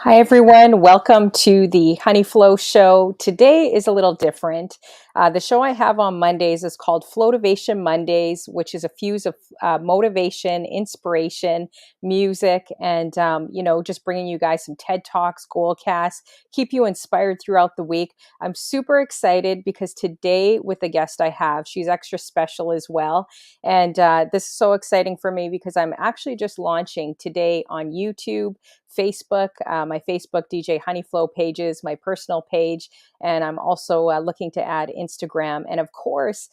Hi, everyone. Welcome to the Honey Flow Show. Today is a little different. The show I have on Mondays is called Flotivation Mondays, which is a fuse of motivation, inspiration, music, and, just bringing you guys some TED Talks, Goalcasts, keep you inspired throughout the week. I'm super excited because today, with the guest I have, she's extra special as well. And this is so exciting for me because I'm actually just launching today on YouTube, Facebook, my Facebook DJ Honeyflow pages, my personal page, and I'm also looking to add Instagram and, of course,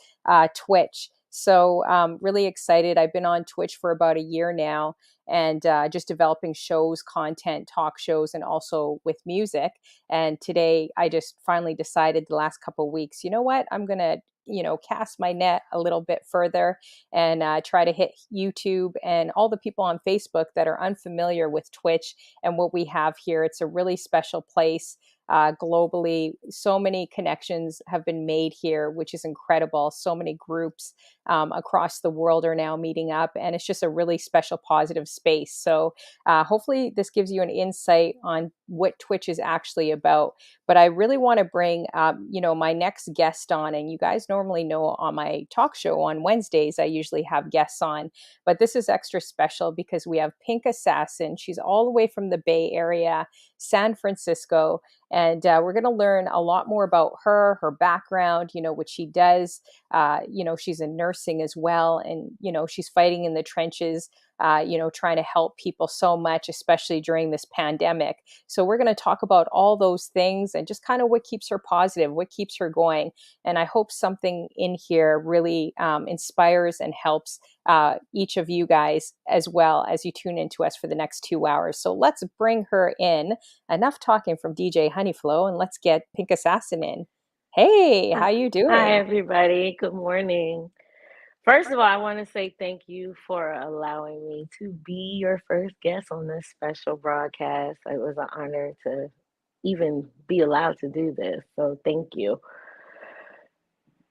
Twitch. So really excited. I've been on Twitch for about a year now and just developing shows, content, talk shows, and also with music. And today I just finally decided the last couple of weeks, you know what? I'm going to cast my net a little bit further and try to hit YouTube and all the people on Facebook that are unfamiliar with Twitch and what we have here. It's a really special place globally. So many connections have been made here, which is incredible. So many groups across the world are now meeting up, and it's just a really special, positive space. So hopefully this gives you an insight on what Twitch is actually about. But I really want to bring, my next guest on, and you guys normally know on my talk show on Wednesdays, I usually have guests on, but this is extra special because we have Pink Assassin. She's all the way from the Bay Area, San Francisco, and we're going to learn a lot more about her background, what she does. She's in nursing as well, and she's fighting in the trenches, trying to help people so much, especially during this pandemic. So we're going to talk about all those things and just kind of what keeps her positive, what keeps her going. And I hope something in here really inspires and helps each of you guys as well as you tune into us for the next 2 hours. So let's bring her in. Enough talking from DJ Honeyflow, and let's get Pink Assassin in. Hey, how you Hi, doing? everybody. Good morning. First of all, I want to say thank you for allowing me to be your first guest on this special broadcast. It was an honor to even be allowed to do this. So thank you.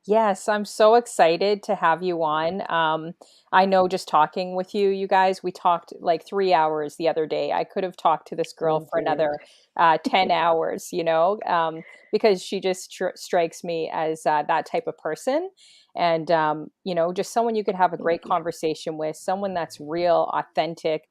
Yes, I'm so excited to have you on. I know just talking with you, you guys, we talked like 3 hours the other day. I could have talked to this girl We for did. another 10 hours, because she just strikes me as that type of person. And, just someone you could have a Thank great you. conversation with, someone that's real, authentic,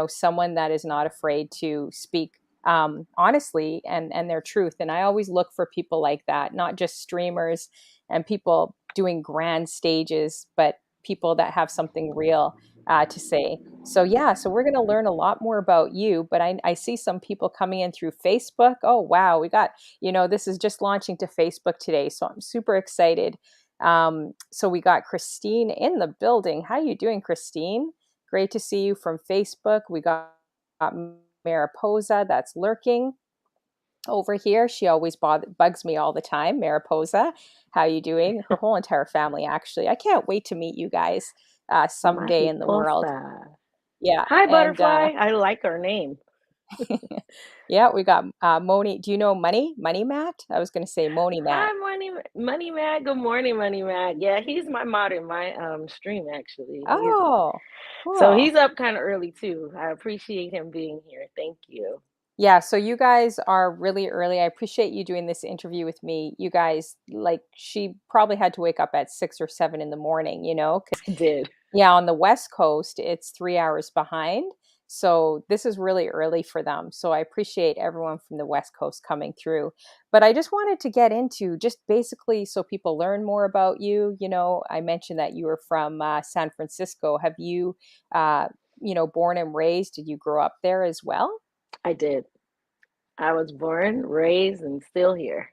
someone that is not afraid to speak honestly and their truth. And I always look for people like that, not just streamers and people doing grand stages, but people that have something real to say. So yeah, so we're going to learn a lot more about you. But I see some people coming in through Facebook. Oh wow, we got this is just launching to Facebook today, so I'm super excited. So we got Christine in the building. How you doing, Christine? Great to see you from Facebook. We got Mariposa that's lurking over here. She always bugs me all the time. Mariposa, how you doing? Her whole entire family, actually. I can't wait to meet you guys someday in the world. Mariposa. Yeah, Hi, and Butterfly. I like her name. yeah, we got Moni. Do you know Money Matt? I was going to say Moni Matt. Hi, Money Matt. Good morning, Money Matt. Yeah, he's my mod in my stream actually. Oh, So cool. he's up kind of early too. I appreciate him being here. Thank you. Yeah, so you guys are really early. I appreciate you doing this interview with me. You guys, like, she probably had to wake up at 6 or 7 in the morning, because I did. yeah, on the West Coast, it's 3 hours behind. So this is really early for them. So I appreciate everyone from the West Coast coming through. But I just wanted to get into just basically so people learn more about you. I mentioned that you were from San Francisco. Have you, born and raised? Did you grow up there as well? I did. I was born, raised, and still here.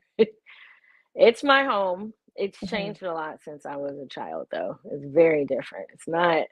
It's my home. It's Mhm. changed a lot since I was a child, though. It's very different. It's not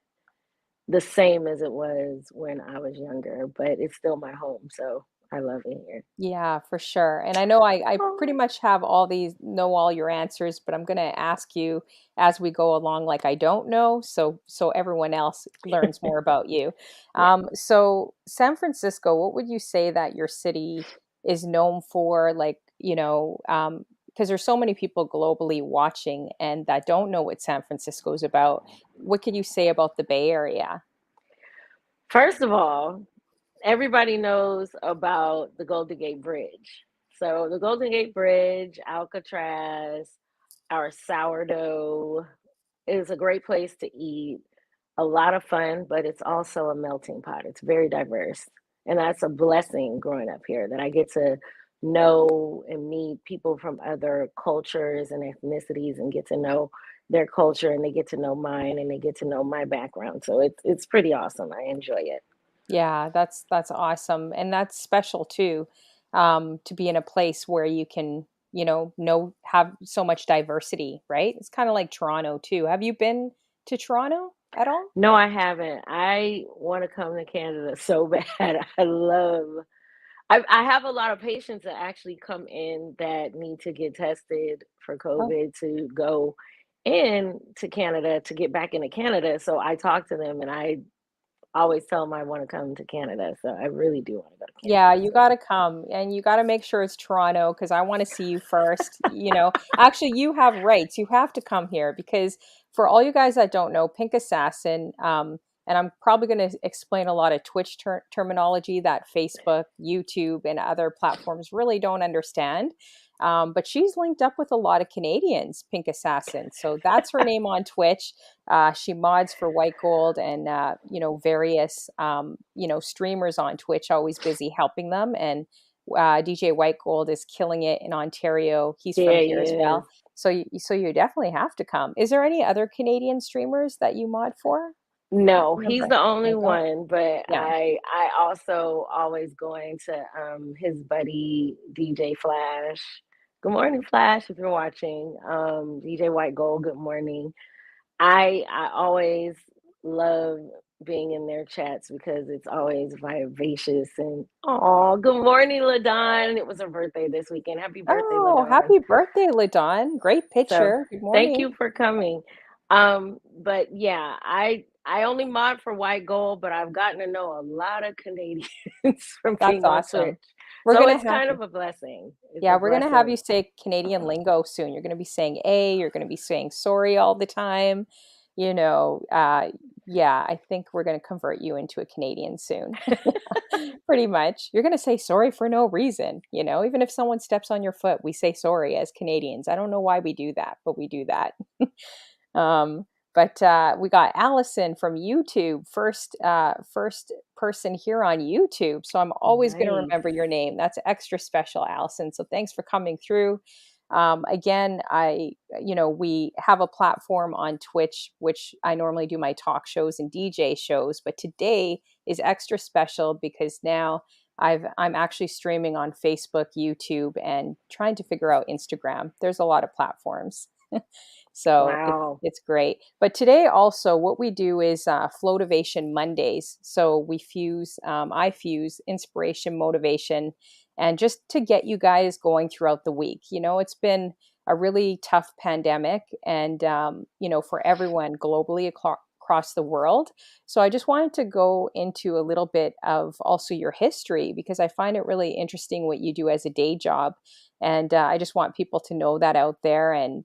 the same as it was when I was younger, but it's still my home. So I love it here. Yeah, for sure. And I know I pretty Oh, much know all your answers, but I'm going to ask you as we go along, like I don't know, so everyone else learns more about you. yeah. So San Francisco, what would you say that your city is known for? Like, because there's so many people globally watching and that don't know what San Francisco is about. What could you say about the Bay Area? First of all, everybody knows about the Golden Gate Bridge. So the Golden Gate Bridge, Alcatraz, our sourdough is a great place to eat. A lot of fun, but it's also a melting pot. It's very diverse. And that's a blessing growing up here that I get to know and meet people from other cultures and ethnicities and get to know their culture, and they get to know mine, and they get to know my background. So it's pretty awesome. I enjoy it. Yeah, that's awesome, and that's special too, to be in a place where you can, know have so much diversity, right? It's kind of like Toronto too. Have you been to Toronto at all? No, I haven't. I want to come to Canada so bad. I have a lot of patients that actually come in that need to get tested for Oh, COVID to go in to Canada to get back into Canada. So I talk to them and I always tell them I want to come to Canada. So I really do want to go to yeah, Canada you got soon. to come and you got to make sure it's Toronto because I want to see you first. Actually, you have rights. You have to come here because for all you guys that don't know, Pink Assassin, and I'm probably going to explain a lot of Twitch terminology that Facebook, YouTube, and other platforms really don't understand. But she's linked up with a lot of Canadians, Pink Assassin. So that's her name on Twitch. She mods for White Gold and various streamers on Twitch, always busy helping them. And DJ White Gold is killing it in Ontario. He's from Yeah, here he as is. well. So you definitely have to come. Is there any other Canadian streamers that you mod for? Can't No, he's remember. the only Lingo. one, but Yeah. I also always going to his buddy DJ Flash. Good morning, Flash, if you're watching. DJ White Gold, good morning. I always love being in their chats because it's always vivacious and oh, good morning, LaDon. It was her birthday this weekend. Happy birthday, Oh, LaDon. happy birthday, Ladon. Great So picture. Good thank morning. you for coming. But yeah, I only mod for White Gold, but I've gotten to know a lot of Canadians from That's being on Twitch. awesome. We're So gonna it's have kind of a blessing. It's Yeah, a we're gonna have you blessing. say Canadian lingo soon. You're gonna be saying "a." You're gonna be saying "sorry" all the time. You know, uh, yeah, I think we're gonna convert you into a Canadian soon. Pretty much. You're gonna say sorry for no reason. Even if someone steps on your foot, we say sorry as Canadians. I don't know why we do that, but we do that. Um, but we got Allison from YouTube, first person here on YouTube. So I'm always going to Nice. remember your name. That's extra special, Allison. So thanks for coming through. Again, we have a platform on Twitch, which I normally do my talk shows and DJ shows, but today is extra special because now I'm actually streaming on Facebook, YouTube, and trying to figure out Instagram. There's a lot of platforms. So it's Wow. it's great. But today also what we do is Flotivation Mondays. So I fuse inspiration, motivation, and just to get you guys going throughout the week. It's been a really tough pandemic, and for everyone globally across the world. So I just wanted to go into a little bit of also your history because I find it really interesting what you do as a day job, and I just want people to know that out there. And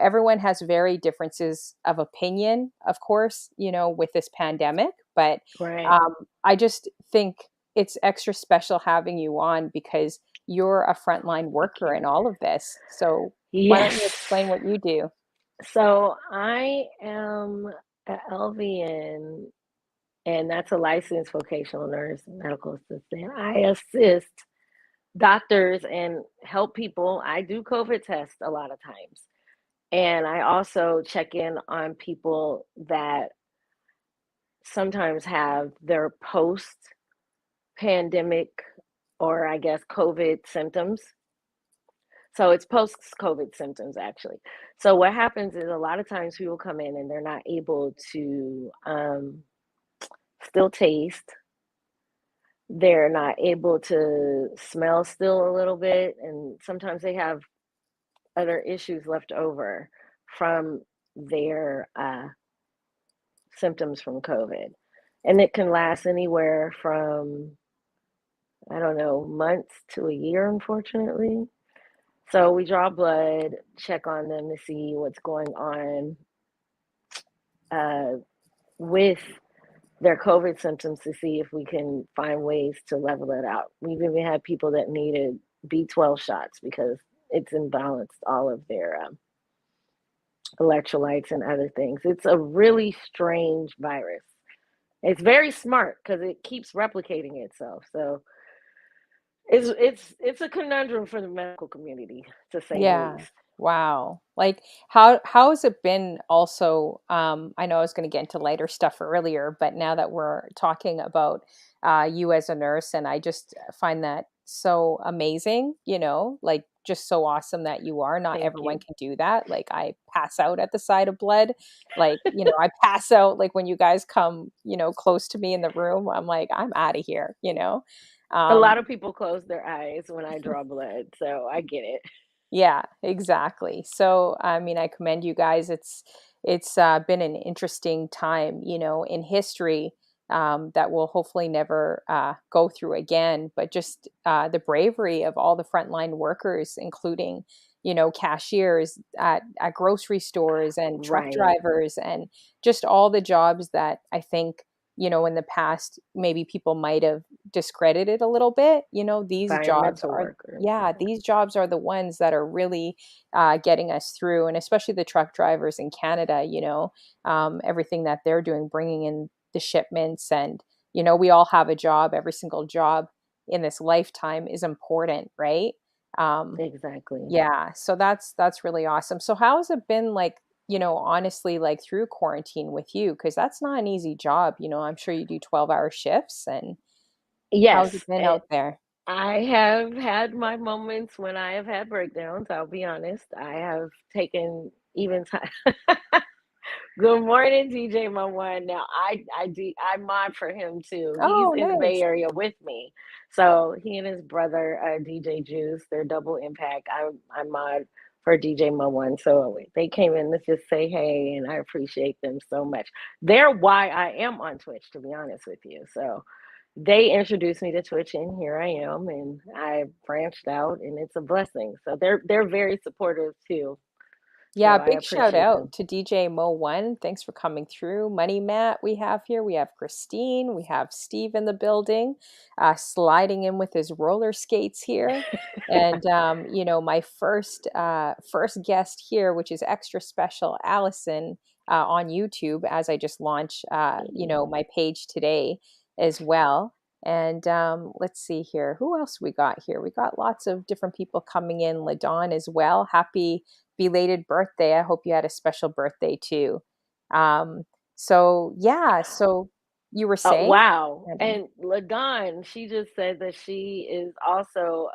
everyone has very differences of opinion, of course, with this pandemic. But Right. um, I just think it's extra special having you on because you're a frontline Thank worker you. in all of this. So why don't you Yes. explain what you do? So I am a LVN, and that's a licensed vocational nurse, medical assistant. I assist doctors and help people. I do COVID tests a lot of times. And I also check in on people that sometimes have their post pandemic or I guess COVID symptoms. So it's post COVID symptoms actually. So what happens is a lot of times people come in and they're not able to still taste. They're not able to smell still a little bit. And sometimes they have other issues left over from their symptoms from COVID. And it can last anywhere from, I don't know, months to a year, unfortunately. So we draw blood, check on them to see what's going on uh, with their COVID symptoms to see if we can find ways to level it out. We've even had people that needed B12 shots because it's imbalanced all of their electrolytes and other things. It's a really strange virus. It's very smart because it keeps replicating itself. So it's a conundrum for the medical community, to say the Yeah. least. Wow. Like how has it been also I know I was going to get into lighter stuff earlier, but now that we're talking about you as a nurse, and I just find that so amazing, like just so awesome that you are. Not Thank everyone you. can do that. Like I pass out at the sight of blood. Like, I pass out like when you guys come, close to me in the room, I'm like I'm out of here. A Um lot of people close their eyes when I draw blood, so I get it. Yeah, exactly. So, I mean, I commend you guys. It's been an interesting time, in history that we'll hopefully never go through again. But just the bravery of all the frontline workers, including, cashiers at grocery stores and truck Right. drivers, and just all the jobs that I think, in the past maybe people might have discredited a little bit. These jobs Environmental are workers. yeah, these jobs are the ones that are really getting us through, and especially the truck drivers in Canada. Everything that they're doing, bringing in the shipments, and we all have a job. Every single job in this lifetime is important, right? Um, Exactly. yeah, so that's really awesome. So how has it been like? Honestly, like through quarantine with you, because that's not an easy job. I'm sure you do 12-hour shifts, and how's it Yes, been out there? I have had my moments when I have had breakdowns. I'll be honest. I have taken even time. Good morning, DJ my one. Now I mod for him too. He's Oh, in the Bay nice. Area with me. So he and his brother, DJ Juice, they're double impact. I mod for DJ Mo one. So they came in to just say hey, and I appreciate them so much. They're why I am on Twitch, to be honest with you. So they introduced me to Twitch, and here I am, and I branched out, and it's a blessing. So they're very supportive too. Yeah, So I big shout appreciate out them. to DJ Mo One. Thanks for coming through. Money Matt, we have here. We have Christine. We have Steve in the building, sliding in with his roller skates here. And my first guest here, which is extra special, Allison, on YouTube, as I just launched my page today as well. And let's see here. Who else we got here? We got lots of different people coming in. Ladon as well. Happy belated birthday. I hope you had a special birthday too. Um, so yeah, so you were saying? Wow. And- And LaDon, she just said that she is also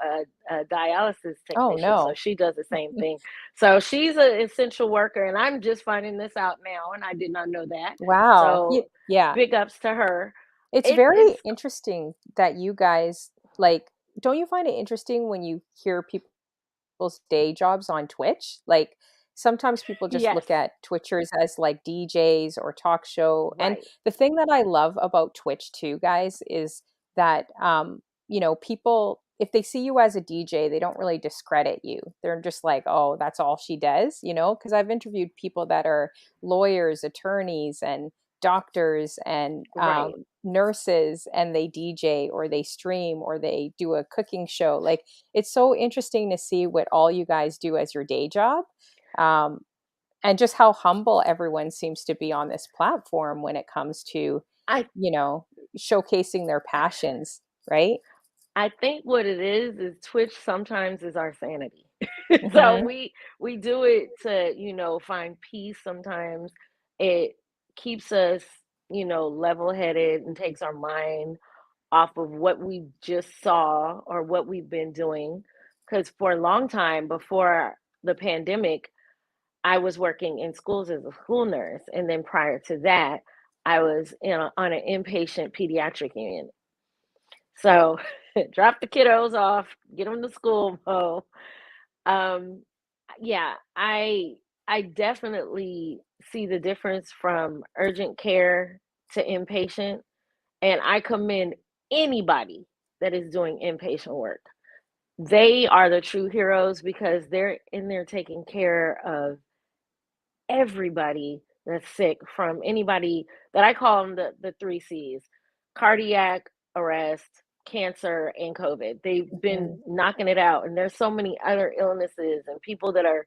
a dialysis oh technician. So no. she does the same thing. So she's an essential worker. And I'm just finding this out now. And I did not know that. Wow. So Yeah. big ups to her. It's It's very interesting that you guys like, don't you find it interesting when you hear people's day jobs on Twitch? Like sometimes people just yes, look at Twitchers as like DJs or talk show. And right, the thing that I love about Twitch too, guys, is that people, if they see you as a DJ, they don't really discredit you. They're just like, oh, that's all she does, because I've interviewed people that are lawyers, attorneys, and doctors, and right. nurses, and they DJ or they stream or they do a cooking show. Like it's so interesting to see what all you guys do as your day job, um, and just how humble everyone seems to be on this platform when it comes to I you know showcasing their passions, right? I think what it is Twitch sometimes is our sanity. So Hmm. we do it to, find peace sometimes. It keeps us, level-headed and takes our mind off of what we just saw or what we've been doing. Because for a long time before the pandemic, I was working in schools as a school nurse, and then prior to that, I was on an inpatient pediatric unit. So drop the kiddos off, get them to school, Mo. Um, yeah, I definitely see the difference from urgent care to inpatient, and I commend anybody that is doing inpatient work. They are the true heroes because they're in there taking care of everybody that's sick from anybody that I call them the three C's: cardiac arrest, cancer, and COVID. They've been Mhm. knocking it out. And there's so many other illnesses and people that are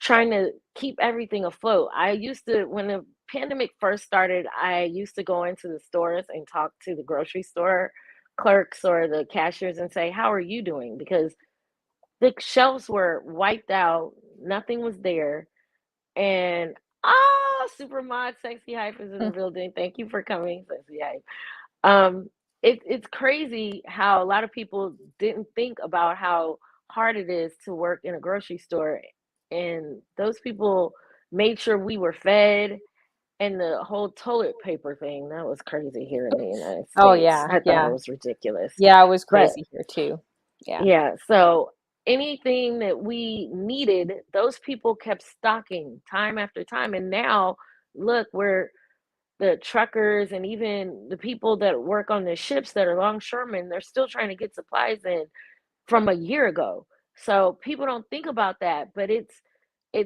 trying to keep everything afloat. I used to, when the pandemic first started, I used to go into the stores and talk to the grocery store clerks or the cashiers and say, "How are you doing?" Because the shelves were wiped out, nothing was there. And Supermod Sexy Hype is in the Mm. building. Thank you for coming, Sexy Hype. Um, it's crazy how a lot of people didn't think about how hard it is to work in a grocery store, and those people made sure we were fed. And the whole toilet paper thing, that was crazy here in the United Oh States. yeah, I thought it yeah. was ridiculous. Yeah, it was But crazy here too. Yeah. yeah, so anything that we needed, those people kept stocking time after time. And now, look, we're the truckers and even the people that work on the ships that are longshoremen, they're still trying to get supplies in from a year ago. So people don't think about that, but it's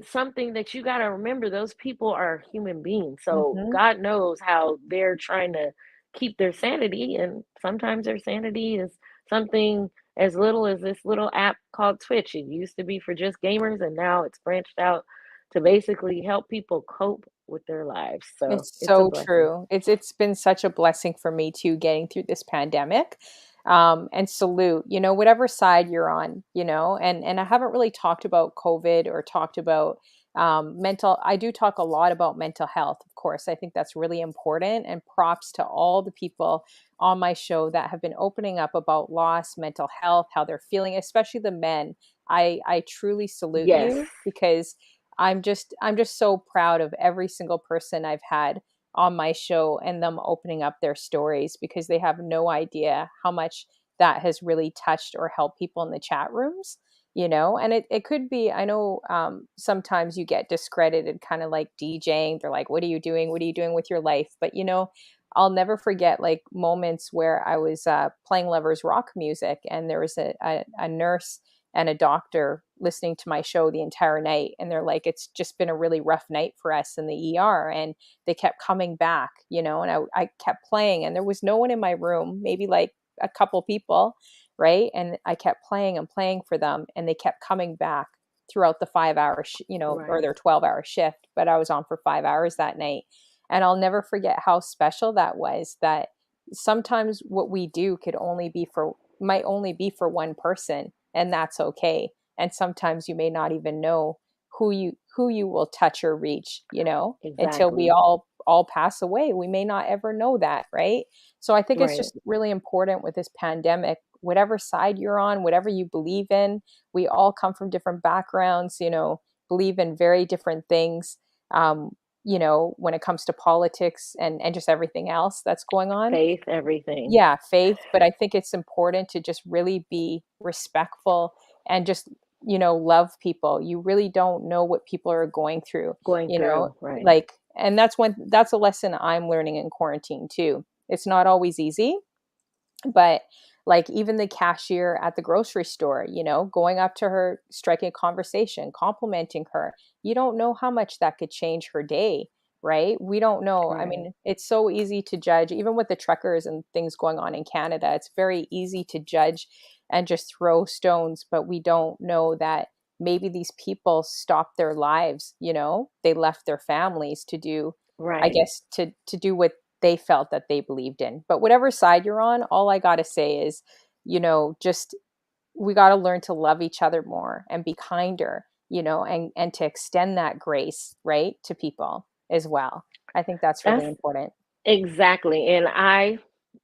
something that you got to remember. Those people are human beings. So Mhm. God knows how they're trying to keep their sanity, and sometimes their sanity is something as little as this little app called Twitch. It used to be for just gamers, and now it's branched out to basically help people cope with their lives. So It's it's a so blessing. true. It's been such a blessing for me too, getting through this pandemic. And salute, whatever side you're on, and I haven't really talked about COVID or talked about mental. I do talk a lot about mental health, of course. I think that's really important. And props to all the people on my show that have been opening up about loss, mental health, how they're feeling, especially the men. I truly salute Yes, you because I'm just so proud of every single person I've had on my show and them opening up their stories because they have no idea how much that has really touched or helped people in the chat rooms, and it could be, I know sometimes you get discredited kind of like DJing. They're like, what are you doing? What are you doing with your life? But I'll never forget like moments where I was playing lovers rock music and there was a nurse and a doctor listening to my show the entire night. And they're like, it's just been a really rough night for us in the ER. And they kept coming back, and I kept playing and there was no one in my room, maybe like a couple people, right? And I kept playing and playing for them and they kept coming back throughout the 5 hour, or right, their 12-hour shift. But I was on for 5 hours that night. And I'll never forget how special that was, that sometimes what we do might only be for one person, and that's okay. And sometimes you may not even know who you will touch or reach, until we exactly. all pass away. We may not ever know that, right? So I think it's Right. just really important with this pandemic, whatever side you're on, whatever you believe in. We all come from different backgrounds, believe in very different things. When it comes to politics and just everything else that's going on. Faith, everything. Yeah, faith, but I think it's important to just really be respectful and just, love people. You really don't know what people are going through, Going you know, through, right. like, and that's a lesson I'm learning in quarantine too. It's not always easy, but like even the cashier at the grocery store, going up to her, striking a conversation, complimenting her, you don't know how much that could change her day, right? We don't know. I Right. mean, it's so easy to judge, even with the truckers and things going on in Canada. It's very easy to judge and just throw stones, but we don't know that maybe these people stopped their lives, they left their families to do, I Right. guess, to do what they felt that they believed in. But whatever side you're on, all I got to say is, just we got to learn to love each other more and be kinder, and to extend that grace, right, to people as well. I think that's really That's important. exactly. And I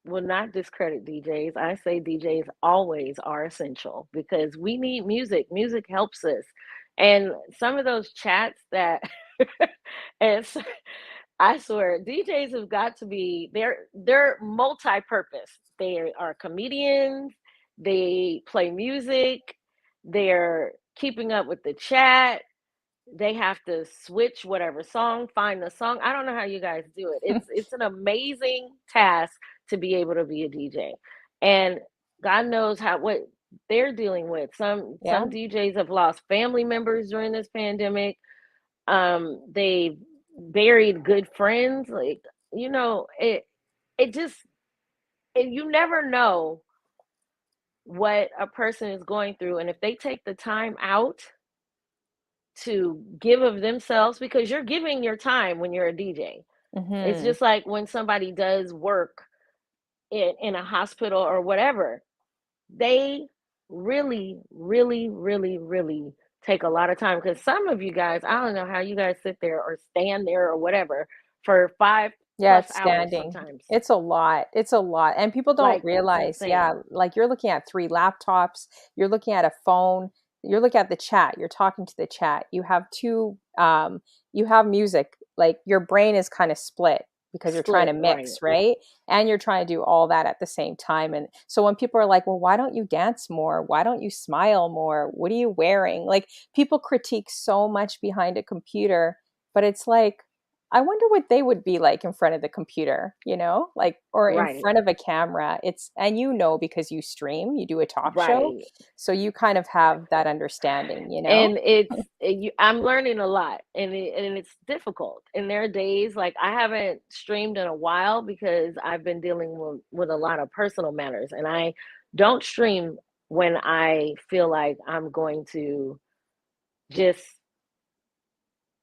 will not discredit DJs. I say DJs always are essential because we need music. Music helps us. And some of those chats that and I swear, DJs have got to be they're multi-purpose. They are comedians, they play music, they're keeping up with the chat, they have to switch whatever song, find the song. I don't know how you guys do it. It's an amazing task to be able to be a DJ. And God knows how what they're dealing with. Some Yeah. DJs have lost family members during this pandemic. They buried good friends. Like, you know, it just, you never know what a person is going through. And if they take the time out to give of themselves, because you're giving your time when you're a DJ. It's Hmm. just like when somebody does work in a hospital or whatever, they really, really, really, really take a lot of time. Because some of you guys, I don't know how you guys sit there or stand there or whatever for five Yeah, plus it's hours standing. sometimes. It's a lot. It's a lot. And people don't Like, it's realize, yeah, insane. like you're looking at three laptops, you're looking at a phone, you're looking at the chat, you're talking to the chat. You have two you have music. Like your brain is kind of split because you're trying to Split, right, mix, right? And you're trying to do all that at the same time. And so when people are like, "Well, why don't you dance more? Why don't you smile more? What are you wearing?" Like people critique so much behind a computer, but it's like I wonder what they would be like in front of the computer, like, or in right, front of a camera. And because you stream, you do a talk show. right. So you kind of have that understanding. And I'm learning a lot, and it's difficult. And there are days like I haven't streamed in a while because I've been dealing with a lot of personal matters, and I don't stream when I feel like I'm going to just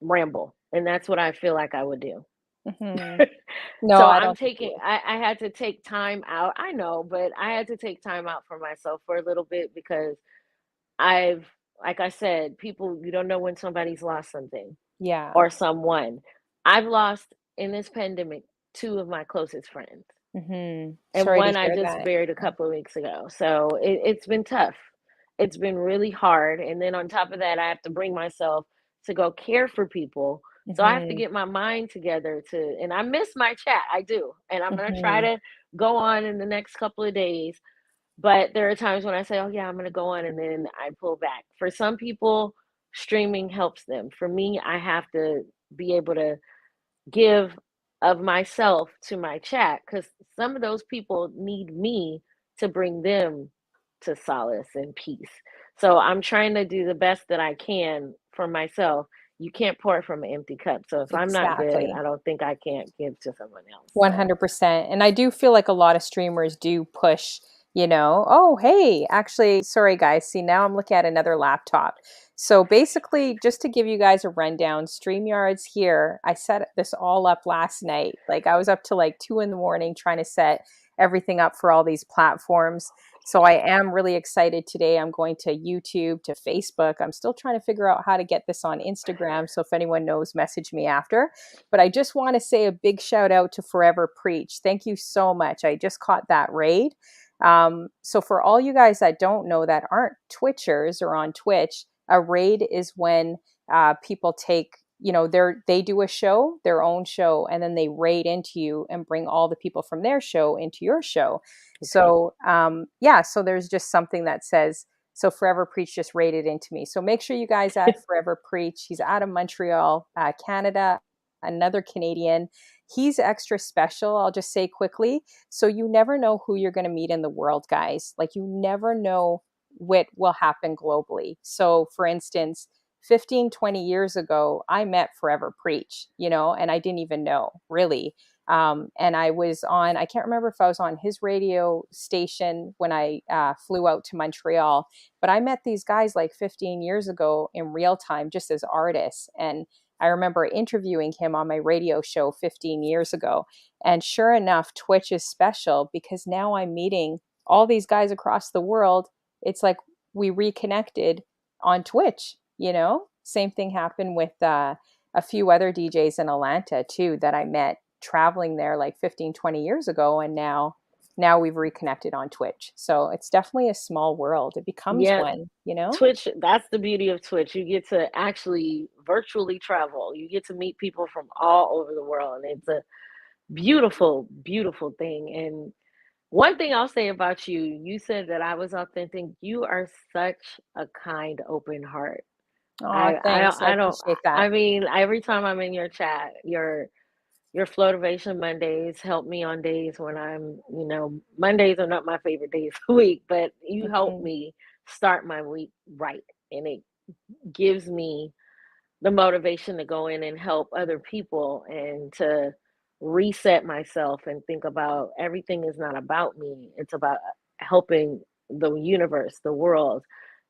ramble, and that's what I feel like I would do. Hmm. No, So I I'm don't think you taking, would. I had to take time out. I know, but I had to take time out for myself for a little bit because I've, like I said, people, you don't know when somebody's lost something Yeah. or someone. I've lost in this pandemic two of my closest friends, and Sorry to one I hear just that. buried a Yeah. couple of weeks ago. So it's been tough. It's been really hard. And then on top of that, I have to bring myself to go care for people. So I have to Hmm. get my mind together and I miss my chat. I do. And I'm going to try Hmm. to go on in the next couple of days. But there are times when I say, oh, yeah, I'm going to go on, and then I pull back. For some people, streaming helps them. For me, I have to be able to give of myself to my chat because some of those people need me to bring them to solace and peace. So I'm trying to do the best that I can for myself. You can't pour from an empty cup. So if I'm not good, Exactly. I don't think I can't give to someone else. So 100%. And I do feel like a lot of streamers do push, oh, hey, actually, sorry guys. See, now I'm looking at another laptop. So basically, just to give you guys a rundown, StreamYard's here. I set this all up last night. Like I was up to like 2 in the morning trying to set everything up for all these platforms. So I am really excited today. I'm going to YouTube, to Facebook. I'm still trying to figure out how to get this on Instagram. So if anyone knows, message me after. But I just want to say a big shout out to Forever Preach. Thank you so much. I just caught that raid. So for all you guys that don't know that aren't Twitchers or on Twitch, a raid is when people take, they do a show, their own show, and then they raid into you and bring all the people from their show into your show. okay. So yeah, so there's just something that says, so Forever Preach just raided into me. So make sure you guys add Forever Preach. He's out of Montreal, Canada, another Canadian. He's extra special, I'll just say quickly. So you never know who you're going to meet in the world, guys. Like you never know what will happen globally. So for instance, 15, 20 years ago, I met Forever Preach, and I didn't even know really. And I was on, I can't remember if I was on his radio station when I flew out to Montreal, but I met these guys like 15 years ago in real time, just as artists. And I remember interviewing him on my radio show 15 years ago. And sure enough, Twitch is special because now I'm meeting all these guys across the world. It's like we reconnected on Twitch. Same thing happened with a few other DJs in Atlanta too that I met traveling there like 15, 20 years ago. And now we've reconnected on Twitch. So it's definitely a small world. It becomes Yeah, one. Twitch, that's the beauty of Twitch. You get to actually virtually travel. You get to meet people from all over the world. And it's a beautiful, beautiful thing. And one thing I'll say about you, you said that I was authentic. You are such a kind, open heart. Oh, thanks. I I don't, appreciate I that. mean, every time I'm in your chat, your Flotivation Mondays help me on days when Mondays are not my favorite days of the week, but you help Mhm. me start my week right. And it gives me the motivation to go in and help other people and to reset myself and think about everything is not about me. It's about helping the universe, the world.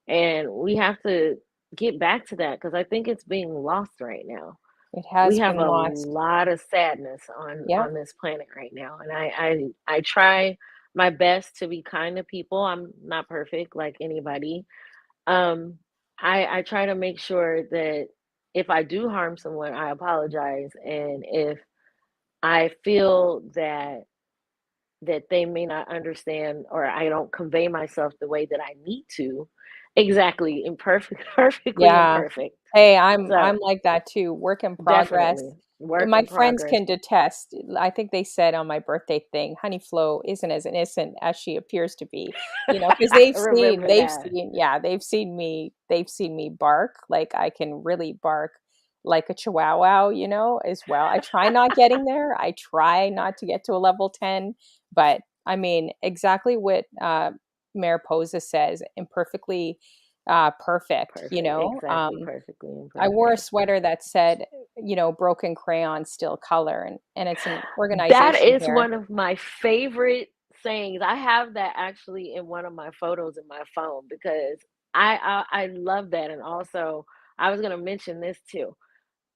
And we have to get back to that because I think it's being lost right now. It We has have been a lost. lot of sadness Yep. on this planet right now, and I try my best to be kind to people. I'm not perfect like anybody. um, I try to make sure that if I do harm someone, I apologize, and if I feel that they may not understand or I don't convey myself the way that I need to, exactly, imperfect, perfectly Yeah. imperfect. Hey, I'm So like that too. Work in progress. definitely work My in friends progress. can detest. I think they said on my birthday thing, Honey Flo isn't as innocent as she appears to be. You know, because I remember that. yeah, they've seen me bark. Like I can really bark like a chihuahua, you know, as well. I try not getting there. I try not to get to a level 10, but I mean, exactly what Mariposa says, imperfectly perfect, you Perfect, know. exactly, perfectly I wore a imperfect. sweater that said, you know, broken crayon, still color, and it's an That organization is here. one of my favorite sayings. I have that actually in one of my photos in my phone because I love that. And also, I was gonna mention this too.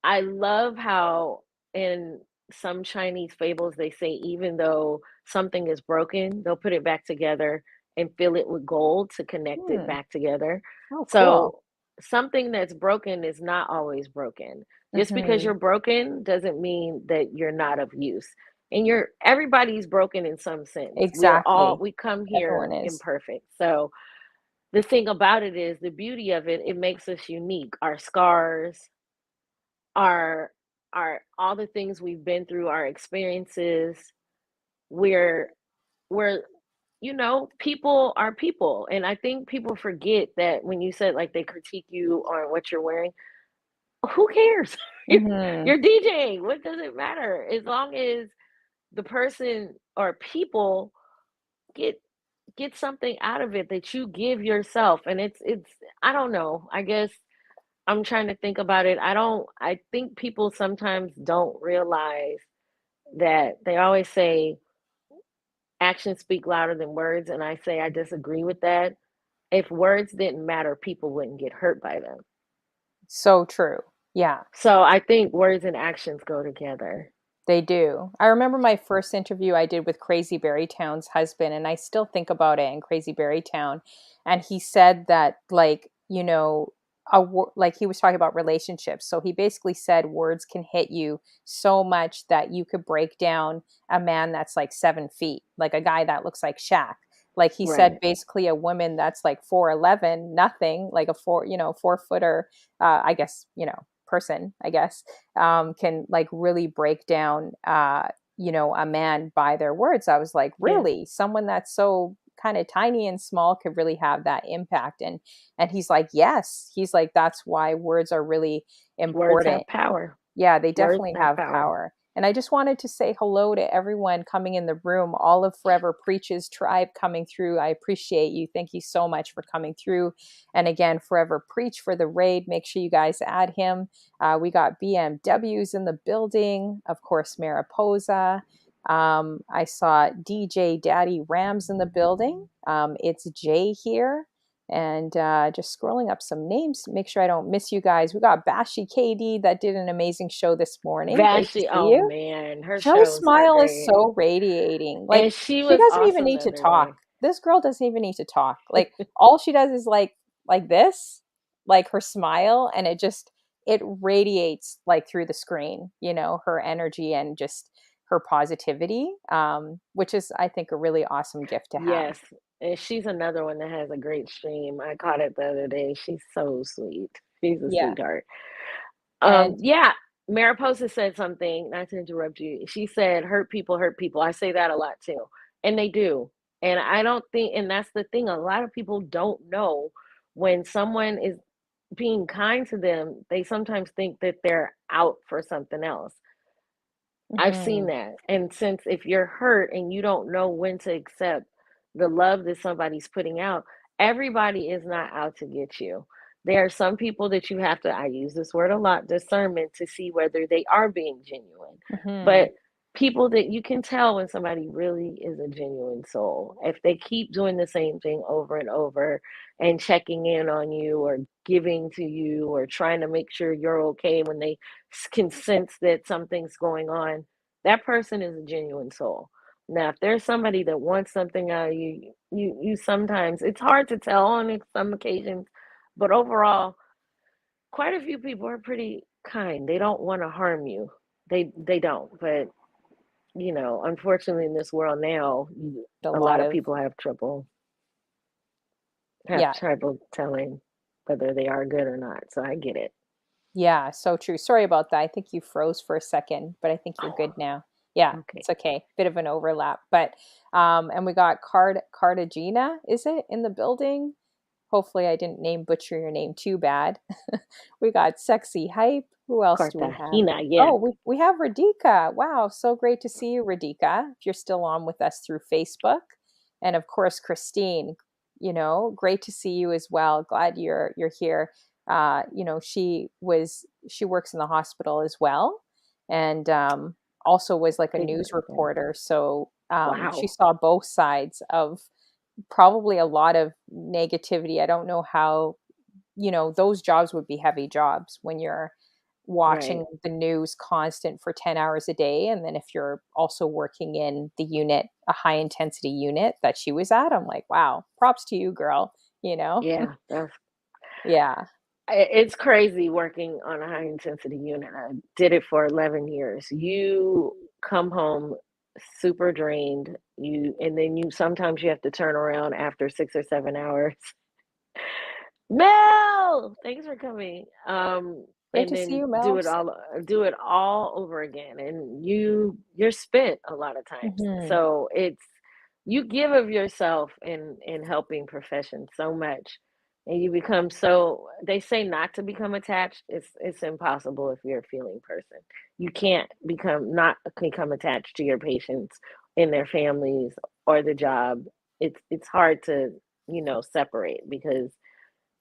I love how in some Chinese fables they say even though something is broken, they'll put it back together and fill it with gold to connect it Hmm. back together. Oh, cool. So something that's broken is not always broken. Just because Hmm. you're broken doesn't mean that you're not of use. And you're everybody's broken in some sense. Exactly. We come Everyone here is. imperfect. So the thing about it is the beauty of it, it makes us unique. Our scars, our all the things we've been through, our experiences, we're we're people are people. And I think people forget that when you said like they critique you on what you're wearing, who cares? you're, Hmm. you're DJing. What does it matter? As long as the person or people get get something out of it that you give yourself. And it's I don't know. I guess I'm trying to think about it. I think people sometimes don't realize that they always say actions speak louder than words, and I say I disagree with that. If words didn't matter, people wouldn't get hurt by them. So true. Yeah. So I think words and actions go together. They do. I remember my first interview I did with Crazy Berry Town's husband, and I still think about it in Crazy Berry Town. And he said that, like, you know, like he was talking about relationships. So he basically said words can hit you so much that you could break down a man that's like 7 feet, like a guy that looks like Shaq. Like he said, Right. basically a woman that's like 4'11", nothing, like a 4-footer, I guess, person, I guess, can like really break down, a man by their words. I was like, Yeah. really, someone that's so kind of tiny and small could really have that impact. And he's like, yes, he's like, that's why words are really Words important. have power. Yeah, they Words definitely have have power. power. And I just wanted to say hello to everyone coming in the room, all of Forever Preach's tribe coming through. I appreciate you. Thank you so much for coming through. And again, Forever Preach for the raid. Make sure you guys add him. We got BMWs in the building, of course, Mariposa. I saw DJ Daddy Rams in the building. It's Jay here. And just scrolling up some names, make sure I don't miss you guys. We got Bashi KD that did an amazing show this morning. Great to Vashti, see oh you. man, her Her shows are smile is great. so radiating. Like And she she was doesn't even awesome need the to other talk. day. This girl doesn't even need to talk. Like all she does is like this, like her smile, and it radiates like through the screen. Her energy and just her positivity, which is I think a really awesome gift to have. Yes. And she's another one that has a great stream. I caught it the other day. She's so sweet. She's a Yeah, sweetheart. and Yeah, Mariposa said something, not to interrupt you. She said, hurt people hurt people. I say that a lot too. And they do. And I don't think, and that's the thing, a lot of people don't know when someone is being kind to them, they sometimes think that they're out for something else. I've seen mhm. that. And since if you're hurt and you don't know when to accept the love that somebody's putting out, everybody is not out to get you. There are some people that you have to, I use this word a lot, discernment to see whether they are being genuine. Hmm. But people that you can tell when somebody really is a genuine soul, if they keep doing the same thing over and over and checking in on you or giving to you or trying to make sure you're okay when they can sense that something's going on, that person is a genuine soul. Now, if there's somebody that wants something out of you, you sometimes, it's hard to tell on some occasions, but overall, quite a few people are pretty kind. They don't want to harm you. They don't. But unfortunately, in this world now, A a lot lot of of, people have yeah, trouble telling whether they are good or not. So I get it. yeah, so true. Sorry about that. I think you froze for a second, but I think you're Oh, good now. Yeah, okay. it's okay. Bit of an overlap, but and we got Cartagena, is it in the building? Hopefully I didn't name butcher your name too bad. We got Sexy Hype. Who else do we have? Cartagena, yeah, Oh, we have Radhika. Wow, so great to see you, Radhika. If you're still on with us through Facebook. And of course, Christine, great to see you as well. Glad you're here. She works in the hospital as well, and also was like a didn't news know that. reporter. So she Wow. saw both sides of probably a lot of negativity. I don't know how, those jobs would be heavy jobs when you're Right. watching the news constant for 10 hours a day. And then if you're also working in the unit, a high intensity unit that she was at, I'm like, wow, props to you, girl, you know? Yeah, that's Yeah. it's crazy working on a high intensity unit. I did it for 11 years. You come home super drained. And then you sometimes you have to turn around after 6 or 7 hours. Mel, thanks for coming. Great And to see then you, do it Melvs. all over again. And you're spent a lot of times. Hmm. So it's you give of yourself in helping profession so much. And you become so they say not to become attached. It's impossible if you're a feeling person. You can't become attached to your patients and their families or the job. It's hard to, separate because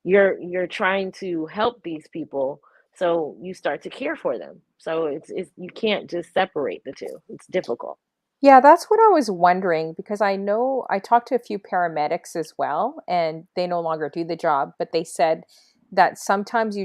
you're trying to help these people, so you start to care for them. So it's you can't just separate the two. It's difficult. Yeah, that's what I was wondering because I know I talked to a few paramedics as well, and they no longer do the job, but they said that sometimes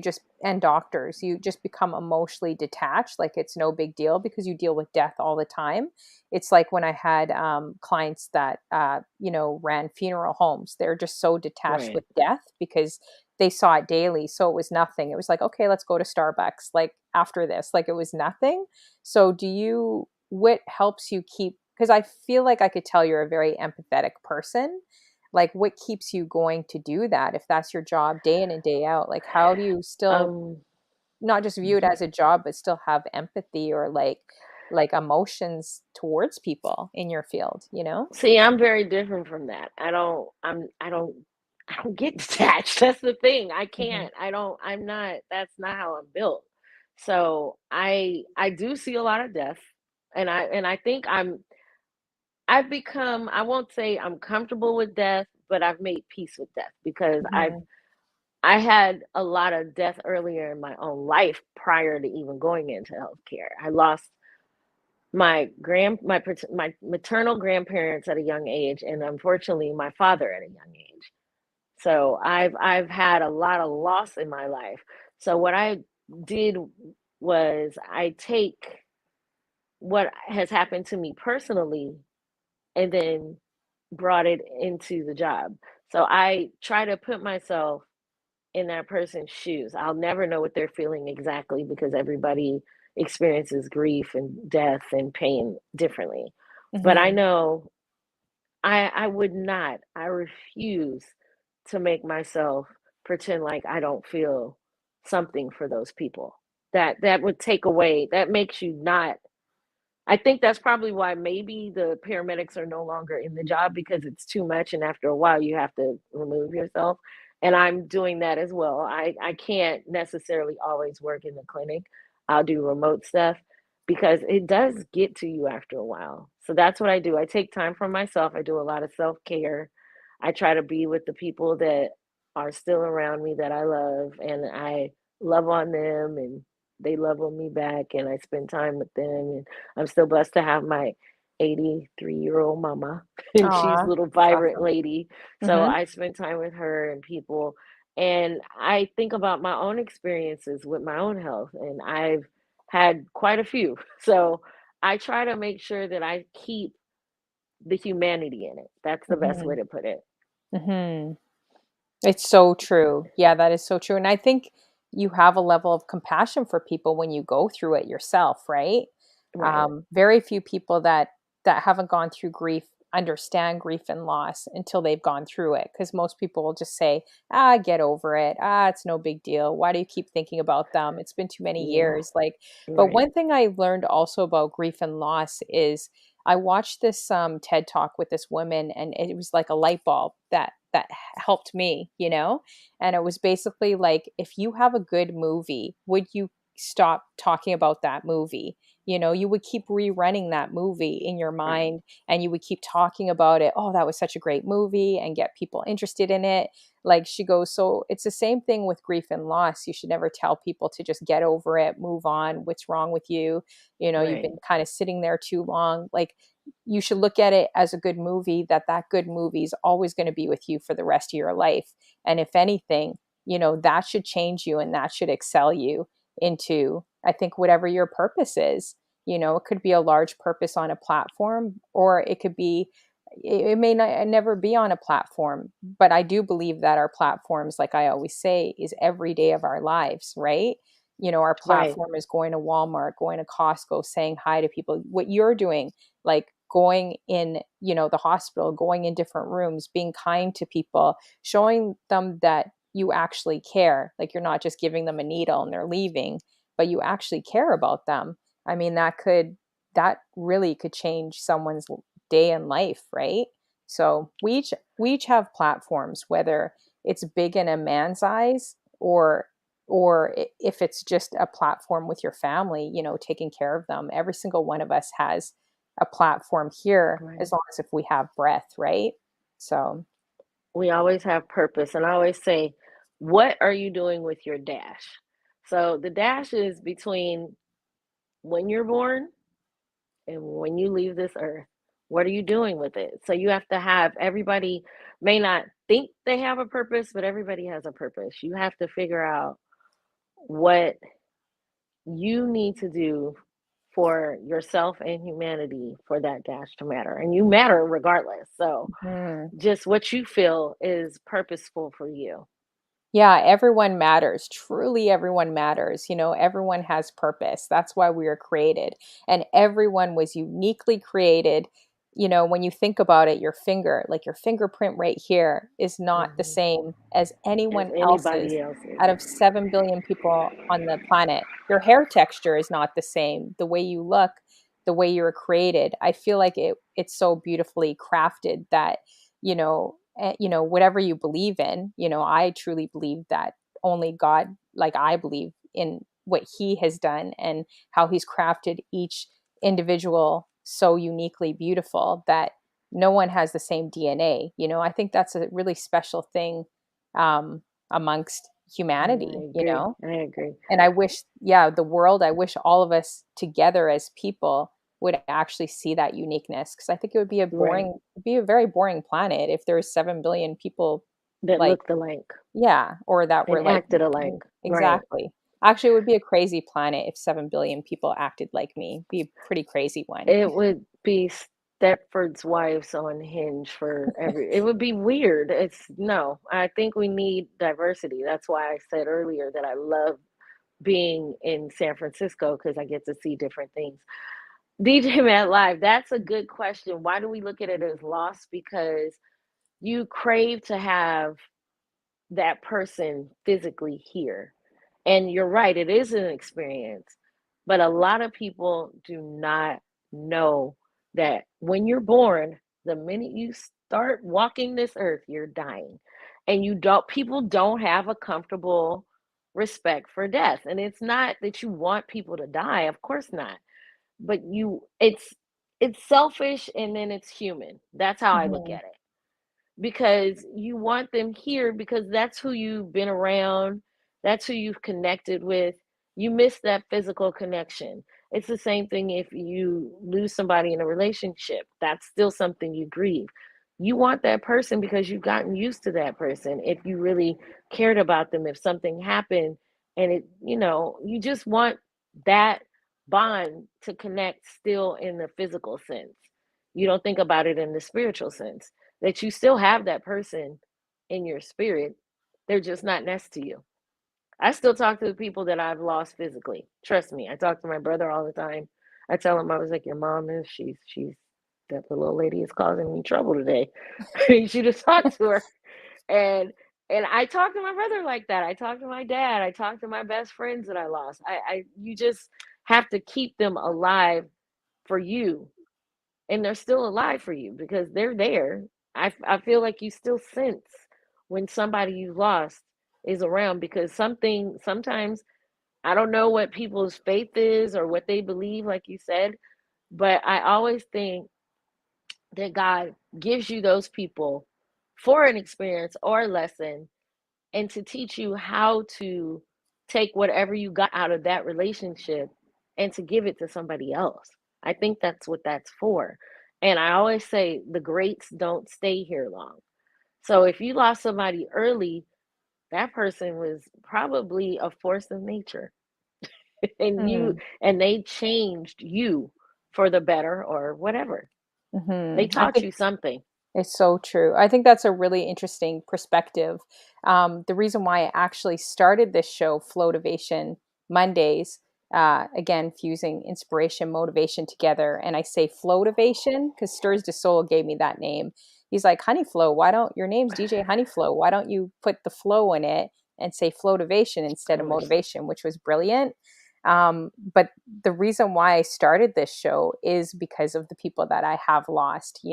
and doctors, you just become emotionally detached. Like it's no big deal because you deal with death all the time. It's like when I had clients that, ran funeral homes, they're just so detached Right. with death because they saw it daily. So it was nothing. It was like, okay, let's go to Starbucks. Like after this, like it was nothing. So what helps you keep, because I feel like I could tell you're a very empathetic person. Like what keeps you going to do that if that's your job day in and day out? Like how do you still um not just view it mhm. as a job but still have empathy or like emotions towards people in your field, you know? See, I'm very different from that. I don't get detached. That's the thing. I Hmm. can't. I'm not That's not how I'm built. So I do see a lot of death, and I think I've become, I won't say I'm comfortable with death, but I've made peace with death because Hmm. I had a lot of death earlier in my own life prior to even going into healthcare. I lost my maternal grandparents at a young age, and unfortunately my father at a young age. So I've had a lot of loss in my life. So what I did was I take what has happened to me personally and then brought it into the job. So I try to put myself in that person's shoes. I'll never know what they're feeling exactly because everybody experiences grief and death and pain differently. But I Hmm. know I would not, I refuse to make myself pretend like I don't feel something for those people. That would take away, that makes you not, I think that's probably why maybe the paramedics are no longer in the job because it's too much, and after a while you have to remove yourself. And I'm doing that as well. I can't necessarily always work in the clinic. I'll do remote stuff because it does get to you after a while. So that's what I do. I take time for myself. I do a lot of self-care. I try to be with the people that are still around me that I love, and I love on them, and they love on me back, and I spend time with them. And I'm still blessed to have my 83-year-old mama, and she's a Aw, little that's vibrant awesome. lady. So Mhm, I spend time with her and people, and I think about my own experiences with my own health, and I've had quite a few. So I try to make sure that I keep the humanity in it. That's the best way mhm, to put it. mhm. It's so true. Yeah, that is so true, and I think you have a level of compassion for people when you go through it yourself, right? Right, Very few people that haven't gone through grief understand grief and loss until they've gone through it. Because most people will just say, "Ah, get over it. Ah, it's no big deal. Why do you keep thinking about them? It's been too many yeah, years." Like, but right, one thing I learned also about grief and loss is I watched this TED talk with this woman, and it was like a light bulb that helped me, you know? And it was basically like, if you have a good movie, would you stop talking about that movie? You know, you would keep rerunning that movie in your right, mind, and you would keep talking about it. Oh, that was such a great movie, and get people interested in it. Like, she goes, so it's the same thing with grief and loss. You should never tell people to just get over it, move on. What's wrong with you? You know, you've right, been kind of sitting there too long. Like, you should look at it as a good movie, that good movie is always going to be with you for the rest of your life. And if anything, you know, that should change you, and that should excel you into, I think, whatever your purpose is. You know, it could be a large purpose on a platform, or it could be, it may not, never be on a platform. But I do believe that our platforms, like I always say, is every day of our lives, right? You know, our right, platform is going to Walmart, going to Costco, saying hi to people. What you're doing, like going in, you know, the hospital, going in different rooms, being kind to people, showing them that you actually care. Like, you're not just giving them a needle and they're leaving, but you actually care about them. I mean, that really could change someone's day in life, right? So we each have platforms, whether it's big in a man's eyes, or if it's just a platform with your family, you know, taking care of them. Every single one of us has a platform here, right. as long as if we have breath, right? So, We always have purpose, and I always say, "What are you doing with your dash?" So the dash is between when you're born and when you leave this earth. What are you doing with it? So you have to have, everybody may not think they have a purpose, but everybody has a purpose. You have to figure out what you need to do for yourself and humanity for that dash to matter. And you matter regardless. So mhm. just what you feel is purposeful for you. Yeah, everyone matters. Truly, everyone matters. You know, everyone has purpose. That's why we were created. And everyone was uniquely created. You know, when you think about it, your finger, like your fingerprint right here, is not the Mhm. same as As anyone else's anybody else's. out of 7 billion people on the planet. Your hair texture is not the same. The way you look, the way you were created. I feel like it's so beautifully crafted that, you know, whatever you believe in, you know, I truly believe that only God, like, I believe in what he has done and how he's crafted each individual so uniquely beautiful that no one has the same DNA. You know, I think that's a really special thing, amongst I humanity, you agree. know? I agree. And I wish, yeah, the world, I wish all of us together as people would actually see that uniqueness, because I think it would be Right. be a very boring planet if there's 7 billion people, That like, looked alike yeah, or that and were like acted alike. me. Right. Exactly. Actually, it would be a crazy planet if 7 billion people acted like me. Be a pretty crazy one. It would be Stepford's Wives on Hinge for every, it would be weird. It's no, I think we need diversity. That's why I said earlier that I love being in San Francisco because I get to see different things. DJ Matt Live, that's a good question. Why do we look at it as loss? Because you crave to have that person physically here. And you're right, it is an experience. But a lot of people do not know that when you're born, the minute you start walking this earth, you're dying. And people don't have a comfortable respect for death. And it's not that you want people to die, of course not. But it's selfish and then it's human. That's how I look Mhm. at it. because you want them here because that's who you've been around, that's who you've connected with. You miss that physical connection. It's the same thing if you lose somebody in a relationship. That's still something you grieve. You want that person because you've gotten used to that person. If you really cared about them, if something happened and it, you just want that bond to connect still in the physical sense. You don't think about it in the spiritual sense that you still have that person in your spirit. They're just not next to you. I still talk to the people that I've lost physically. Trust me. I talk to my brother all the time. I tell him, I was like, your mom is, she's that the little lady is causing me trouble today. I need you to talk to her. And I talk to my brother like that. I talk to my dad. I talk to my best friends that I lost. You just have to keep them alive for you, and they're still alive for you because they're there. I feel like you still sense when somebody you lost is around because sometimes I don't know what people's faith is or what they believe, like you said, but I always think that God gives you those people for an experience or a lesson and to teach you how to take whatever you got out of that relationship and to give it to somebody else. I think that's what that's for. And I always say the greats don't stay here long. So if you lost somebody early, that person was probably a force of nature Mm-hmm. and they changed you for the better or whatever. They Mm-hmm. I taught think you something. it's so true. I think that's a really interesting perspective. The reason why I actually started this show, Flotivation Mondays, again, fusing inspiration, motivation together. And I say Flotivation because Stirs de Soul gave me that name. He's like, Honey Flow, why don't your name's DJ Honey Flow? Why don't you put the flow in it and say Flotivation instead of Really? motivation, which was brilliant. But the reason why I started this show is because of the people that I have lost,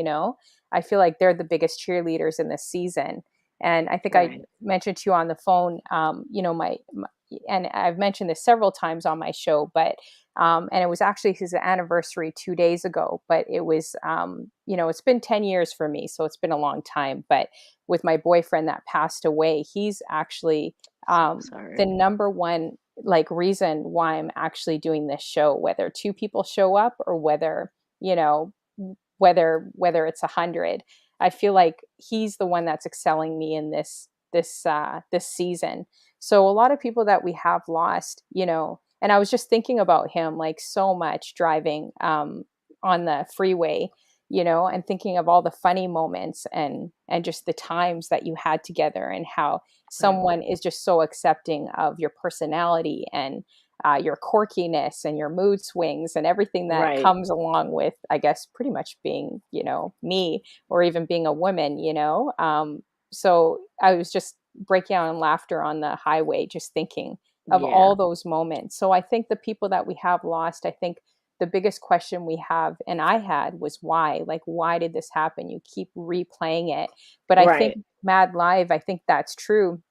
I feel like they're the biggest cheerleaders in this season. And I think I Right. mentioned to you on the phone, my and I've mentioned this several times on my show, but and it was actually his anniversary 2 days ago. But it was, it's been 10 years for me, so it's been a long time. But with my boyfriend that passed away, he's actually So the sorry. number one reason why I'm actually doing this show, whether two people show up or whether you know whether it's 100. I feel like he's the one that's excelling me in this season. So a lot of people that we have lost, and I was just thinking about him like so much driving on the freeway, and thinking of all the funny moments and just the times that you had together and how Right. someone is just so accepting of your personality and your quirkiness and your mood swings and everything that Right. comes along with, I guess, pretty much being, me or even being a woman. So I was just breaking out in laughter on the highway, just thinking of Yeah. all those moments. So I think the people that we have lost, I think the biggest question we have, and I had, was why? Like, why did this happen? You keep replaying it. But I think Right. Mad Live, I think that's true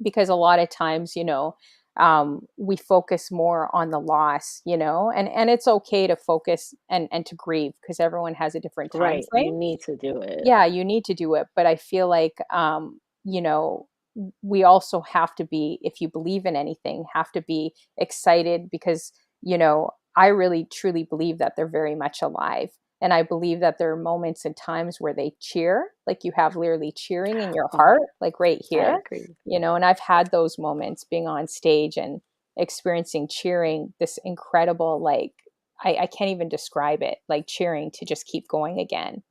because a lot of times, we focus more on the loss, and it's okay to focus and to grieve because everyone has a different time Right. frame. You need to do it. Yeah, you need to do it, but I feel like we also have to be, if you believe in anything, have to be excited because I really truly believe that they're very much alive. And I believe that there are moments and times where they cheer, like you have literally cheering in your Oh, heart, like right I here, agree. and I've had those moments being on stage and experiencing cheering, this incredible, like, I can't even describe it, like cheering to just keep going again.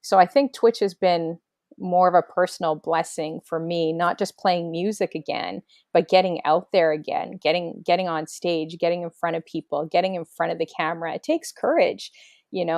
So I think Twitch has been more of a personal blessing for me, not just playing music again, but getting out there again, getting on stage, getting in front of people, getting in front of the camera. It takes courage.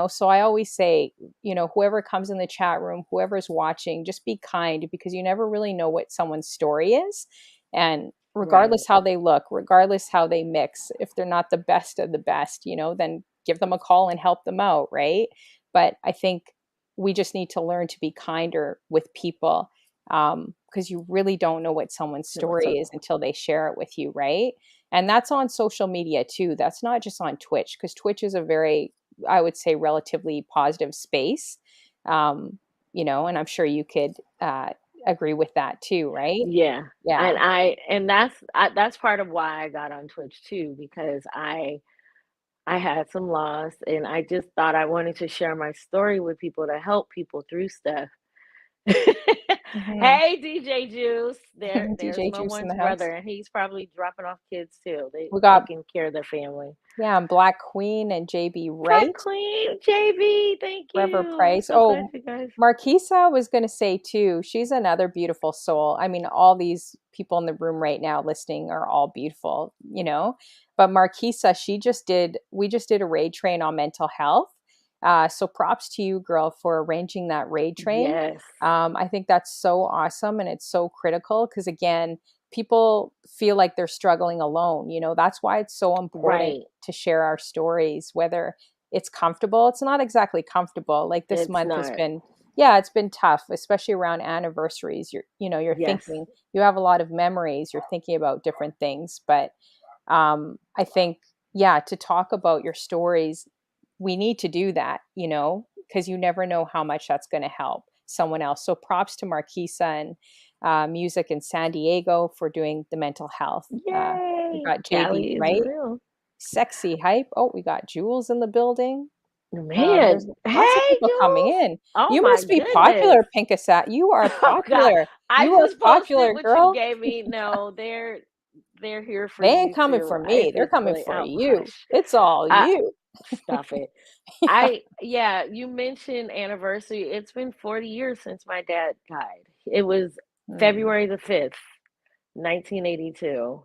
So I always say, whoever comes in the chat room, whoever's watching, just be kind because you never really know what someone's story is. And Right. regardless how they look, regardless how they mix, if they're not the best of the best, then give them a call and help them out, right? But I think we just need to learn to be kinder with people because you really don't know what someone's No, it's story a is until they share it with you, right? And that's on social media too. That's not just on Twitch because Twitch is a very, I would say, relatively positive space. Um, and I'm sure you could agree with that too, right? Yeah. Yeah. And that's part of why I got on Twitch too, because I had some loss and I just thought I wanted to share my story with people to help people through stuff. Hmm. Hey, DJ Juice. There's DJ my Juice in one's the house. brother, and he's probably dropping off kids too. We got, Taking care of their family. yeah, Black Queen and JB Black Wright. Queen, JB, thank Trevor you. I'm Price. so glad Oh, you guys. Marquisa was going to say too. She's another beautiful soul. I mean, all these people in the room right now listening are all beautiful. But Marquisa, we just did a raid train on mental health. So props to you, girl, for arranging that raid train. Yes, I think that's so awesome and it's so critical because, again, people feel like they're struggling alone. That's why it's so important right. to share our stories, whether it's comfortable. It's not exactly comfortable. Like this It's month has not. been, yeah, it's been tough, especially around anniversaries. You're Yes, thinking, you have a lot of memories, you're thinking about different things. But I think, yeah, to talk about your stories, we need to do that, because you never know how much that's going to help someone else. So props to Marquisa and Music in San Diego for doing the mental health. We yay! got JB, Cali is right? real. Sexy hype. Oh, we got Jules in the building. There's Man, lots of hey, people coming Jules. in. Oh You my must be goodness. popular, Pinkasat. You are Oh God, popular. I You are just posted popular, what you girl. gave me. No, they're here for They ain't you coming too. for I me. They're just coming like, for oh you. hush. It's all I you. Stuff it. Yeah. Yeah, you mentioned anniversary. It's been 40 years since my dad died. It was Hmm. February the 5th, 1982.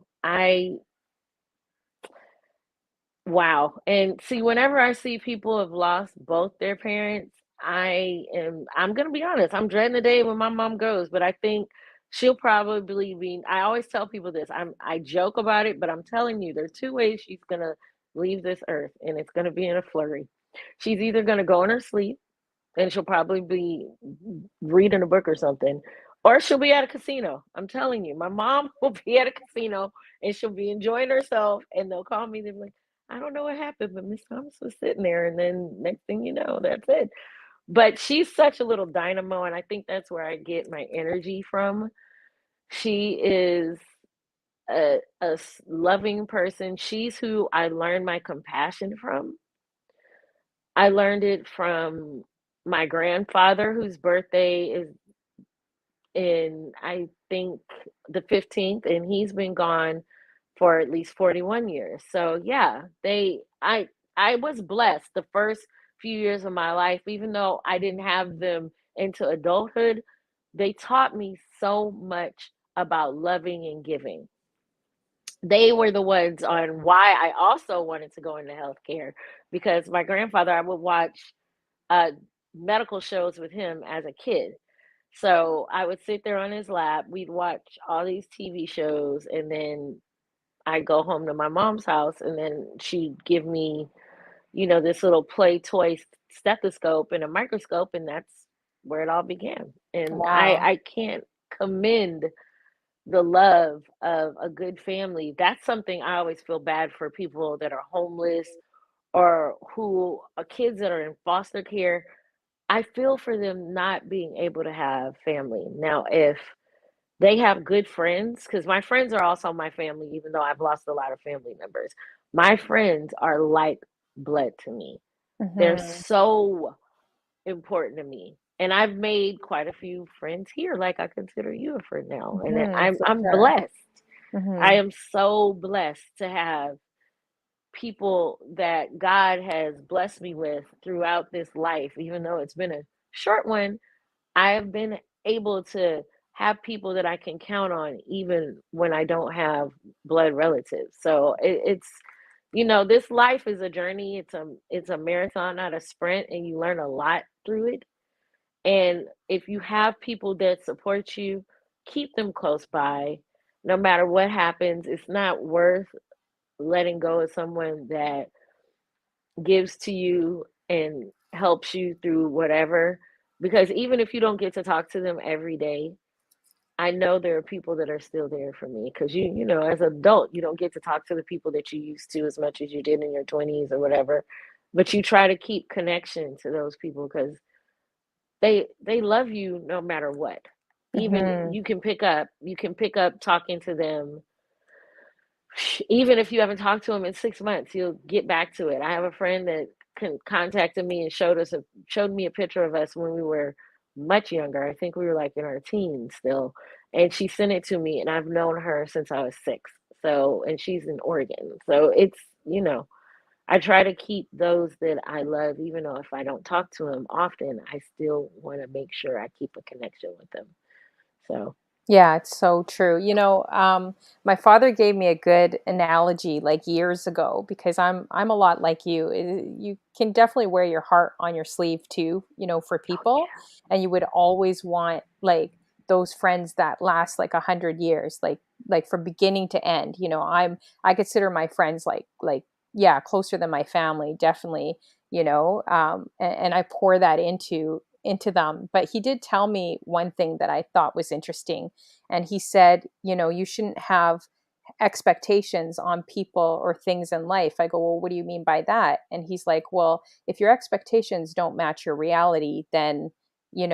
Wow. And see, whenever I see people have lost both their parents, I'm gonna be honest, I'm dreading the day when my mom goes, but I think she'll probably be. I always tell people this. I joke about it, but I'm telling you, there's two ways she's gonna leave this earth, and it's gonna be in a flurry. She's either gonna go in her sleep and she'll probably be reading a book or something, or she'll be at a casino. I'm telling you, my mom will be at a casino and she'll be enjoying herself, and they'll call me. They'll be like, "I don't know what happened, but Miss Thomas was sitting there," and then next thing you know, that's it. But she's such a little dynamo, and I think that's where I get my energy from. She is a loving person. She's who I learned my compassion from. I learned it from my grandfather, whose birthday is in, I think, the 15th, and he's been gone for at least 41 years. So yeah, I was blessed the first few years of my life, even though I didn't have them into adulthood. They taught me so much about loving and giving. They were the ones on why I also wanted to go into healthcare, because my grandfather, I would watch uh, medical shows with him as a kid. So I would sit there on his lap. We'd watch all these TV shows, and then I'd go home to my mom's house, and then she'd give me, this little play toy stethoscope and a microscope, and that's where it all began. And Wow. I can't commend the love of a good family. That's something I always feel bad for people that are homeless or who are kids that are in foster care. I feel for them not being able to have family. Now, if they have good friends, because my friends are also my family, even though I've lost a lot of family members. My friends are like blood to me. They're Hmm. so important to me. And I've made quite a few friends here, like I consider you a friend now. And Hmm. For I'm sure. blessed. I Hmm. am so blessed to have people that God has blessed me with throughout this life, even though it's been a short one. I have been able to have people that I can count on even when I don't have blood relatives. So this life is a journey. It's a marathon, not a sprint, and you learn a lot through it. And if you have people that support you, keep them close by. No matter what happens, it's not worth letting go of someone that gives to you and helps you through whatever. Because even if you don't get to talk to them every day, I know there are people that are still there for me. Because as an adult, you don't get to talk to the people that you used to as much as you did in your 20s or whatever. But you try to keep connection to those people because they love you no matter what. Even Hmm. you can pick up talking to them. Even if you haven't talked to them in 6 months, you'll get back to it. I have a friend that contacted me and showed me a picture of us when we were much younger. I think we were like in our teens still, and she sent it to me. And I've known her since I was 6. So, and she's in Oregon. So I try to keep those that I love, even though if I don't talk to them often, I still want to make sure I keep a connection with them. So, Yeah, it's so true. My father gave me a good analogy like years ago because I'm a lot like you. You can definitely wear your heart on your sleeve too, for oh people, yeah, and you would always want like those friends that last like 100 years, like from beginning to end. I consider my friends like yeah, closer than my family, definitely. And I pour that into them. But he did tell me one thing that I thought was interesting, and he said, you shouldn't have expectations on people or things in life. I go, well, what do you mean by that? And he's like, well, if your expectations don't match your reality, then you're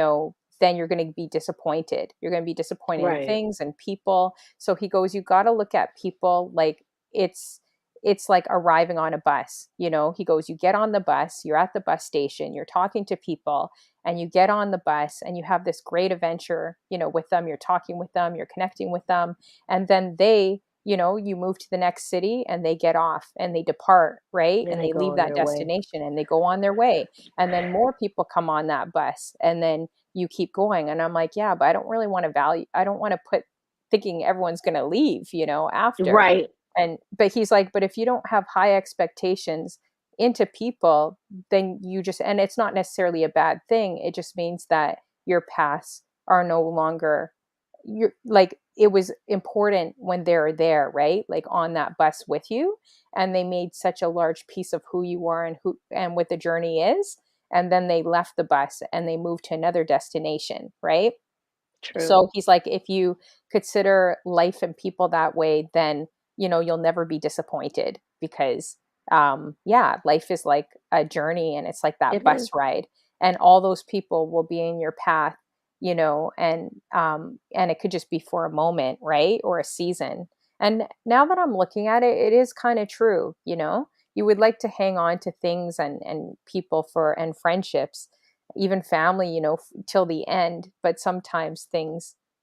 going to be disappointed. You're going to be disappointed in right. things and people. So he goes, you got to look at people like it's it's like arriving on a bus. He goes, you get on the bus, you're at the bus station, you're talking to people, and you get on the bus and you have this great adventure, with them. You're talking with them, you're connecting with them, and then you move to the next city and they get off and they depart, right? Then And they they go leave on that their way. destination and they go on their way. And then more people come on that bus and then you keep going. And I'm like, yeah, but I don't really want to I don't want to put thinking everyone's going to leave, after. Right. But he's like, but if you don't have high expectations into people, then and it's not necessarily a bad thing. It just means that your paths are no longer, you're like, it was important when they're there, right? Like on that bus with you, and they made such a large piece of who you are and what the journey is. And then they left the bus and they moved to another destination, right? True. So he's like, if you consider life and people that way, then you'll never be disappointed because yeah, life is like a journey and it's like that It bus is. ride, and all those people will be in your path, and it could just be for a moment, right? Or a season. And now that I'm looking at it, it is kind of true. You would like to hang on to things and people and friendships, even family, till the end. But sometimes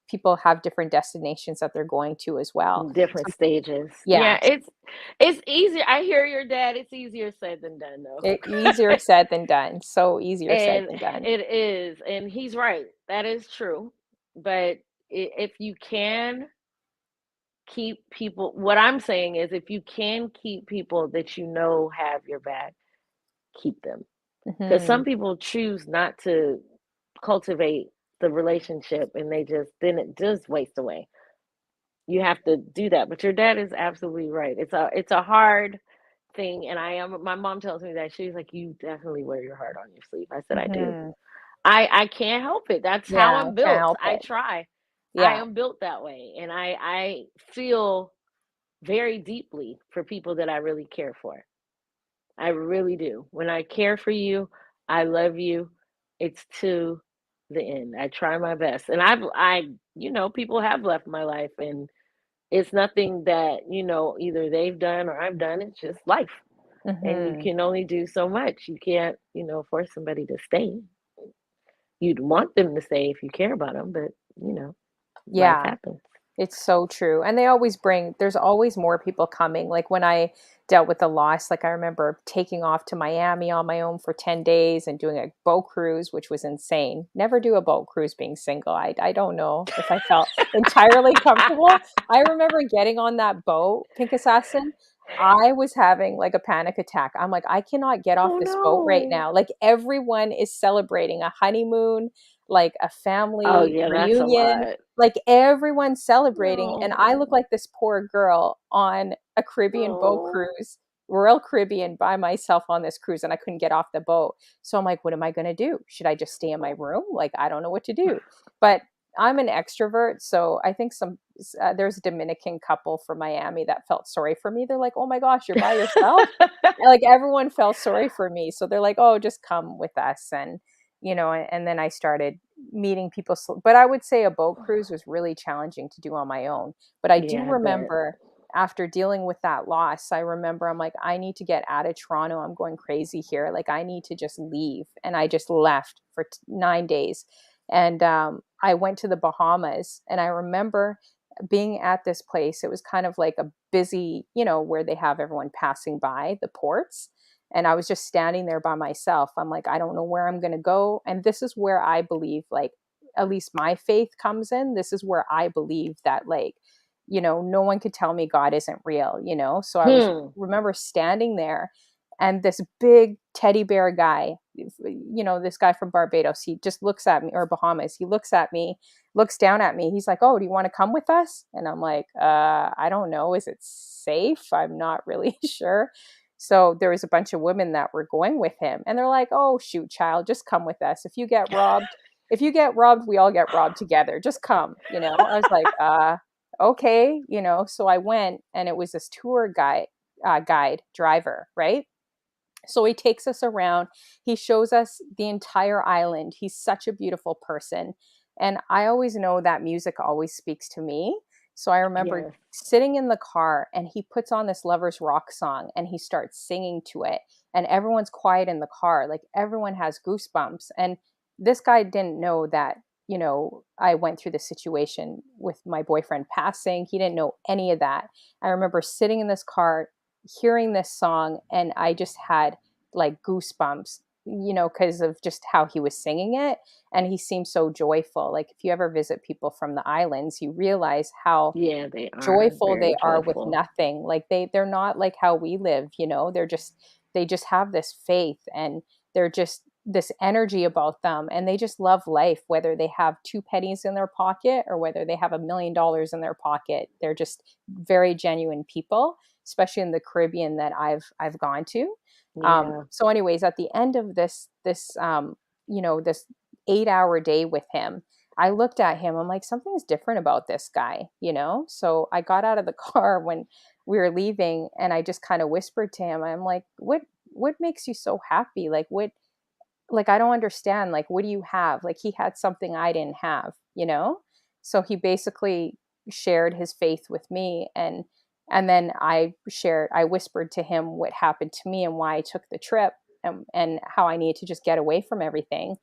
people have different destinations that they're going to as well. Different So stages. yeah, Yeah, it's easier. I hear your dad. It's easier said than done, though. easier said than done. So easier said And than done. it is, and he's right. That is true. But if you can keep people, what I'm saying is, if you can keep people that you know have your back, keep them. Because Hmm. some people choose not to cultivate the relationship, and then it just waste away. You have to do that. But your dad is absolutely right. It's a hard thing, and my mom tells me that. She's like, you definitely wear your heart on your sleeve. I said, I do. Hmm. I can't help it. That's how Yeah, I'm can't built. help I it. try. I Yeah. am built that way, and I feel very deeply for people that I really care for. I really do. When I care for you, I love you. It's to the end. I try my best. And people have left my life, and it's nothing that, either they've done or I've done. It's just life. And you Hmm. can only do so much. You can't, force somebody to stay. You'd want them to stay if you care about them, but, life Yeah. happens. It's so true. And there's always more people coming. Like when I dealt with the loss, like I remember taking off to Miami on my own for 10 days and doing a boat cruise, which was insane. Never do a boat cruise being single. I don't know if I felt entirely comfortable. I remember getting on that boat, Pink Assassin. I was having like a panic attack. I'm like, I cannot get off Oh this boat right no. now. Like everyone is celebrating a honeymoon, like a Oh family yeah, that's a reunion, lot. like everyone's celebrating, and I look No. like this poor girl on a Caribbean boat Oh. cruise, Royal Caribbean, by myself on this cruise, and I couldn't get off the boat. So I'm like, what am I going to do? Should I just stay in my room? Like, I don't know what to do. But I'm an extrovert, so I think there's a Dominican couple from Miami that felt sorry for me. They're like, oh my gosh, you're by yourself. Like everyone felt sorry for me, so they're like, oh, just come with us. And and then I started meeting people. But I would say a boat cruise was really challenging to do on my own. But I do Yeah, I bet. remember after dealing with that loss, I remember I'm like, I need to get out of Toronto. I'm going crazy here. Like, I need to just leave. And I just left for 9 days. And I went to the Bahamas. And I remember being at this place. It was kind of like a busy, where they have everyone passing by the ports. And I was just standing there by myself. I'm like, I don't know where I'm going to go. And this is where I believe, like, at least my faith comes in. This is where I believe that, like, no one could tell me God isn't real. So I was Hmm. remember standing there, and this big teddy bear guy, this guy from Barbados, he just looks at me, or Bahamas, he looks at me, looks down at me. He's like, "Oh, do you want to come with us?" And I'm like, I don't know. Is it safe? I'm not really sure. So there was a bunch of women that were going with him, and they're like, "Oh, shoot, child, just come with us. If you get robbed, we all get robbed together. Just come." I was like, okay. So I went, and it was this tour guide driver, right? So he takes us around. He shows us the entire island. He's such a beautiful person. And I always know that music always speaks to me. So I remember Yes. sitting in the car, and he puts on this Lovers Rock song, and he starts singing to it. And everyone's quiet in the car. Like, everyone has goosebumps. And this guy didn't know that, I went through the situation with my boyfriend passing. He didn't know any of that. I remember sitting in this car, hearing this song, and I just had like goosebumps, because of just how he was singing it. And he seemed so joyful. Like, if you ever visit people from the islands, you realize how Yeah, they are joyful very they are with joyful. nothing. Like, they're not like how we live. They just have this faith, and they're just this energy about them, and they just love life, whether they have two pennies in their pocket or whether they have $1 million in their pocket. They're just very genuine people, especially in the Caribbean that I've gone to. Yeah. So anyways, at the end of this 8-hour day with him, I looked at him. I'm like, something's different about this guy. So I got out of the car when we were leaving, and I just kind of whispered to him. I'm like, what makes you so happy? Like, I don't understand. Like, what do you have? Like, he had something I didn't have. So he basically shared his faith with me, and then I whispered to him what happened to me and why I took the trip, and how I needed to just get away from everything.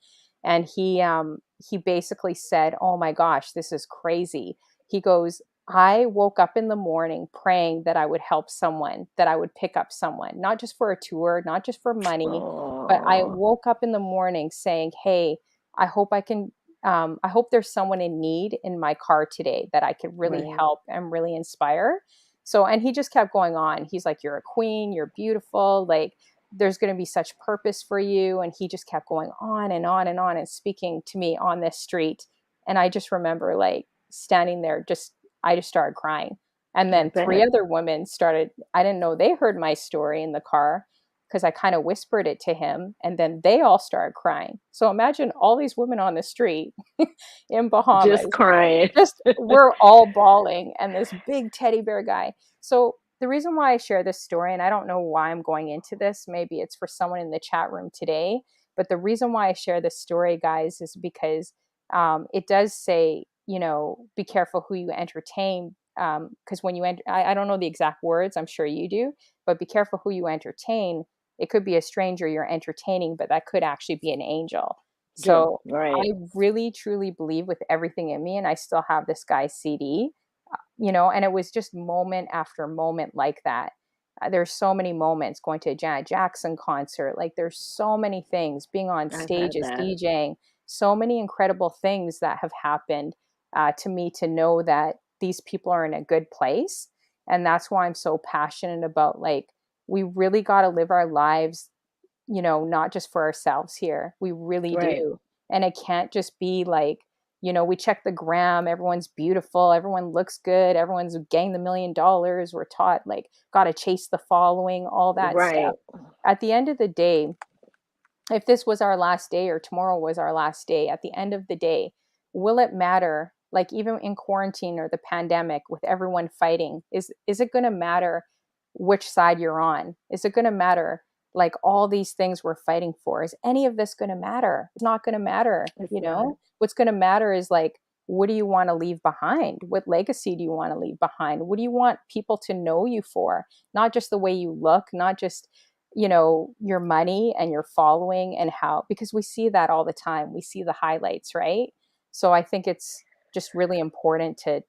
And he basically said, "Oh my gosh, this is crazy." He goes, "I woke up in the morning praying that I would help someone, that I would pick up someone, not just for a tour, not just for money, but I Oh, woke up in the morning saying, 'Hey, I hope I can I hope there's someone in need in my car today that I could really right, help and really inspire.'" So, and he just kept going on. He's like, "You're a queen, you're beautiful, like, there's going to be such purpose for you." And he just kept going on and on and on and speaking to me on this street. And I just remember, like, standing there, I just started crying. And I then three bet. other women started, I didn't know they heard my story in the car, because I kind of whispered it to him, and then they all started crying. So imagine all these women on the street in Just Bahamas, crying. just we're all bawling, and this big teddy bear guy. So the reason why I share this story, and I don't know why I'm going into this, maybe it's for someone in the chat room today, but the reason why I share this story, guys, is because it does say, be careful who you entertain. Because when you enter, I don't know the exact words, I'm sure you do, but be careful who you entertain. It could be a stranger you're entertaining, but that could actually be an angel. Yeah, So right, I really truly believe with everything in me, and I still have this guy's CD, and it was just moment after moment like that. There's so many moments going to a Janet Jackson concert. Like, there's so many things, being on I've had stages, that. DJing, so many incredible things that have happened to me, to know that these people are in a good place. And that's why I'm so passionate about, like, we really got to live our lives, not just for ourselves here. We really Right, do. And it can't just be like, we check the gram, everyone's beautiful, everyone looks good, everyone's getting the $1 million. We're taught, like, got to chase the following, all that stuff. right, At the end of the day, if this was our last day or tomorrow was our last day, at the end of the day, will it matter? Like, even in quarantine or the pandemic, with everyone fighting, is it going to matter which side you're on? Is it going to matter like all these things we're fighting for. Is any of this going to matter? It's not going to matter. It's not. What's going to matter is like, what do you want to leave behind? What legacy do you want to leave behind? What do you want people to know you for? Not just the way you look, not just, your money and your following and how, because we see that all the time. We see the highlights, right? So I think it's just really important to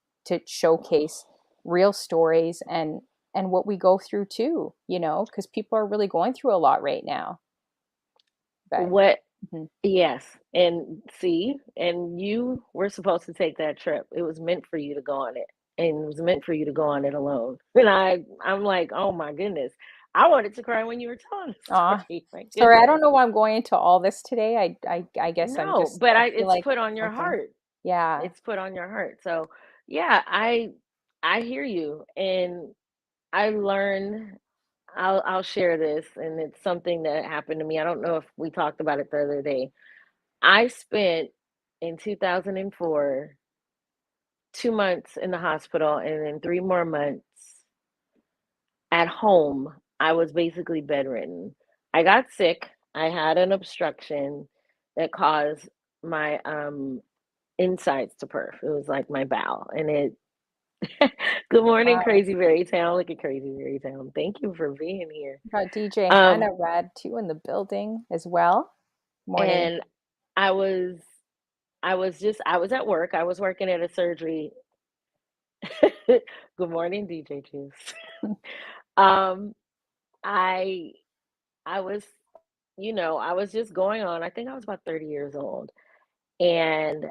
showcase real stories and what we go through too, because people are really going through a lot right now. But What mhm. Yes, and see, and you were supposed to take that trip. It was meant for you to go on it, and it was meant for you to go on it alone. And I'm like, oh my goodness, I wanted to cry when you were telling the Aw, story. My sorry, I goodness, don't know why I'm going into all this today. I guess no, but I feel it's like put it's on your something. heart. Yeah. It's put on your heart. So yeah, I hear you, and I learned. I'll share this, and it's something that happened to me. I don't know if we talked about it the other day. I spent in 2004 2 months in the hospital, and then 3 more months at home. I was basically bedridden. I got sick. I had an obstruction that caused my insides to perf. It was like my bowel, and it. Good morning, Wow. Crazy Berry Town. Look at Crazy Berry Town. Thank you for being here. Got DJ Um, Hannah Rad too in the building as well. Morning. and I was I was at work. I was working at a surgery. Good morning, DJ Juice. Um, I I was, I was just going on. I think I was about 30 years old, and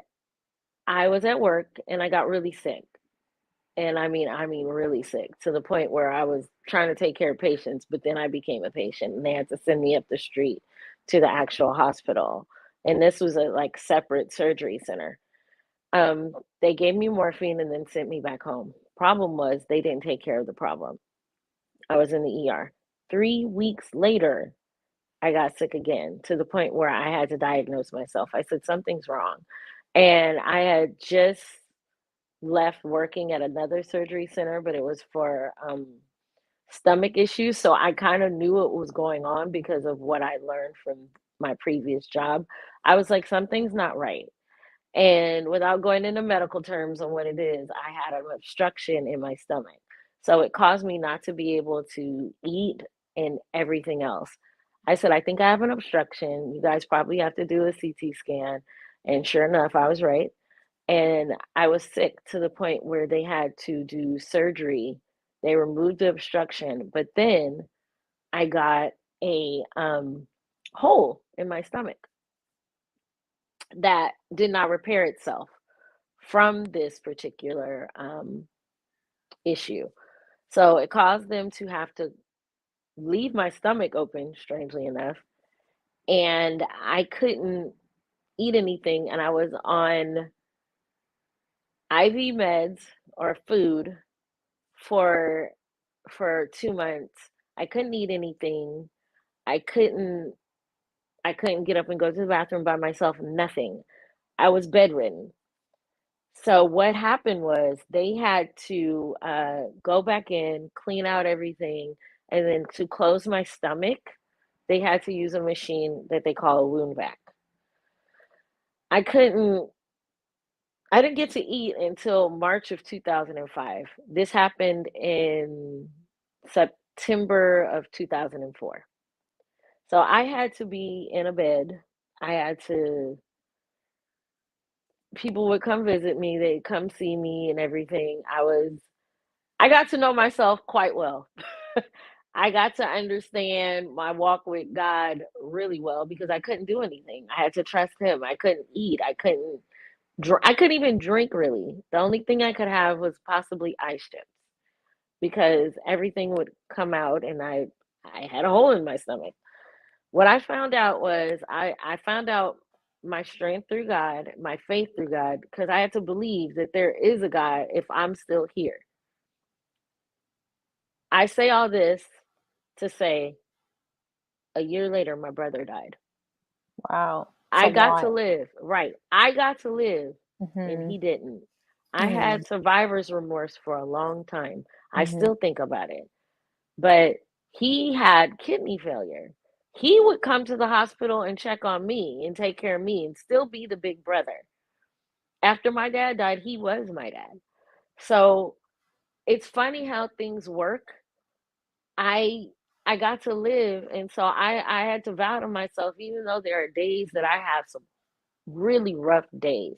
I was at work and I got really sick. And I mean really sick to the point where I was trying to take care of patients, but then I became a patient and they had to send me up the street to the actual hospital. And this was a like separate surgery center. Um, they gave me morphine and then sent me back home. Problem was they didn't take care of the problem. I was in the ER. 3 weeks later, I got sick again to the point where I had to diagnose myself. I said, something's wrong. And I had just left working at another surgery center, but it was for stomach issues. So I kind of knew what was going on because of what I learned from my previous job. I was like, something's not right. And without going into medical terms on what it is, I had an obstruction in my stomach. So it caused me not to be able to eat and everything else. I said, I think I have an obstruction. You guys probably have to do a CT scan. And sure enough, I was right. And I was sick to the point where they had to do surgery. They removed the obstruction, but then I got a hole in my stomach that did not repair itself from this particular issue. So it caused them to have to leave my stomach open, strangely enough, and I couldn't eat anything, and I was on IV meds or food for 2 months. I couldn't eat anything. I couldn't I couldn't get up and go to the bathroom by myself, nothing. I was bedridden. So what happened was they had to go back in, clean out everything, and then to close my stomach, they had to use a machine that they call a wound vac. I couldn't, I didn't get to eat until March of 2005. This happened in September of 2004. So I had to be in a bed. I had to, people would come visit me, they'd come see me and everything. I got to know myself quite well. I got to understand my walk with God really well because I couldn't do anything. I had to trust him. I couldn't eat. I couldn't even drink really. The only thing I could have was possibly ice chips because everything would come out and I had a hole in my stomach. What I found out was I found out my strength through God, my faith through God, because I had to believe that there is a God if I'm still here. I say all this to say a year later, my brother died. Wow. It's a I got lot. to live, right? I got to live, and Mhm. he didn't. I Mhm. had survivor's remorse for a long time. I Mhm. still think about it. But he had kidney failure. He would come to the hospital and check on me and take care of me and still be the big brother. After my dad died, he was my dad. So it's funny how things work. I I got to live, and so I had to vow to myself, even though there are days that I have some really rough days,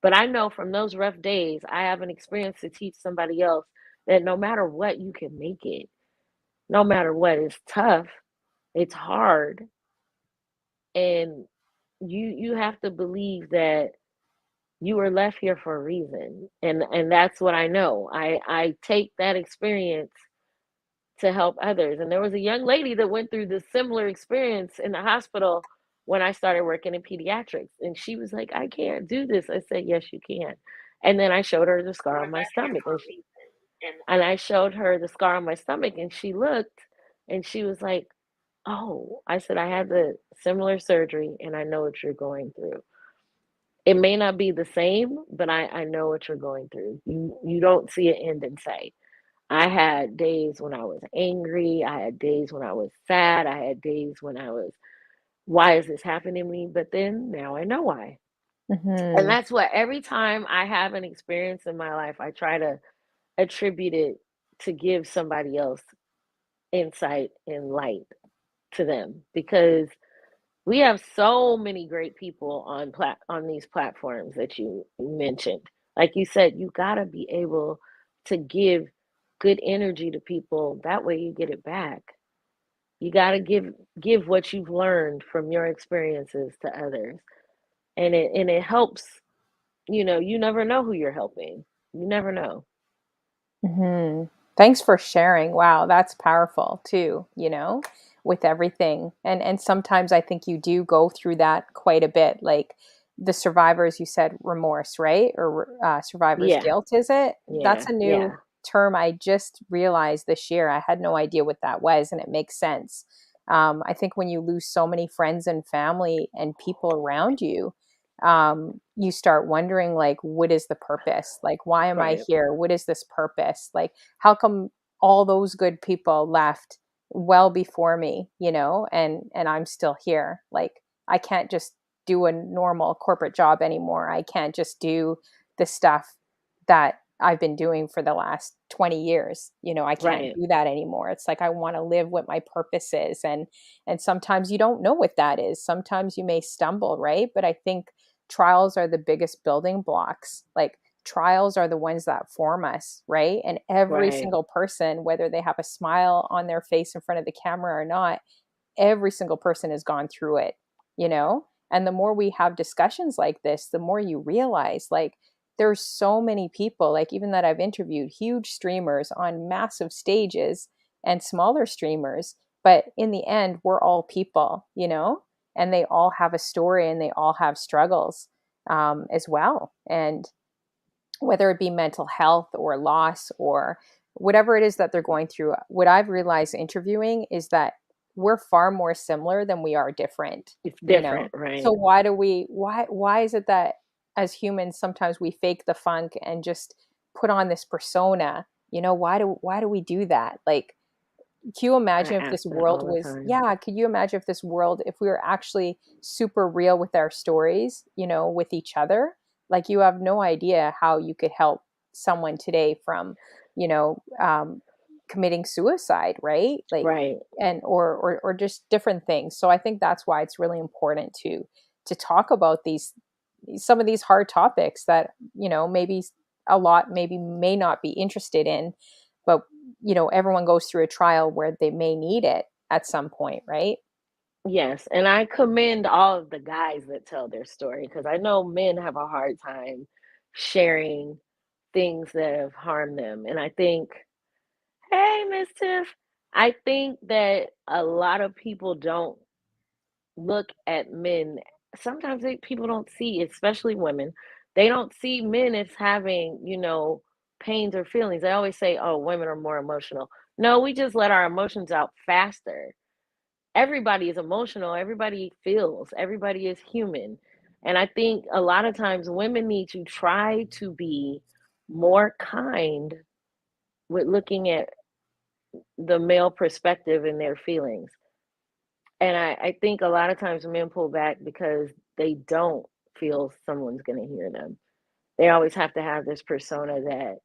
but I know from those rough days, I have an experience to teach somebody else that no matter what, you can make it. No matter what, it's tough, it's hard, and you have to believe that you were left here for a reason. And that's what I know. I take that experience to help others. And there was a young lady that went through this similar experience in the hospital when I started working in pediatrics. And she was like, I can't do this. I said, yes, you can. And then I showed her the scar on my stomach. And I showed her the scar on my stomach, and she looked and she was like, oh, I said, I had the similar surgery and I know what you're going through. It may not be the same, but I know what you're going through. You don't see an end in sight. I had days when I was angry. I had days when I was sad. I had days when I was, why is this happening to me? But then now I know why. And Hmm. that's what every time I have an experience in my life, I try to attribute it to give somebody else insight and light to them, because we have so many great people on these platforms that you mentioned. Like you said, you gotta be able to give good energy to people. That way you get it back. You gotta give what you've learned from your experiences to others. And it helps, you never know who you're helping. You never know. Hmm. Thanks for sharing. Wow, that's powerful too, with everything. And sometimes I think you do go through that quite a bit. Like the survivors, you said remorse, right? Or survivor's Yeah, guilt, is it? That's yeah, a new yeah. term I just realized this year. I had no idea what that was, and it makes sense. I think when you lose so many friends and family and people around you, you start wondering, like, what is the purpose? Like, why am I Right, here? What is this purpose? Like, how come all those good people left well before me, and I'm still here? Like, I can't just do a normal corporate job anymore. I can't just do the stuff that I've been doing for the last 20 years. I can't right, do that anymore. It's like I want to live what my purpose is, and sometimes you don't know what that is. Sometimes you may stumble, right? But I think trials are the biggest building blocks. Like, trials are the ones that form us, right? And every right, single person, whether they have a smile on their face in front of the camera or not, every single person has gone through it, you know? And the more we have discussions like this, the more you realize, like, there's so many people, like, even that I've interviewed, huge streamers on massive stages and smaller streamers. But in the end, we're all people, and they all have a story and they all have struggles, as well. And whether it be mental health or loss or whatever it is that they're going through, what I've realized interviewing is that we're far more similar than we are different, it's you know? different, So right, why is it that as humans sometimes we fake the funk and just put on this persona? Why do we do that? Like, can you I imagine if ask this that world all the was, time. yeah, could you imagine if this world, if we were actually super real with our stories, with each other? Like, you have no idea how you could help someone today from, you know, um, committing suicide, right? Like, Right. and or just different things. So I think that's why it's really important to talk about some of these hard topics that, maybe a lot maybe may not be interested in, but everyone goes through a trial where they may need it at some point, right? Yes, and I commend all of the guys that tell their story, because I know men have a hard time sharing things that have harmed them. And I think, hey, Miss Tiff, I think that a lot of people don't look at men. Sometimes people don't see, especially women, they don't see men as having, pains or feelings. They always say, oh, women are more emotional. No, we just let our emotions out faster. Everybody is emotional, everybody feels, everybody is human. And I think a lot of times women need to try to be more kind with looking at the male perspective and their feelings. And I think a lot of times men pull back because they don't feel someone's going to hear them. They always have to have this persona that,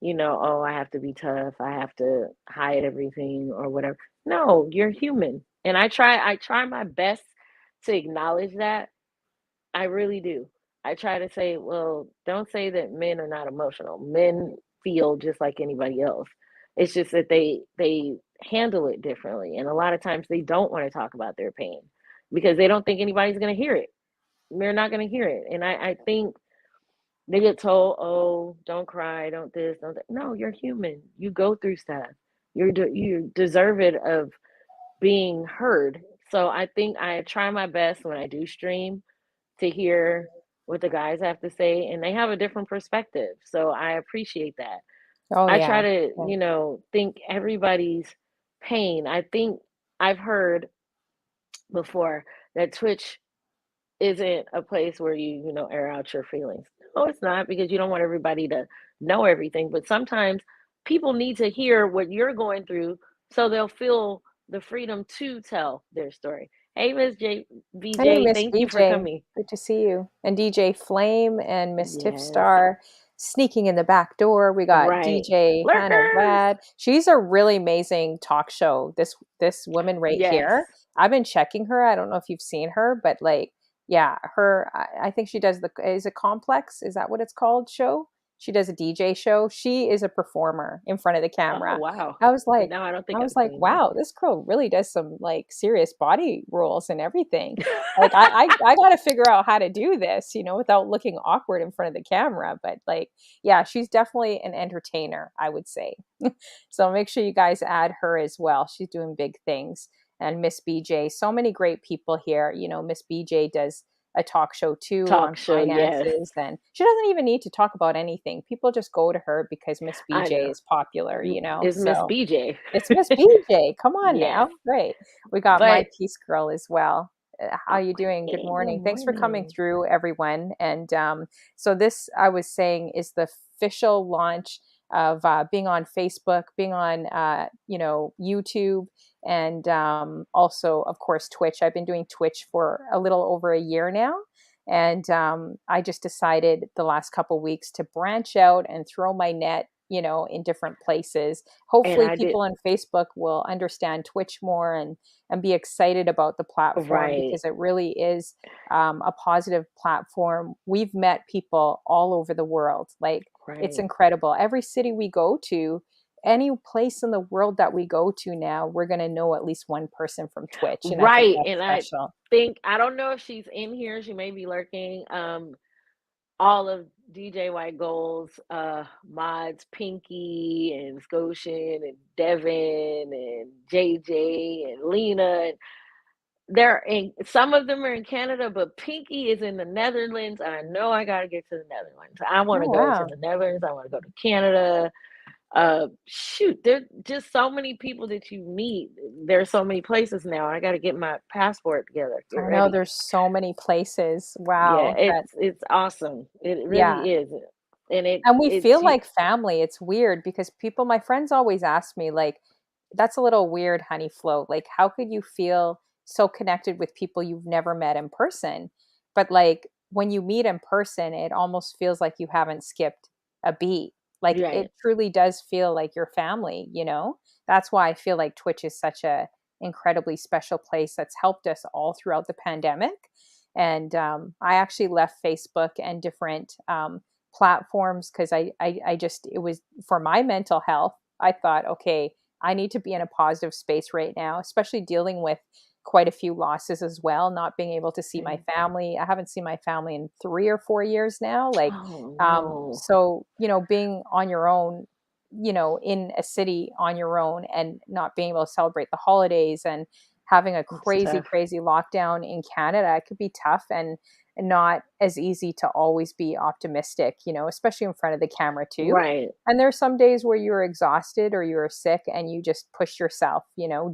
oh, I have to be tough, I have to hide everything or whatever. No, you're human. And I try my best to acknowledge that. I really do. I try to say, well, don't say that men are not emotional. Men feel just like anybody else. It's just that they handle it differently. And a lot of times they don't want to talk about their pain because they don't think anybody's going to hear it. They're not going to hear it. And I think they get told, "Oh, don't cry, don't this, don't that." No, you're human. You go through stuff. You deserve it of being heard. So I think I try my best when I do stream to hear what the guys have to say, and they have a different perspective. So I appreciate that. Oh I try yeah. to, Yeah. think everybody's pain. I think I've heard before that Twitch isn't a place where you air out your feelings. No, it's not, because you don't want everybody to know everything. But sometimes people need to hear what you're going through so they'll feel the freedom to tell their story. Hey, Miss J Hey, VJ, Miss thank you for BJ. coming. Good to see you. And DJ Flame and Miss Yes, Tipstar sneaking in the back door. We got right. DJ Hannah Lurkers. Rad. She's a really amazing talk show. This woman right Yes. here. I've been checking her. I don't know if you've seen her, but like, yeah, her. I think she does the. Is it Complex? Is that what it's called? Show. She does a DJ show. She is a performer in front of the Oh, camera. wow. I was like, No, I don't I think was I've like, seen wow, this girl really does some like serious body rolls and everything. Like I got to figure out how to do this, without looking awkward in front of the camera. But like, yeah, she's definitely an entertainer, I would say. So make sure you guys add her as well. She's doing big things. And Miss BJ, so many great people here. Miss BJ does a talk show too talk on show. Yes, finances, and she doesn't even need to talk about anything. People just go to her because Miss I BJ know. is popular. It's Miss So BJ. it's Miss BJ. Come on Yes. now. Great. We got my But Peace Girl as well. How you doing? Good hey, good morning. Thanks for coming morning. through, everyone. And so this, I was saying, is the official launch of being on Facebook, being on, YouTube, and also, of course, Twitch. I've been doing Twitch for a little over a year now. And I just decided the last couple weeks to branch out and throw my net, in different places. And Hopefully I did people on Facebook will understand Twitch more and be excited about the platform, right, because it really is a positive platform. We've met people all over the world. Like, it's right, incredible. Every city we go to, any place in the world that we go to now, we're going to know at least one person from Twitch. And I think right. that's And special. I don't know if she's in here. She may be lurking. All of DJ White Gold's mods, Pinky and Scotian and Devin and JJ and Lena. And they're in, some of them are in Canada, but Pinky is in the Netherlands. And I know I got to get to the Netherlands. I want Oh, to go to wow. the Netherlands. I want to go to Canada. Shoot, there's just so many people that you meet. There's so many places now. I got to get my passport together, get I know ready. there's so many places. Yeah, Wow. That, it's awesome. It yeah. really is. And And we it's feel you like family. It's weird because my friends always ask me, like, that's a little weird, honey float. Like, how could you feel so connected with people you've never met in person? But like, when you meet in person, it almost feels like you haven't skipped a beat. Like, right, it truly does feel like your family. That's why I feel like Twitch is such a incredibly special place that's helped us all throughout the pandemic. And I actually left Facebook and different platforms because I just, it was for my mental health. I thought, okay, I need to be in a positive space right now, especially dealing with quite a few losses as well, not being able to see my right. family. I haven't seen my family in 3 or 4 years now. Like, Oh no. so, being on your own, in a city on your own and not being able to celebrate the holidays and having a It's crazy, tough. crazy lockdown in Canada, it could be tough and not as easy to always be optimistic, especially in front of the camera too. Right, And there's some days where you're exhausted or you're sick and you just push yourself,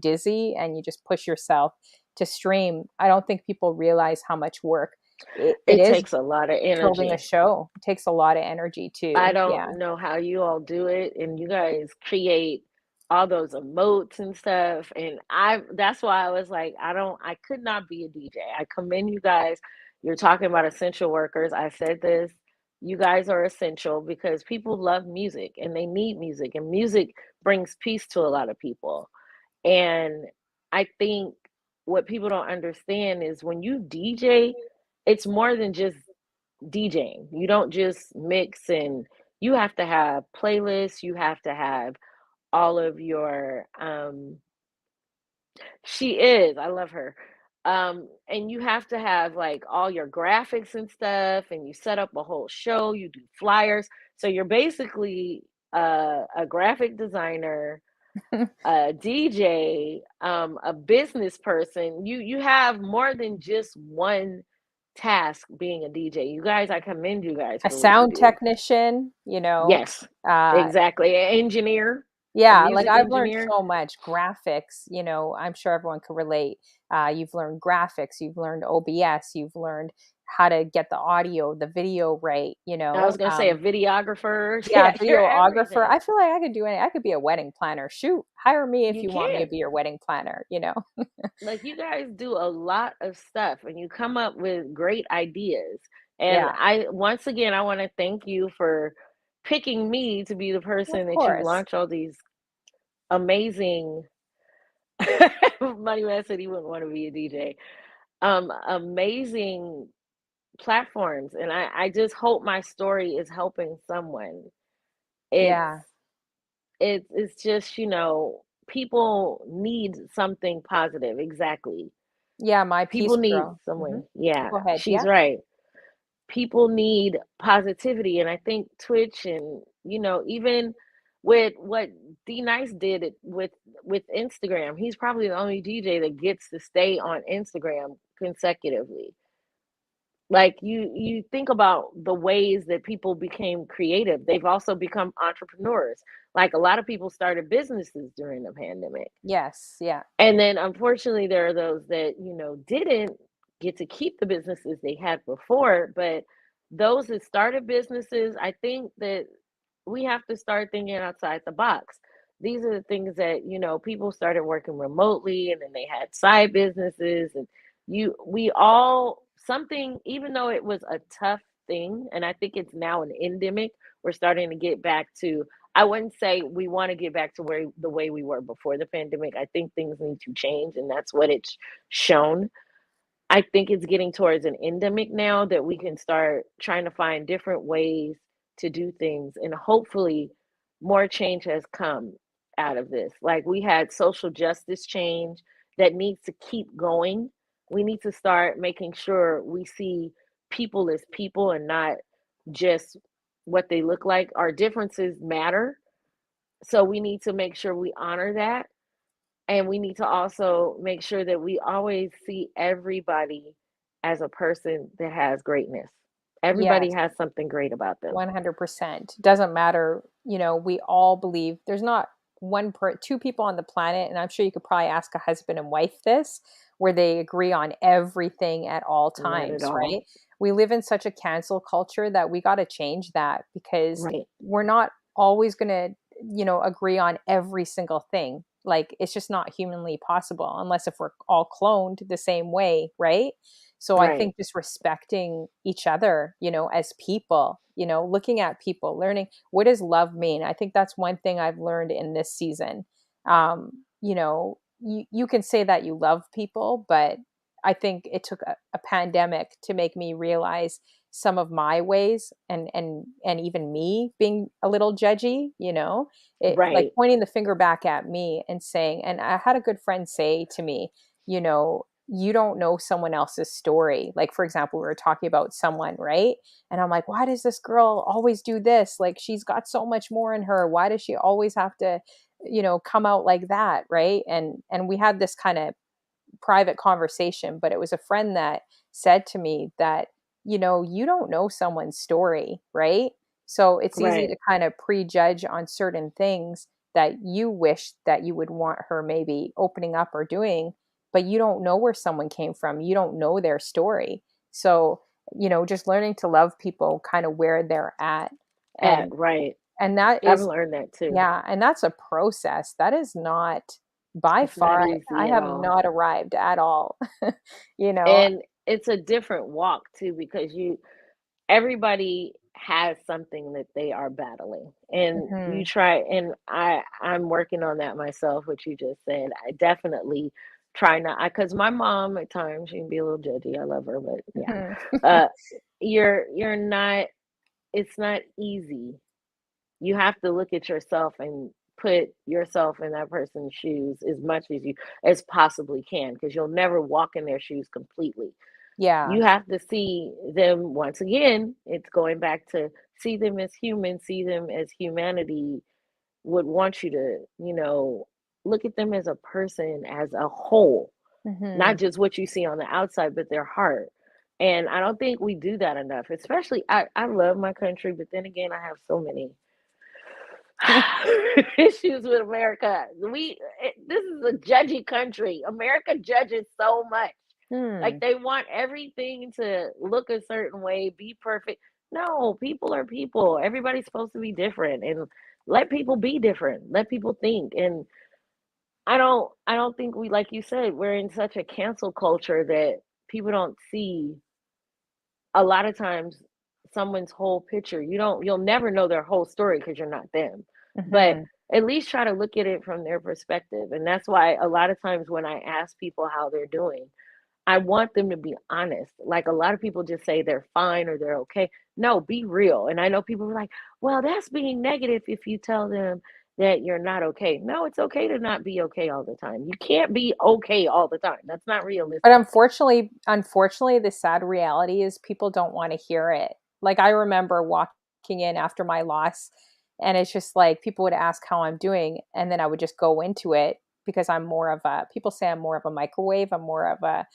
dizzy, and you just push yourself to stream. I don't think people realize how much work it it is takes a lot of building a energy. show. It takes a lot of energy I too. Yeah. don't know how you all do it, and you guys create. all those emotes and stuff. And that's why I was like, I could not be a DJ. I commend you guys. You're talking about essential workers. I said this. You guys are essential because people love music and they need music, and music brings peace to a lot of people. And I think what people don't understand is when you DJ, it's more than just DJing. You don't just mix, and you have to have playlists, you have to have all of your she is, I love her. And you have to have like all your graphics and stuff, and you set up a whole show, you do flyers. So you're basically a graphic designer, a DJ, a business person. You have more than just one task being a DJ. You guys, I commend you guys A for what you sound do. technician, Yes, uh, exactly. An engineer, a yeah, like music I've learned engineer. so much graphics, I'm sure everyone can relate. You've learned graphics, you've learned OBS, you've learned how to get the audio, the video right, I was gonna say a videographer. yeah, Yeah, you're videographer. everything. I feel like I could do any, I could be a wedding planner. Shoot, hire me if You you want me to can. be your wedding planner. Like you guys do a lot of stuff and you come up with great ideas. And Yeah, I once again I want to thank you for picking me to be the of person that you course. launch all these amazing Money Man said he wouldn't want to be a DJ. Amazing platforms. And I just hope my story is helping someone. It's Yeah. it's just, people need something positive. Exactly. Yeah, my People piece need girl. someone. Yeah, Go ahead. she's Yeah. right. People need positivity, and I think Twitch and even with what D Nice did with Instagram, he's probably the only DJ that gets to stay on Instagram consecutively. Like you think about the ways that people became creative. They've also become entrepreneurs. Like a lot of people started businesses during the pandemic. Yes. Yeah. And then unfortunately there are those that, didn't get to keep the businesses they had before, but those that started businesses, I think that we have to start thinking outside the box. These are the things that, people started working remotely and then they had side businesses, and we all something, even though it was a tough thing, and I think it's now an endemic, we're starting to get back to, I wouldn't say we want to get back to where the way we were before the pandemic. I think things need to change, and that's what it's shown. I think it's getting towards an endemic now that we can start trying to find different ways to do things, and hopefully more change has come out of this. Like we had social justice change that needs to keep going. We need to start making sure we see people as people and not just what they look like. Our differences matter, so we need to make sure we honor that. And we need to also make sure that we always see everybody as a person that has greatness. Everybody Yes. has something great about them. 100%. Doesn't matter, we all believe there's not two people on the planet, and I'm sure you could probably ask a husband and wife this, where they agree on everything at all Not at times, all. right? We live in such a cancel culture that we got to change that, because Right. we're not always going to, agree on every single thing. Like it's just not humanly possible unless if we're all cloned the same way, right? So I Right. think just respecting each other, as people, looking at people, learning what does love mean. I think that's one thing I've learned in this season. You can say that you love people, but I think it took a pandemic to make me realize some of my ways, and even me being a little judgy, it like Right. pointing the finger back at me and saying, and I had a good friend say to me, you don't know someone else's story. Like, for example, we were talking about someone, right? And I'm like, why does this girl always do this? Like, she's got so much more in her. Why does she always have to, come out like that? Right. And we had this kind of private conversation, but it was a friend that said to me that, you don't know someone's story, right? So it's easy Right. to kind of prejudge on certain things that you wish that you would want her maybe opening up or doing, but you don't know where someone came from. You don't know their story. So, just learning to love people kind of where they're at. And Right. And that I've is, learned that too. yeah, and that's a process. That is not by It's not far, I easy at have all. not arrived at all. You know? And it's a different walk too, because everybody has something that they are battling, and you Mhm, try, and I'm working on that myself, what you just said. I definitely try not, because my mom at times, she can be a little judgy. I love her, but yeah. mhm. uh you're not, it's not easy. You have to look at yourself and put yourself in that person's shoes as much as you as possibly can, because you'll never walk in their shoes completely. Yeah. You have to see them, once again, it's going back to see them as human, see them as humanity would want you to, look at them as a person, as a whole, not Mhm. just what you see on the outside, but their heart. And I don't think we do that enough. Especially, I love my country, but then again, I have so many issues with America. This is a judgy country. America judges so much. Like, Hmm. they want everything to look a certain way, be perfect. No, people are people. Everybody's supposed to be different, and let people be different. Let people think. And I don't think we, like you said, we're in such a cancel culture that people don't see a lot of times someone's whole picture. You'll never know their whole story because you're not them. But Mhm. at least try to look at it from their perspective. And that's why a lot of times when I ask people how they're doing, I want them to be honest. Like, a lot of people just say they're fine or they're okay. No, be real. And I know people are like, well, that's being negative if you tell them that you're not okay. No, it's okay to not be okay all the time. You can't be okay all the time. That's not But realistic. unfortunately, the sad reality is people don't wanna hear it. Like, I remember walking in after my loss, and it's just like people would ask how I'm doing, and then I would just go into it because I'm more of a, people say I'm more of a microwave, I'm more of a,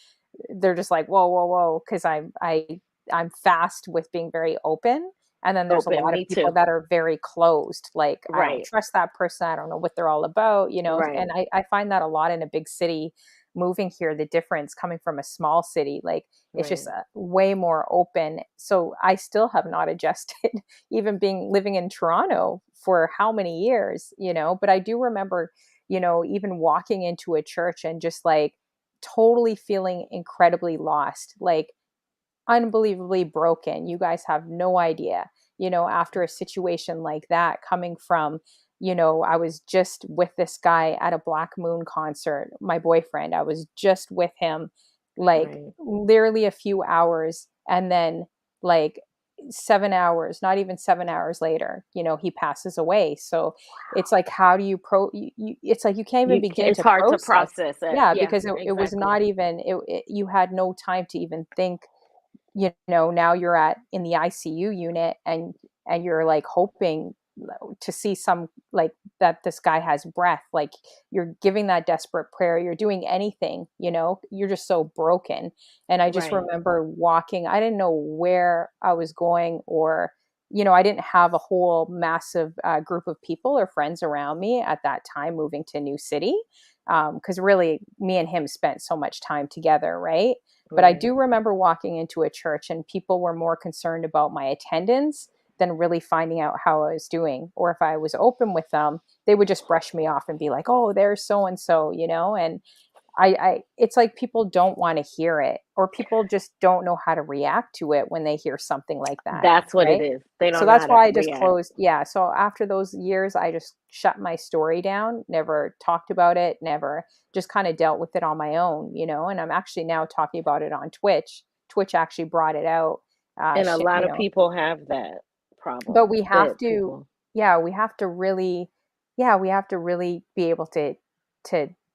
they're just like, "Whoa, whoa, whoa," because I'm fast with being very open, and then there's a Open, lot of me people too. that are very closed, like, "I don't Right, trust that person, I don't know what they're all about," right, and I find that a lot in a big city moving here, the difference coming from a small city, like, it's just, right, way more open. So I still have not adjusted, even being living in Toronto for how many years, but I do remember, even walking into a church and just like totally feeling incredibly lost, like unbelievably broken. You guys have no idea, after a situation like that, coming from, I was just with this guy at a Black Moon concert, my boyfriend. I was just with him like right, literally a few hours. And then, like, 7 hours, not even 7 hours later, he passes away. So it's like, how do it's like you can't even begin it's to hard to process. process it. Yeah, Yeah, because it was exactly. not even, you had no time to even think, now you're at in the ICU unit, and you're like hoping to see some, like, that this guy has breath, like you're giving that desperate prayer, you're doing anything, you're just so broken. And I just Right, remember walking, I didn't know where I was going, or I didn't have a whole massive group of people or friends around me at that time, moving to a new city, because really me and him spent so much time together, right? But I right. do remember walking into a church and people were more concerned about my attendance than really finding out how I was doing. Or if I was open with them, they would just brush me off and be like, "Oh, there's so and so," And it's like people don't want to hear it, or people just don't know how to react to it when they hear something like that, That's what it right? is. They So don't know that's how to why I just react. closed. Yeah. So after those years, I just shut my story down, never talked about it, never, just kind of dealt with it on my own, and I'm actually now talking about it on Twitch. Twitch actually brought it out. And a lot of people have that But problem. we have That to, people, yeah, we have to really, yeah, we have to really be able to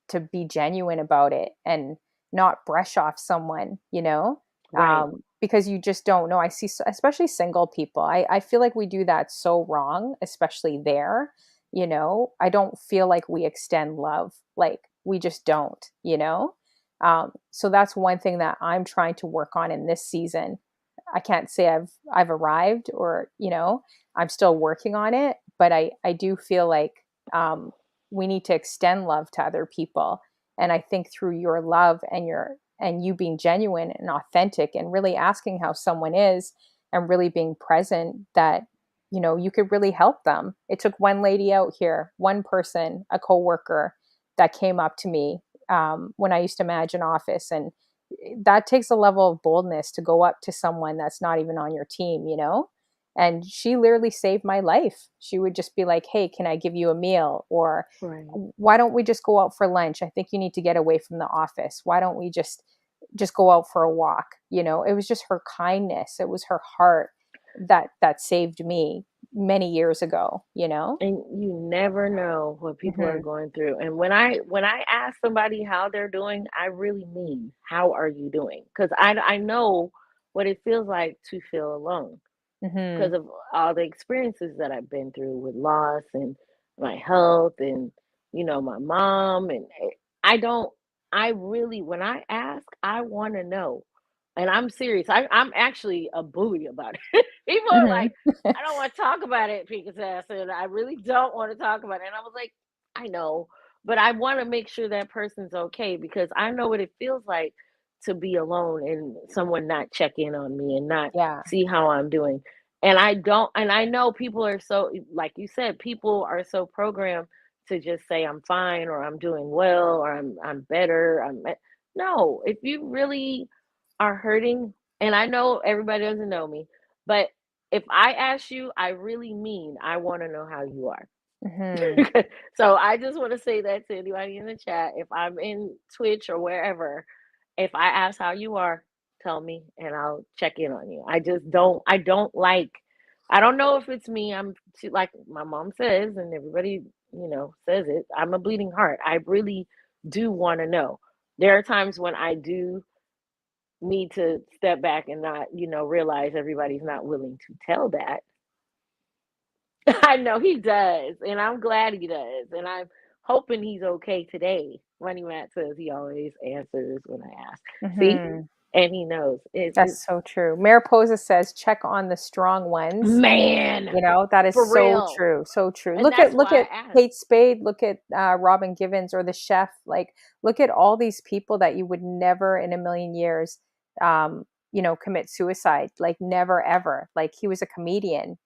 to be genuine about it and not brush off someone, right, because you just don't know. I see, especially single people, I feel like we do that so wrong, especially there. I don't feel like we extend love, like we just don't, so that's one thing that I'm trying to work on in this season. I can't say I've arrived, or I'm still working on it, but I do feel like, we need to extend love to other people. And I think through your love and you being genuine and authentic and really asking how someone is and really being present, that you could really help them. It took one lady out here, one person, a coworker that came up to me when I used to manage an office. And that takes a level of boldness to go up to someone that's not even on your team. And she literally saved my life. She would just be like, hey, can I give you a meal? Or Right. why don't we just go out for lunch? I think you need to get away from the office. Why don't we just go out for a walk? It was just her kindness. It was her heart that saved me many years ago. And you never know what people are Hmm. going through. And when I ask somebody how they're doing, I really mean, how are you doing? Because I know what it feels like to feel alone because Hmm. of all the experiences that I've been through with loss and my health and my mom and I don't I really when I ask, I want to know. And I'm serious. I'm actually a bully about it. People are Hmm. like, I don't want to talk about it, Pink's and I really don't want to talk about it. And I was like, I know, but I want to make sure that person's okay because I know what it feels like to be alone and someone not check in on me and not Yeah. see how I'm doing. And I don't, and I know people are so, like you said, people are so programmed to just say I'm fine or I'm doing well or I'm better. No, if you really are hurting, and I know everybody doesn't know me, but if I ask you, I really mean I want to know how you are. Hmm. So I just want to say that to anybody in the chat. If I'm in Twitch or wherever, if I ask how you are, tell me and I'll check in on you. I don't like, I don't know if it's me. Like my mom says, and everybody, says it. I'm a bleeding heart. I really do want to know. There are times when I do need to step back and not, realize everybody's not willing to tell that. I know he does, and I'm glad he does, and I'm hoping he's okay today. Money Matt says he always answers when I ask. See, Hmm. and he knows it's That's so true. Mariposa says, check on the strong ones. man That is for so real, true. So true. and Look at that's look why at I asked. Kate Spade, look at Robin Givens or the chef. Like, look at all these people that you would never in a million years commit suicide. Like, never ever. Like, he was a comedian.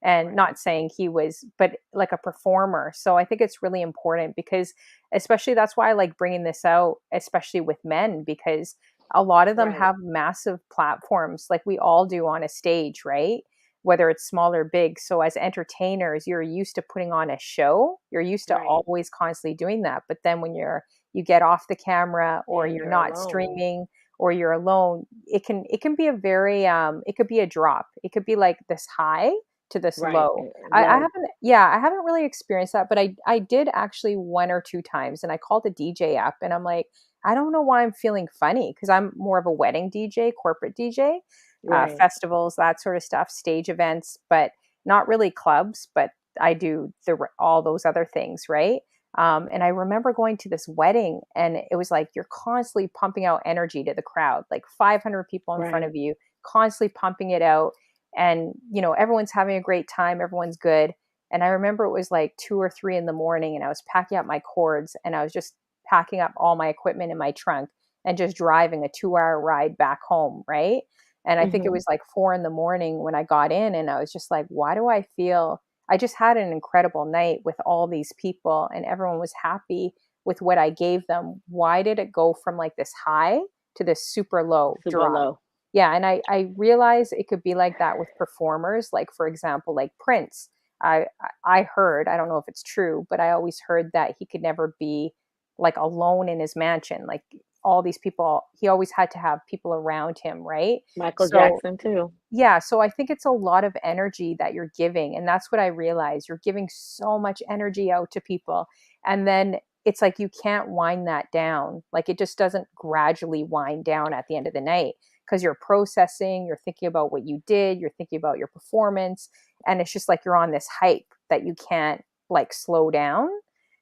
And Right, not saying he was, but like a performer. So I think it's really important because, especially, that's why I like bringing this out, especially with men, because a lot of them right, have massive platforms like we all do on a stage, right? Whether it's small or big. So as entertainers, you're used to putting on a show. You're used to right, always constantly doing that. But then when you get off the camera or and you're you're not alone. streaming or you're alone, it can be a very it could be a drop. It could be like this high to this Right, low. I low. haven't, yeah, I haven't really experienced that, but I did actually one or two times, and I called the DJ up and I'm like, I don't know why I'm feeling funny because I'm more of a wedding DJ, corporate DJ, Right, festivals, that sort of stuff, stage events, but not really clubs. But I do all those other things, right? And I remember going to this wedding, and it was like you're constantly pumping out energy to the crowd, like 500 people in front right. of you, constantly pumping it out, and everyone's having a great time, everyone's good. And I remember it was like 2 or 3 in the morning, and I was packing up my cords, and I was just packing up all my equipment in my trunk and just driving a 2-hour ride back home, right? And I think it Hmm. was like 4 in the morning when I got in, and I was just like, why do I feel I just had an incredible night with all these people and everyone was happy with what I gave them. Why did it go from like this high to this super low Super drop? low. Yeah, and I realize it could be like that with performers, like for example, like Prince. I I heard, I don't know if it's true, but I always heard that he could never be like alone in his mansion. Like all these people, he always had to have people around him, right? Michael So Jackson too. yeah, so I think it's a lot of energy that you're giving. And that's what I realized. You're giving so much energy out to people. And then it's like you can't wind that down. Like it just doesn't gradually wind down at the end of the night because you're processing, you're thinking about what you did, you're thinking about your performance. And it's just like you're on this hype that you can't like slow down.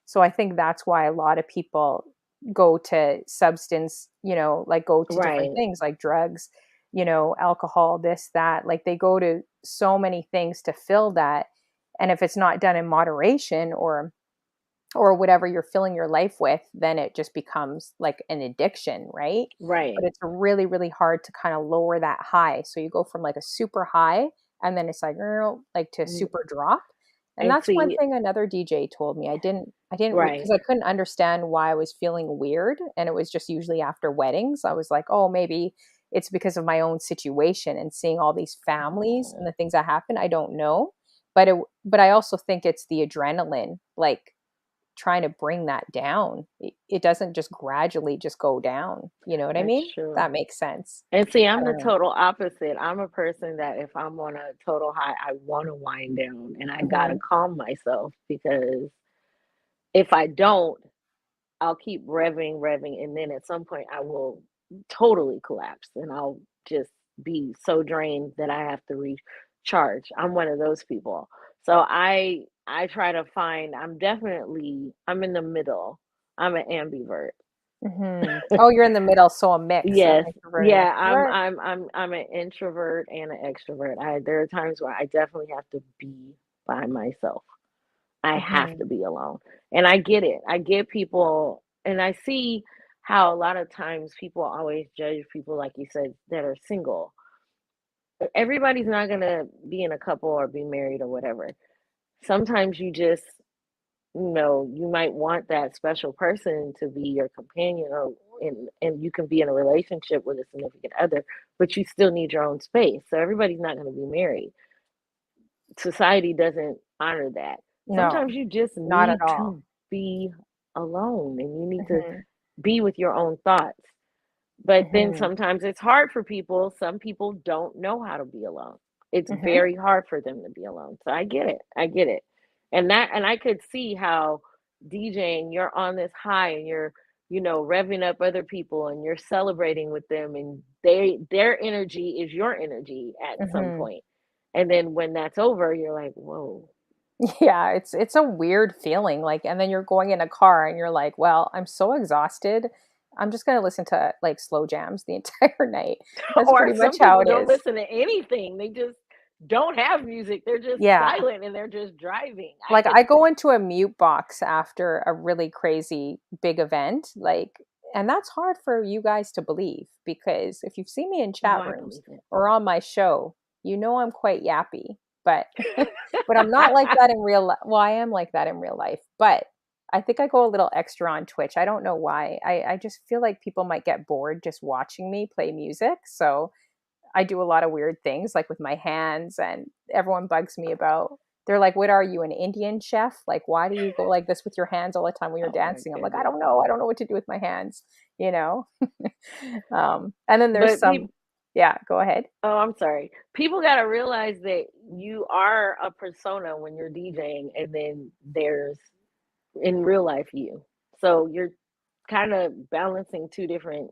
So I think that's why a lot of people go to substance, like go to different Right. things like drugs, alcohol, this, that. Like they go to so many things to fill that. And if it's not done in moderation or whatever you're filling your life with, then it just becomes like an addiction, right? Right. But it's really, really hard to kind of lower that high. So you go from like a super high and then it's like to Mm, super drop. And and that's one see, thing another DJ told me. I didn't because right. I couldn't understand why I was feeling weird, and it was just usually after weddings. I was like, oh, maybe it's because of my own situation and seeing all these families and Oh, the things that happen. I don't know, but I also think it's the adrenaline, like trying to bring that down. It doesn't just gradually just go down. You know what I that's mean? true. That makes sense. And see, I I'm the don't know. total opposite. I'm a person that if I'm on a total high, I want to wind down and I got to Hmm. calm myself because if I don't, I'll keep revving, revving, and then at some point I will totally collapse and I'll just be so drained that I have to recharge. I'm one of those people. So I try to find I'm in the middle. I'm an ambivert. Hmm. Oh, you're in the middle, so a mix of Yes. introvert and Yeah, extrovert. I'm an introvert and an extrovert. There are times where I definitely have to be by myself. I have Hmm. to be alone. And I get it. I get people and I see how a lot of times people always judge people, like you said, that are single. Everybody's not going to be in a couple or be married or whatever. Sometimes you just, you might want that special person to be your companion or and you can be in a relationship with a significant other, but you still need your own space. So everybody's not going to be married. Society doesn't honor that. No, Sometimes you just not at need all. to be alone and you need to Hmm. be with your own thoughts. But then Hmm. sometimes it's hard for people. Some people don't know how to be alone. It's Hmm. very hard for them to be alone. So I get it. I get it. And I could see how DJing, you're on this high and you're, revving up other people and you're celebrating with them and their energy is your energy at some Hmm. point. And then when that's over, you're like, whoa. Yeah, it's a weird feeling. Like, and then you're going in a car and you're like, well, I'm so exhausted. I'm just gonna listen to like slow jams the entire night. That's Or pretty much some how people it don't is. listen to anything. They just don't have music. They're just Yeah. silent and they're just driving. I Like could I go into a mute box after a really crazy big event, like, and that's hard for you guys to believe because if you've seen me in Oh, chat I rooms believe it. or on my show, you know I'm quite yappy, but but I'm not like that in real life. Well, I am like that in real life, but I think I go a little extra on Twitch. I don't know why. I just feel like people might get bored just watching me play music. So I do a lot of weird things like with my hands, and everyone bugs me about, they're like, what are you, an Indian chef? Like, why do you go like this with your hands all the time when you're Oh my dancing? I'm like, I goodness. don't know. I don't know what to do with my hands, you know? And then there's But some, people, yeah, go ahead. oh, I'm sorry. People got to realize that you are a persona when you're DJing, and then there's in real life you. So you're kind of balancing two different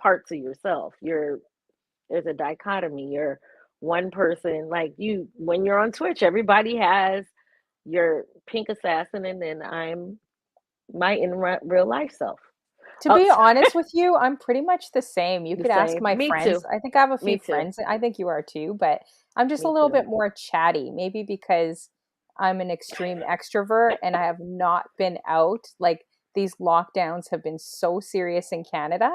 parts of yourself. There's a dichotomy. You're one person, like you, when you're on Twitch, everybody has your pink assassin, and then I'm my real life self. To Oh, be honest with you, I'm pretty much the same. You the could ask same. my Me friends. too. I think I have a few Me too. friends. I think you are too, but I'm just a Me little too. bit more chatty, maybe because I'm an extreme extrovert and I have not been out. Like these lockdowns have been so serious in Canada.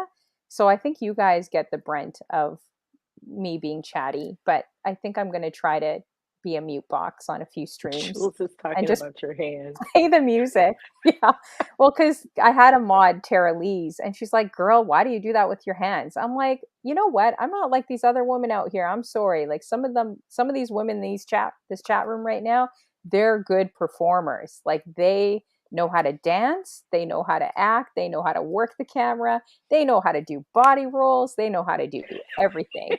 So I think you guys get the brunt of me being chatty, but I think I'm going to try to be a mute box on a few streams Jules is and talking just about your hands. play the music. Yeah. Well, because I had a mod, Tara Lee's, and she's like, girl, why do you do that with your hands? I'm like, you know what? I'm not like these other women out here. I'm sorry. Like some of these women in this chat room right now, they're good performers. Like they know how to dance, they know how to act, they know how to work the camera, they know how to do body rolls, they know how to do everything.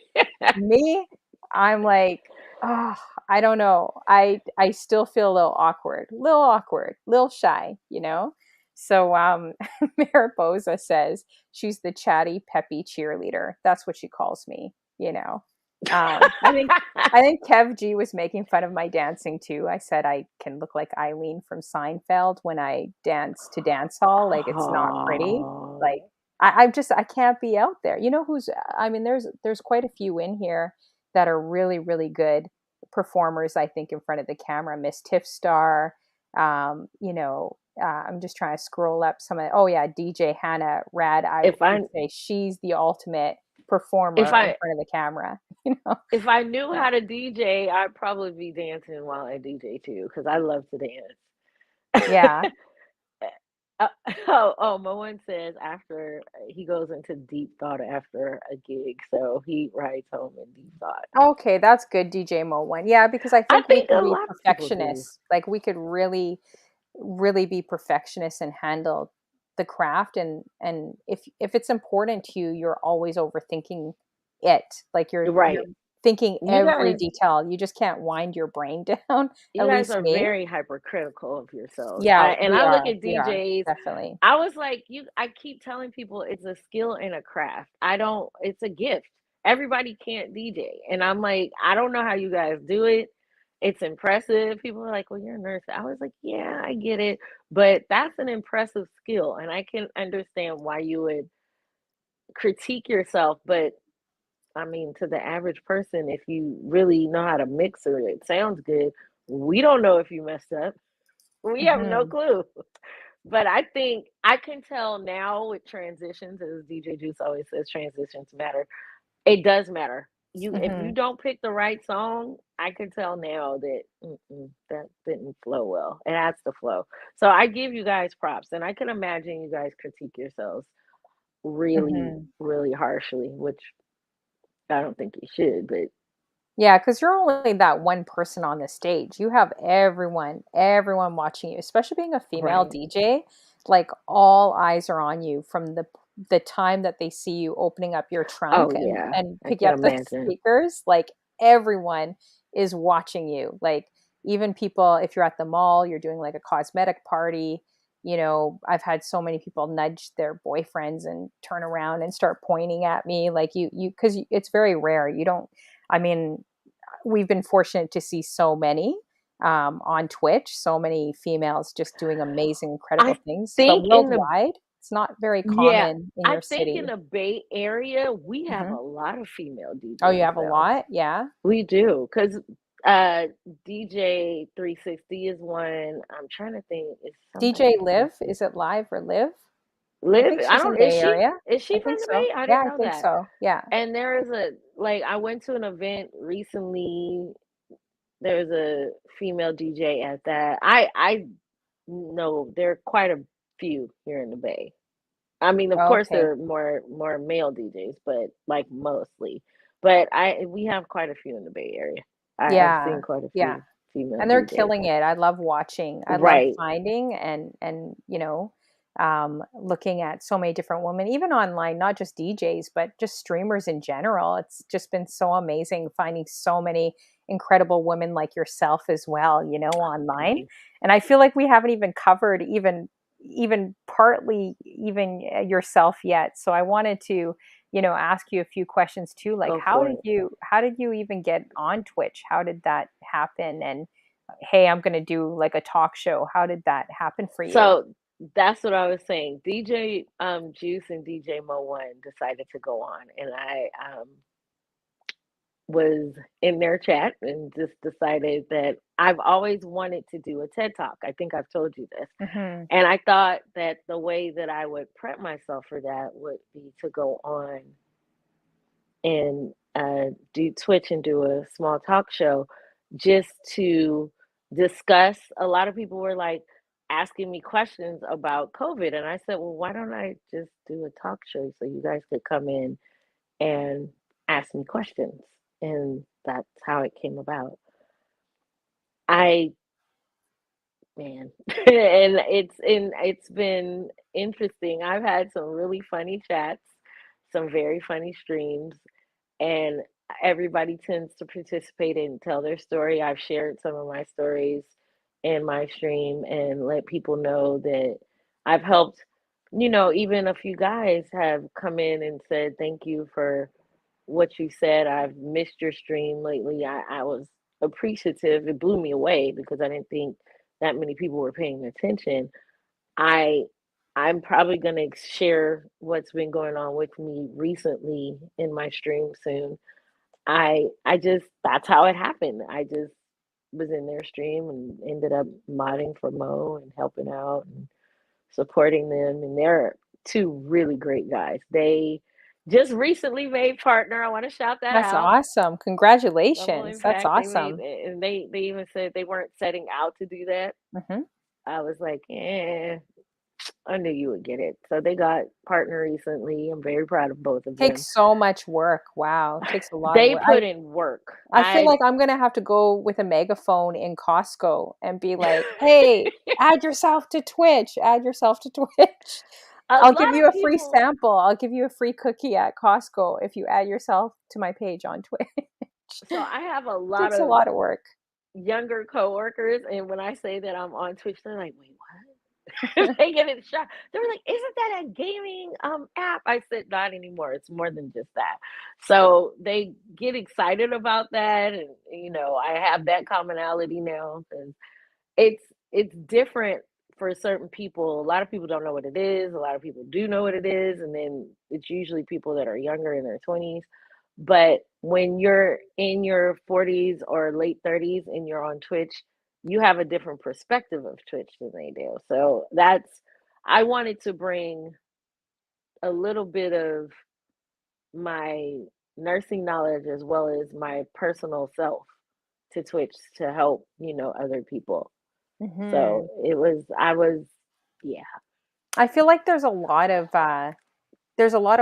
Me, I'm like, oh, I don't know. I still feel a little awkward, little shy, you know. So Mariposa says she's the chatty, peppy cheerleader. That's what she calls me, you know. I think Kev G was making fun of my dancing too. I said I can look like Eileen from Seinfeld when I dance to dance hall. Like it's not pretty. Like Oh, I can't be out there. You know who's, I mean, there's quite a few in here that are really, really good performers, I think, in front of the camera. Miss Tiff Star, I'm just trying to scroll up some of, oh yeah, DJ Hannah Rad. I if would I say she's the ultimate If performer in I front of the camera, you know? if I knew Yeah. how to DJ, I'd probably be dancing while I DJ too, because I love to Yeah. dance. Uh, Mo one says after he goes into deep thought after a gig, so he rides home in deep thought. Okay, that's good, DJ Mo one. Yeah, because I I think we think can a be lot of people do. perfectionists. Like we could really be perfectionists and handle the craft, and if it's important to you, you're always overthinking it. Like you're Right. thinking You every guys detail. You just can't wind your brain down, you at guys least are me. very hypercritical of yourselves. Yeah, I look at we are, DJs, definitely. I was like, I keep telling people it's a skill and a craft. I don't it's a gift. Everybody can't DJ. And I'm like, I don't know how you guys do it. It's impressive. People are like, well, you're a nurse. I was like, yeah, I get it. But that's an impressive skill. And I can understand why you would critique yourself. But I mean, to the average person, if you really know how to mix or it sounds good, we don't know if you messed up. We have no Mhm, clue. But I think I can tell now with transitions, as DJ Juice always says, transitions matter. It does matter. If you mhm, don't pick the right song, I can tell now that that didn't flow well. It has to flow. So I give you guys props, and I can imagine you guys critique yourselves really, mhm. really harshly, which I don't think you should. But Yeah, because 'cause you're only that one person on the stage. You have everyone watching you, especially being a female right. DJ, like, all eyes are on you from the time that they see you opening up your Oh trunk yeah, and I picking can up the imagine. speakers, like, everyone is watching you. Like, even people if you're at the mall, you're doing, like, a cosmetic party, I've had so many people nudge their boyfriends and turn around and start pointing at me, like, because it's very rare. You don't I mean, we've been fortunate to see so many on Twitch, so many females just doing amazing, incredible I things. But think in the worldwide, it's not very Yeah, common in I your think in city. the Bay Area, we have a Hmm. lot of female Oh, you DJs have a though. lot? Yeah. We do, because DJ 360 is one. I'm trying to think, is DJ somebody Live, else? is it live or live? I Liv, think I she's in don't, the Bay Area. is I she from think the so. Bay? I Yeah, didn't I know think that. so. Yeah. And there is I went to an event recently. There's a female DJ at that. I know there are quite a few here in the Bay. I mean, of course, Okay. there are more male DJs, but like mostly. But I we have quite a few in the Bay Area. I've Yeah. seen quite a Yeah. few female And they're DJs. killing it. I love watching. I love Right. finding and looking at so many different women, even online, not just DJs, but just streamers in general. It's just been so amazing finding so many incredible women like yourself as well, Thank online. you. And I feel like we haven't even covered even partly even yourself yet. So I wanted to ask you a few questions too, like Go for it. how did you even get on Twitch? How did that happen? And hey, I'm going to do like a talk show. How did that happen for you? So that's what I was saying. DJ Juice and DJ Mo One decided to go on, and I was in their chat and just decided that I've always wanted to do a TED Talk. I think I've told you this. Hmm. And I thought that the way that I would prep myself for that would be to go on and do Twitch and do a small talk show just to discuss. A lot of people were like asking me questions about COVID. And I said, well, why don't I just do a talk show so you guys could come in and ask me questions? And that's how it came about. I Man, and it's been interesting. I've had some really funny chats, some very funny streams, and everybody tends to participate and tell their story. I've shared some of my stories in my stream and let people know that I've helped. Even a few guys have come in and said, thank you for what you said. I've missed your stream lately. I was appreciative. It blew me away because I didn't think that many people were paying attention. I I'm probably gonna share what's been going on with me recently in my stream soon. I just that's how it happened. I just was in their stream and ended up modding for Mo and helping out and supporting them. And they're two really great guys. just recently made partner. I want to shout that That's out. awesome. Double Congratulations. That's impact. They made awesome. it, and they even said they weren't setting out to do that. Mhm. I was like, I knew you would get it. So they got partner recently. I'm very proud of both of them. Takes so much work. Wow, takes a lot of They work. put in work. I feel like I'm gonna have to go with a megaphone in Costco and be like, "Hey, add yourself to Twitch. Add yourself to Twitch. A I'll give lot you of a free people. sample. I'll give you a free cookie at Costco if you add yourself to my page on Twitch." So I have a lot Takes a of lot of work. younger coworkers, and when I say that I'm on Twitch, they're like, "Wait, what?" They get it shocked. They were like, "Isn't that a gaming app?" I said, "Not anymore. It's more than just that." So they get excited about that, and I have that commonality now because it's it's different for certain people. A lot of people don't know what it is. A lot of people do know what it is, and then it's usually people that are younger in their 20s. But when you're in your 40s or late 30s and you're on Twitch, you have a different perspective of Twitch than they do. So that's I wanted to bring a little bit of my nursing knowledge as well as my personal self to Twitch to help, other people. So Mhm. I was, yeah, I feel like there's a lot of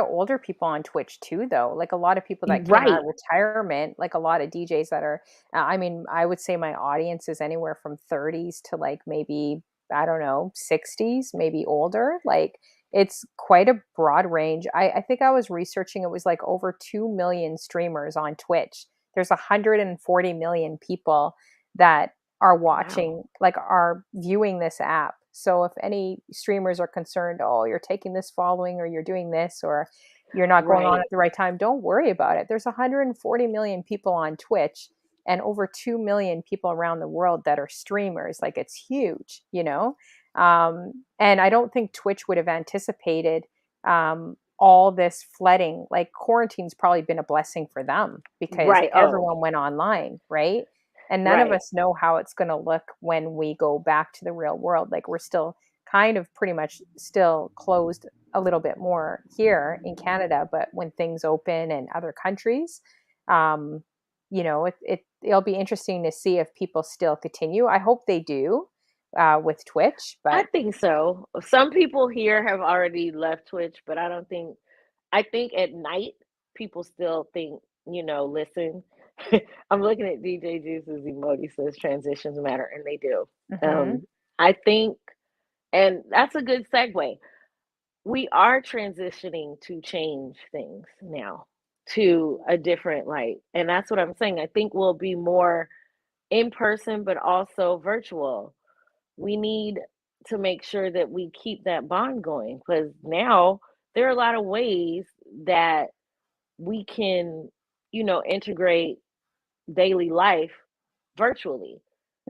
older people on Twitch too, though. Like a lot of people that came out right, of retirement, like a lot of DJs that are, I mean, I would say my audience is anywhere from 30s to like maybe, I don't know, 60s, maybe older. Like it's quite a broad range. I think I was researching, it was like over 2 million streamers on Twitch. There's 140 million people that are wow, watching, like are viewing this app. So if any streamers are concerned, oh, you're taking this following or you're doing this or you're not going on right, at the right time, don't worry about it. There's 140 million people on Twitch and over 2 million people around the world that are streamers. Like it's huge, you know? And I don't think Twitch would have anticipated all this flooding. Like quarantine's probably been a blessing for them because right. Oh, everyone went online, right? And none of right. us know how it's going to look when we go back to the real world. Like we're still kind of pretty much still closed a little bit more here in Canada, but when things open in other countries, um, it'll be interesting to see if people still continue. I hope they do with Twitch, I but think so. Some people here have already left Twitch, but I don't think, I think at night people still think, listen. I'm looking at DJ Juice's emoji says transitions matter, and they do. mhm, Um, I think, and that's a good segue. We are transitioning to change things now to a different light. And that's what I'm saying. I think we'll be more in person, but also virtual. We need to make sure that we keep that bond going because now there are a lot of ways that we can, integrate daily life virtually.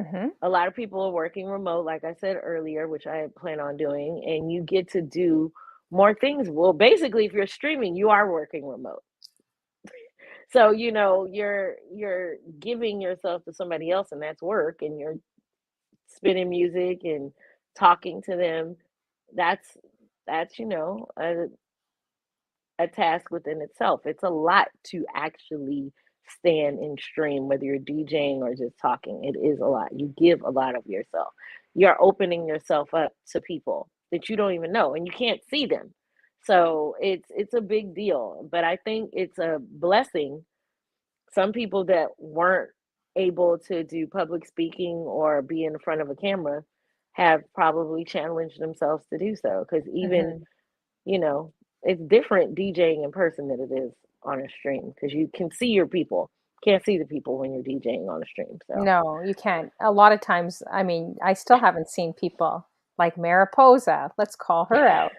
mhm. A lot of people are working remote, like I said earlier, which I plan on doing, and you get to do more things. Well, basically, if you're streaming, you are working remote. So, you're giving yourself to somebody else, and that's work, and you're spinning music and talking to them. That's a task within itself. It's a lot to actually stand and stream, whether you're DJing or just talking. It is a lot. You give a lot of yourself. You're opening yourself up to people that you don't even know and you can't see them. So it's a big deal. But I think it's a blessing. Some people that weren't able to do public speaking or be in front of a camera have probably challenged themselves to do so. Because even Mhm. you know, it's different DJing in person than it is on a stream because you can see your people. Can't see the people when you're DJing on a stream. So No, you can't. A lot of times, I mean, I still haven't seen people like Mariposa. Let's call her out.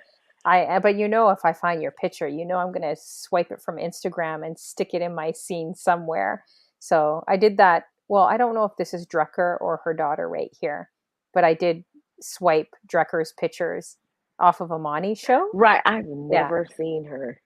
But if I find your picture, I'm going to swipe it from Instagram and stick it in my scene somewhere. So I did that. Well, I don't know if this is Drucker or her daughter right here, but I did swipe Drucker's pictures off of Amani's show. right, I've Yeah. never seen her.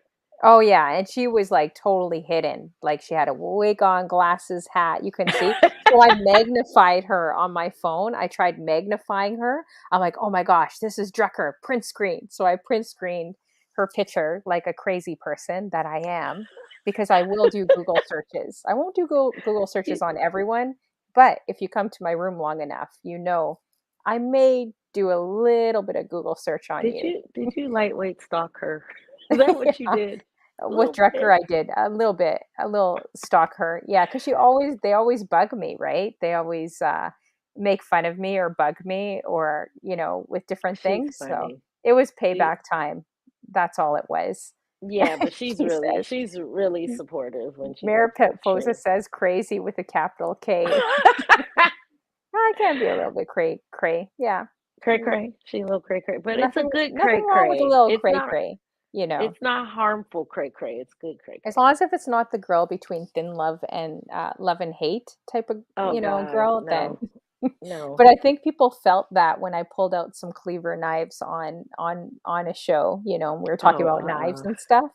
Oh yeah, and she was like totally hidden. Like she had a wig on, glasses, hat. You couldn't see. So I magnified her on my phone. I tried magnifying her. I'm like, oh my gosh, this is Drucker, print screen. So I print screened her picture like a crazy person that I am, because I will do Google searches. I won't do Google searches on everyone, but if you come to my room long enough, I may do a little bit of Google search on Did you. you lightweight stalk her? Is that what you Yeah. did? A With little Drucker, bit. I did a little bit, a little stalk her. Yeah, because they always bug me, right? They always make fun of me or bug me, or with different She's things. So funny. it was She payback time. That's all it was. Yeah, but She says, she's really supportive when she does that. Mariposa True. says crazy with a capital K. I can be a little bit cray. Yeah. Cray Mm, cray. She a little cray cray, but it's a Nothing, good nothing cray wrong with a cray. little cray cray, It's not harmful cray cray. It's good cray as cray. long as if it's not the girl between thin love and love and hate type of Oh God, girl, then. no, no. But I think people felt that when I pulled out some cleaver knives on a show, and we were talking Oh, about knives and stuff.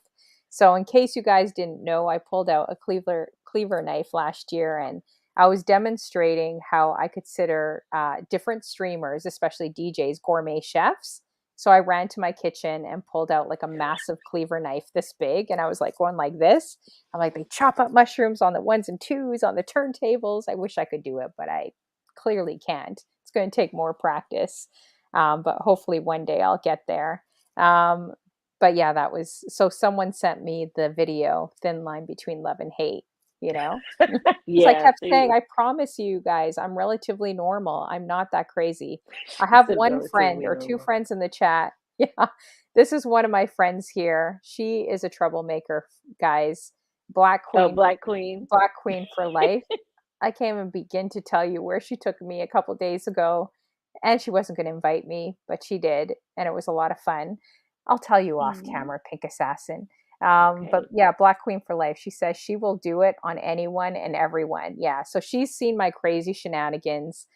So in case you guys didn't know, I pulled out a cleaver knife last year, and I was demonstrating how I consider different streamers, especially DJs, gourmet chefs. So I ran to my kitchen and pulled out like a massive cleaver knife this big, and I was like going like this. I'm like, they chop up mushrooms on the ones and twos on the turntables. I wish I could do it, but I clearly can't. It's going to take more practice, but hopefully one day I'll get there. Um, but yeah, that was so. Someone sent me the video, "Thin Line Between Love and Hate." You know, because I yeah. kept saying, "I promise you guys, I'm relatively normal. I'm not that crazy." I She have said one friend relatively or two normal. friends in the chat. Yeah, this is one of my friends here. She is a troublemaker, guys. Black Oh, Queen, Black Queen. Black Queen for life. I can't even begin to tell you where she took me a couple days ago, and she wasn't going to invite me, but she did, and it was a lot of fun. I'll tell you off Mm, camera, Pink Assassin. But okay. yeah, Black Queen for life. She says she will do it on anyone and everyone. Yeah, so she's seen my crazy shenanigans,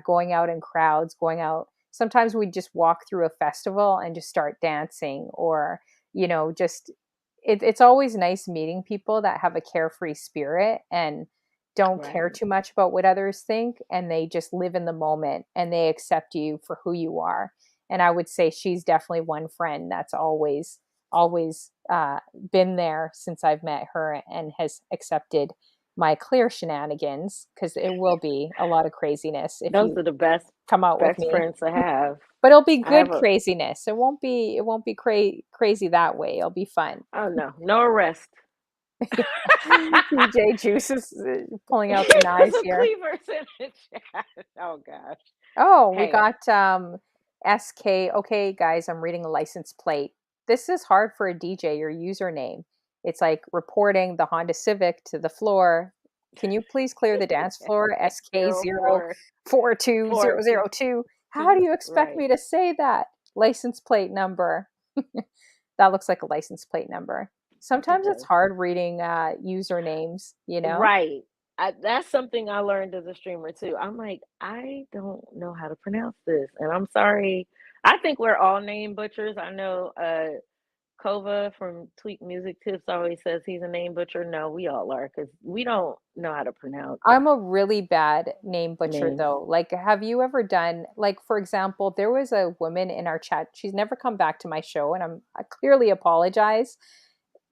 going out in crowds, going out. Sometimes we just walk through a festival and just start dancing, or just it's always nice meeting people that have a carefree spirit and don't care Right. too much about what others think, and they just live in the moment and they accept you for who you are. And I would say she's definitely one friend that's always been there since I've met her and has accepted my clear shenanigans, because it will be a lot of craziness if Those you are the come out with best me. friends to have. But it'll be I have good a craziness. It won't be crazy that way. It'll be fun. Oh no, no arrest. DJ Juice is pulling out the There's knives some here. cleavers in the chat. Oh gosh. Oh, we Hey, got SK. Okay, guys, I'm reading a license plate. This is hard for a DJ, your username. It's like reporting the Honda Civic to the floor. Can you please clear the dance floor? sk zero zero four four two four zero two zero two. How do two. you expect Right. me to say that? License plate number. That looks like a license plate number. It Sometimes it's does. hard reading usernames, you know? Right. That's something I learned as a streamer too. I'm like, I don't know how to pronounce this, and I'm sorry. I think we're all name butchers. I know Kova from Tweak Music Tips always says he's a name butcher. No, we all are because we don't know how to pronounce I'm a really bad name butcher names. though. Like, have you ever done, like, for example, there was a woman in our chat. She's never come back to my show, and I clearly apologize.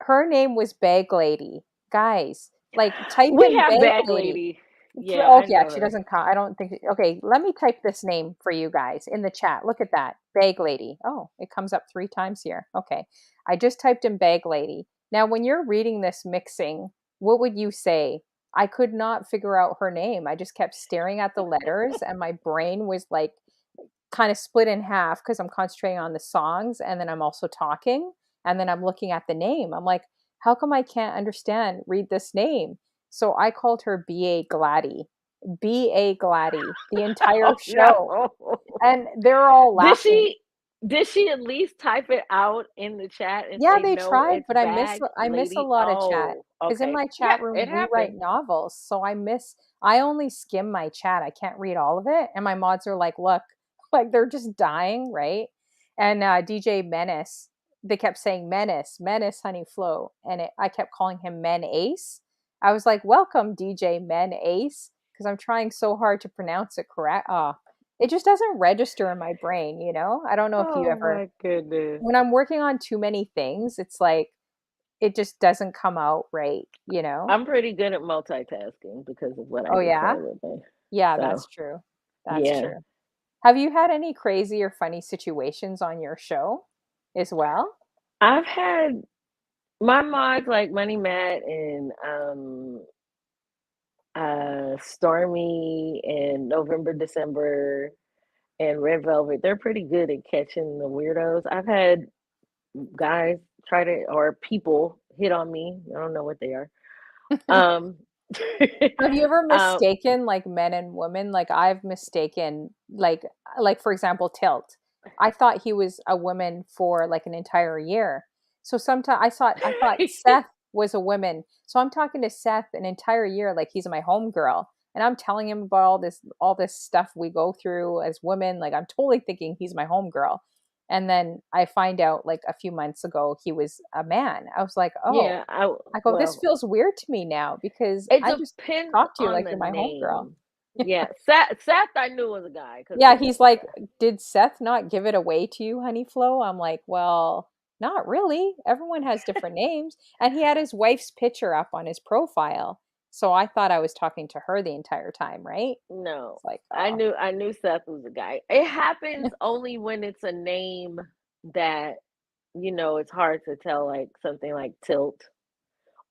Her name was Bag Lady. Guys, like, type We in have Bag Bag Lady. Lady. Yeah, Oh I yeah, know she her. doesn't count. I don't think. Okay, let me type this name for you guys in the chat. Look at that, Bag Lady. Oh, it comes up 3 times here. Okay, I just typed in Bag Lady. Now, when you're reading this mixing, what would you say? I could not figure out her name. I just kept staring at the letters, and my brain was like kind of split in half because I'm concentrating on the songs, and then I'm also talking, and then I'm looking at the name. I'm like, how come I can't read this name? So I called her B.A. Gladdy. B.A. Gladdy, the entire Oh show. no. And they're all Did laughing. she did she at least type it out in the chat and Yeah, say they no, tried, it's but bag I miss a lady? lot of chat Oh, because in okay. my Yeah, chat it room we write happens. novels, so I only skim my chat. I can't read all of it, and my mods are like, "Look, like they're just dying, right?" And DJ Menace, they kept saying Menace, Menace, Honey Flow, and I kept calling him Men Ace. I was like, "Welcome, DJ Men Ace," because I'm trying so hard to pronounce it correct. Oh, it just doesn't register in my brain, you know? I don't know if you Oh ever, my goodness. when I'm working on too many things, it's like it just doesn't come out right, you know? I'm pretty good at multitasking because of what I Oh, do for yeah? a living. Yeah, So, that's true. That's yeah. true. Have you had any crazy or funny situations on your show as well? I've had my mods like Money Matt and Stormy and November, December and Red Velvet. They're pretty good at catching the weirdos. I've had guys try to or people hit on me. I don't know what they are. Um Have you ever um mistaken like men and women? Like I've mistaken like for example, Tilt. I thought he was a woman for like an entire year. So sometimes I thought Seth was a woman. So I'm talking to Seth an entire year like he's my homegirl. And I'm telling him about all this stuff we go through as women. Like I'm totally thinking he's my homegirl. And then I find out like a few months ago he was a man. I was like, oh, yeah, I go, this well, feels weird to me now because it I just depends talk to you on like the you're my homegirl. name. Yeah, Seth I knew was a guy because Yeah, Seth he's is a like, guy. did Seth not give it away to you, Honey Flo? I'm like, well, not really. Everyone has different names. And he had his wife's picture up on his profile. So I thought I was talking to her the entire time, right? No, It's like, I oh, knew I knew Seth was a guy. It happens only when it's a name that it's hard to tell, like something like Tilt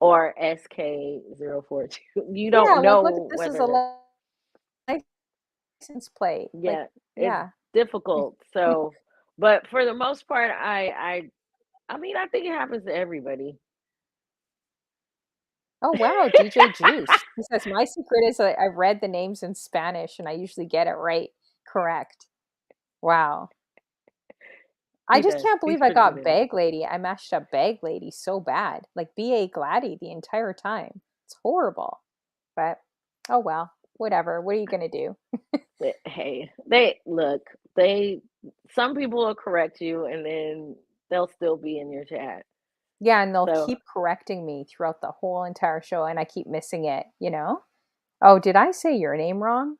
or SK042. You yeah, don't like, look at know this is whether a to. license plate. Like, Yeah, it's yeah. difficult. So, but for the most part, I mean, I think it happens to everybody. Oh, wow, DJ Juice. He says, my secret is I read the names in Spanish and I usually get it right, correct. Wow. I He just does. can't He's believe I pretty good got at it. Bag Lady. I mashed up Bag Lady so bad. Like B.A. Gladdy the entire time. It's horrible. But oh well, whatever. What are you gonna do? But hey, they look. They some people will correct you, and then they'll still be in your chat. Yeah, and they'll So keep correcting me throughout the whole entire show and I keep missing it, you know? Oh, did I say your name wrong?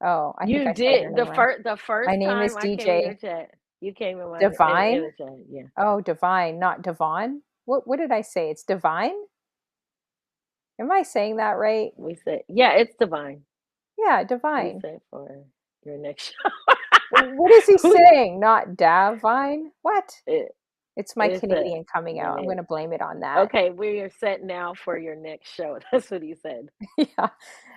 Oh, I think you I said your did name wrong. the My first name is time I came in your DJ chat. You came in my in Divine. the chat. Yeah, Oh, Divine, not Devon. What did I say? It's Divine? Am I saying that right? we said it's divine. Yeah, We Divine. said for your next What is he show. saying? Not Davine? What? it, It's my it's a Canadian coming out. I'm minute. going to blame it on that. Okay, we are set now for your next show. That's what he said. Yeah.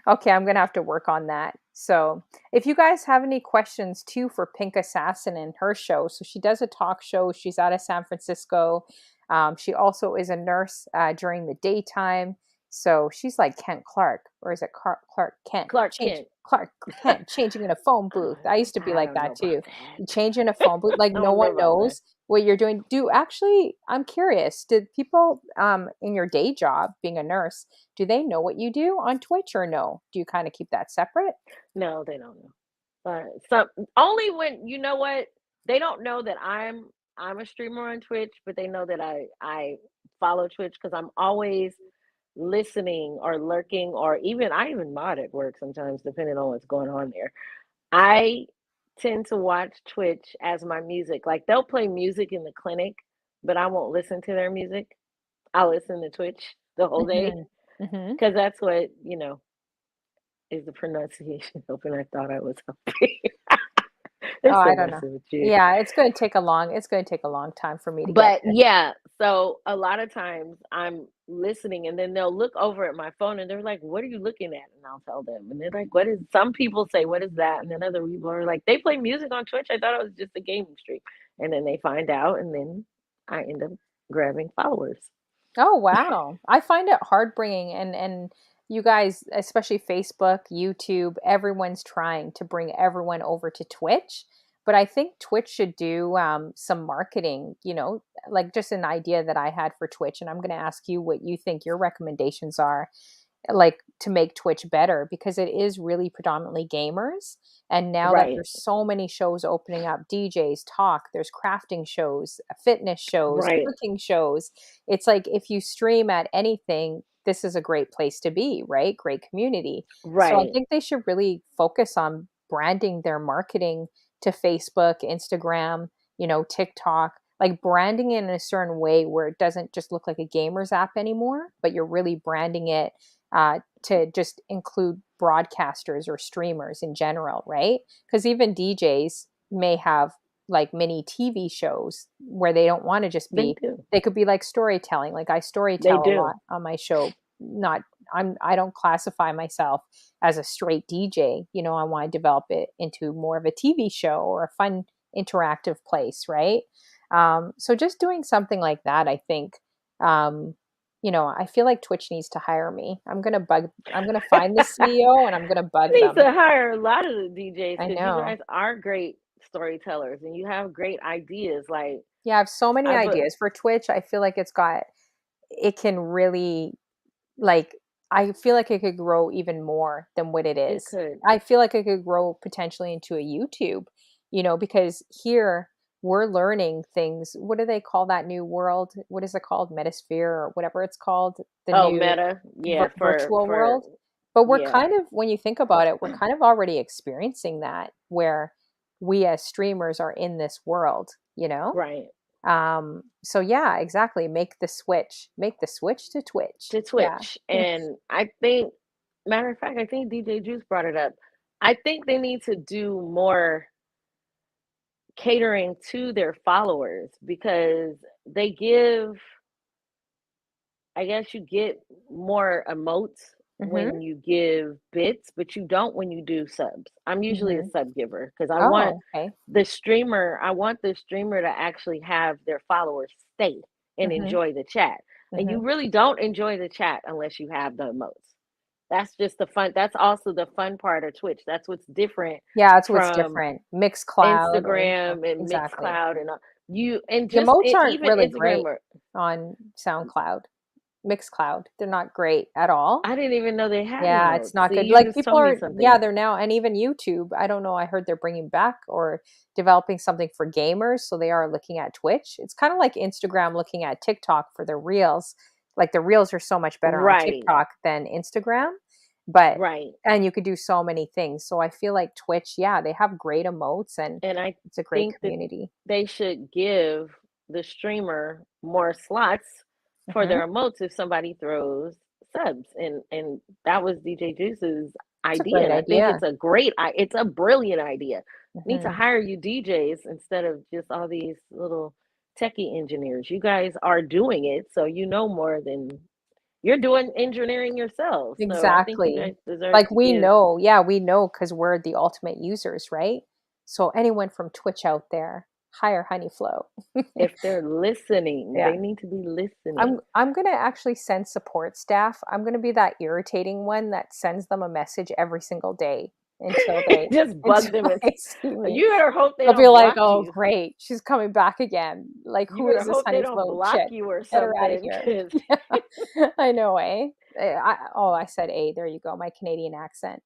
Okay, I'm going to have to work on that. So, if you guys have any questions too for Pink Assassin and her show, so she does a talk show. She's out of San Francisco. She also is a nurse during the daytime. So she's like Kent Clark, or is it Clark Kent? Clark Change Kent. Clark Kent, changing in a phone booth. I used to be I like don't know that about too. You that. change in a phone booth, like I no don't know one about that. knows what you're doing. Do actually, I'm curious. Did people in your day job, being a nurse, do they know what you do on Twitch or no? Do you kind of keep that separate? No, they don't know. Some only when you know what they don't know that I'm a streamer on Twitch, but they know that I follow Twitch because I'm always listening or lurking or even I even mod at work sometimes depending on what's going on there. I tend to watch Twitch as my music. Like they'll play music in the clinic, but I won't listen to their music. I'll listen to Twitch the whole day Hmm. Hmm. because that's what is the pronunciation open. I thought I was helping. They're Oh, still I don't know. messing with you. Yeah, it's going to take a long time for me to get But there. yeah, so a lot of times I'm listening and then they'll look over at my phone and they're like, "What are you looking at?" And I'll tell them. And they're like, "What is?" Some people say, "What is that?" And then other people are like, "They play music on Twitch. I thought it was just a gaming stream." And then they find out and then I end up grabbing followers. Oh, wow. I find it heart bringing and you guys, especially Facebook, YouTube, everyone's trying to bring everyone over to Twitch. But I think Twitch should do some marketing, like just an idea that I had for Twitch. And I'm going to ask you what you think your recommendations are like to make Twitch better because it is really predominantly gamers. And now that Right. there's so many shows opening up, DJs talk, there's crafting shows, fitness shows, Right. cooking shows. It's like if you stream at anything, this is a great place to be, right? Great community. So I Right. think they should really focus on branding their marketing to Facebook, Instagram, TikTok, like branding it in a certain way where it doesn't just look like a gamer's app anymore, but you're really branding it to just include broadcasters or streamers in general, right? Because even DJs may have like mini TV shows where they don't want to just They be, do. they could be like storytelling. Like I They storytell a lot do. on my show. Not, I don't classify myself as a straight DJ. I want to develop it into more of a TV show or a fun interactive place, right? So just doing something like that, I think, I feel like Twitch needs to hire me. I'm gonna find the CEO and I'm gonna bug Needs them. to hire a lot of the DJs I because you know. guys are great storytellers and you have great ideas. Like Yeah, I have so many I but ideas for Twitch. I feel like it can really, like, I feel like it could grow even more than what it it is. could. I feel like it could grow potentially into a YouTube, because here we're learning things. What do they call that new world? What is it called? Metasphere or whatever it's called, the Oh, new Meta. Yeah, virtual for world. But we're yeah. kind of, when you think about it, we're kind of already experiencing that where we as streamers are in this world. Right. So yeah, exactly. Make the switch to Twitch. To Yeah. Twitch. And I think matter of fact, I think DJ Juice brought it up. I think they need to do more catering to their followers because they give, I guess you get more emotes Mhm. when you give bits, but you don't when you do subs. I'm usually a Mhm. sub giver because Oh, okay. I want the streamer to actually have their followers stay and Mhm. enjoy the chat. And you Mhm. really don't enjoy the chat unless you have the emotes. That's just the fun. That's also the fun part of Twitch. That's what's different Yeah, that's what's from different. Mixcloud or Instagram and exactly. Mixcloud and you and The just emotes aren't even really Instagram great or on SoundCloud, Mixcloud. They're not great at all. I didn't even know they had Yeah, it's emotes. not See, good. you Like just people told me are, yeah, something. they're now, and even YouTube. I don't know. I heard they're bringing back or developing something for gamers. So they are looking at Twitch. It's kind of like Instagram looking at TikTok for the reels. Like the reels are so much better on Right, TikTok than Instagram, but, right. and you could do so many things. So I feel like Twitch, yeah, they have great emotes and And I it's a great think that community. they should give the streamer more slots for Hmm. their emotes if somebody throws subs. And that was DJ Juice's It's a idea. great And I think idea. it's a brilliant idea. Need to Hmm. hire you DJs instead of just all these little techie engineers. You guys are doing it, so you know more than you're doing engineering yourselves. So I think you Exactly. guys deserve Like to we give know, yeah, we know because we're the ultimate users, right? So anyone from Twitch out there, hire Honeyflow. if they're listening, Yeah. they need to be I'm listening. I'm gonna actually send support staff. I'm gonna be that irritating one that sends them a message every single day until they Just bug until them and they see me. you better hope they They'll be don't like, block "Oh, you. great, she's coming back again. Like, You who better is this hope they don't Honeyflow block chick? you or Get her out of something, here." because Yeah, I know, eh? I said "a." There you go, my Canadian accent.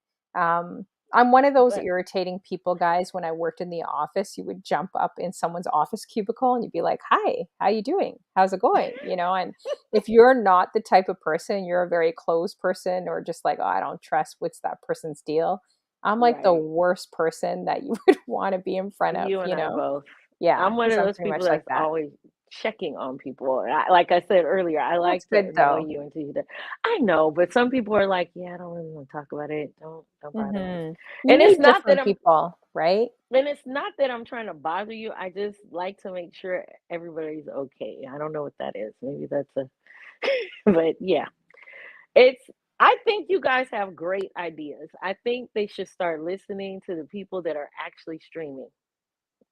I'm one of those but irritating people, guys. When I worked in the office, you would jump up in someone's office cubicle and you'd be like, "Hi, how you doing? How's it going?" And if you're not the type of person, you're a very closed person, or just like, "Oh, I don't trust what's that person's deal." I'm like the right. worst person that you would want to be in front of, You and I both. Yeah, I'm one because of I'm those pretty people much like that's that. always checking on people. And like I said earlier, I That's like to good annoy though. you until you do. I know, but some people are like, yeah, I don't really want to talk about it. Don't bother me. Hmm. You And it's meet not that different people, right? I'm trying to bother you. I just like to make sure everybody's okay. I don't know what that is. Maybe that's a but yeah. It's I think you guys have great ideas. I think they should start listening to the people that are actually streaming.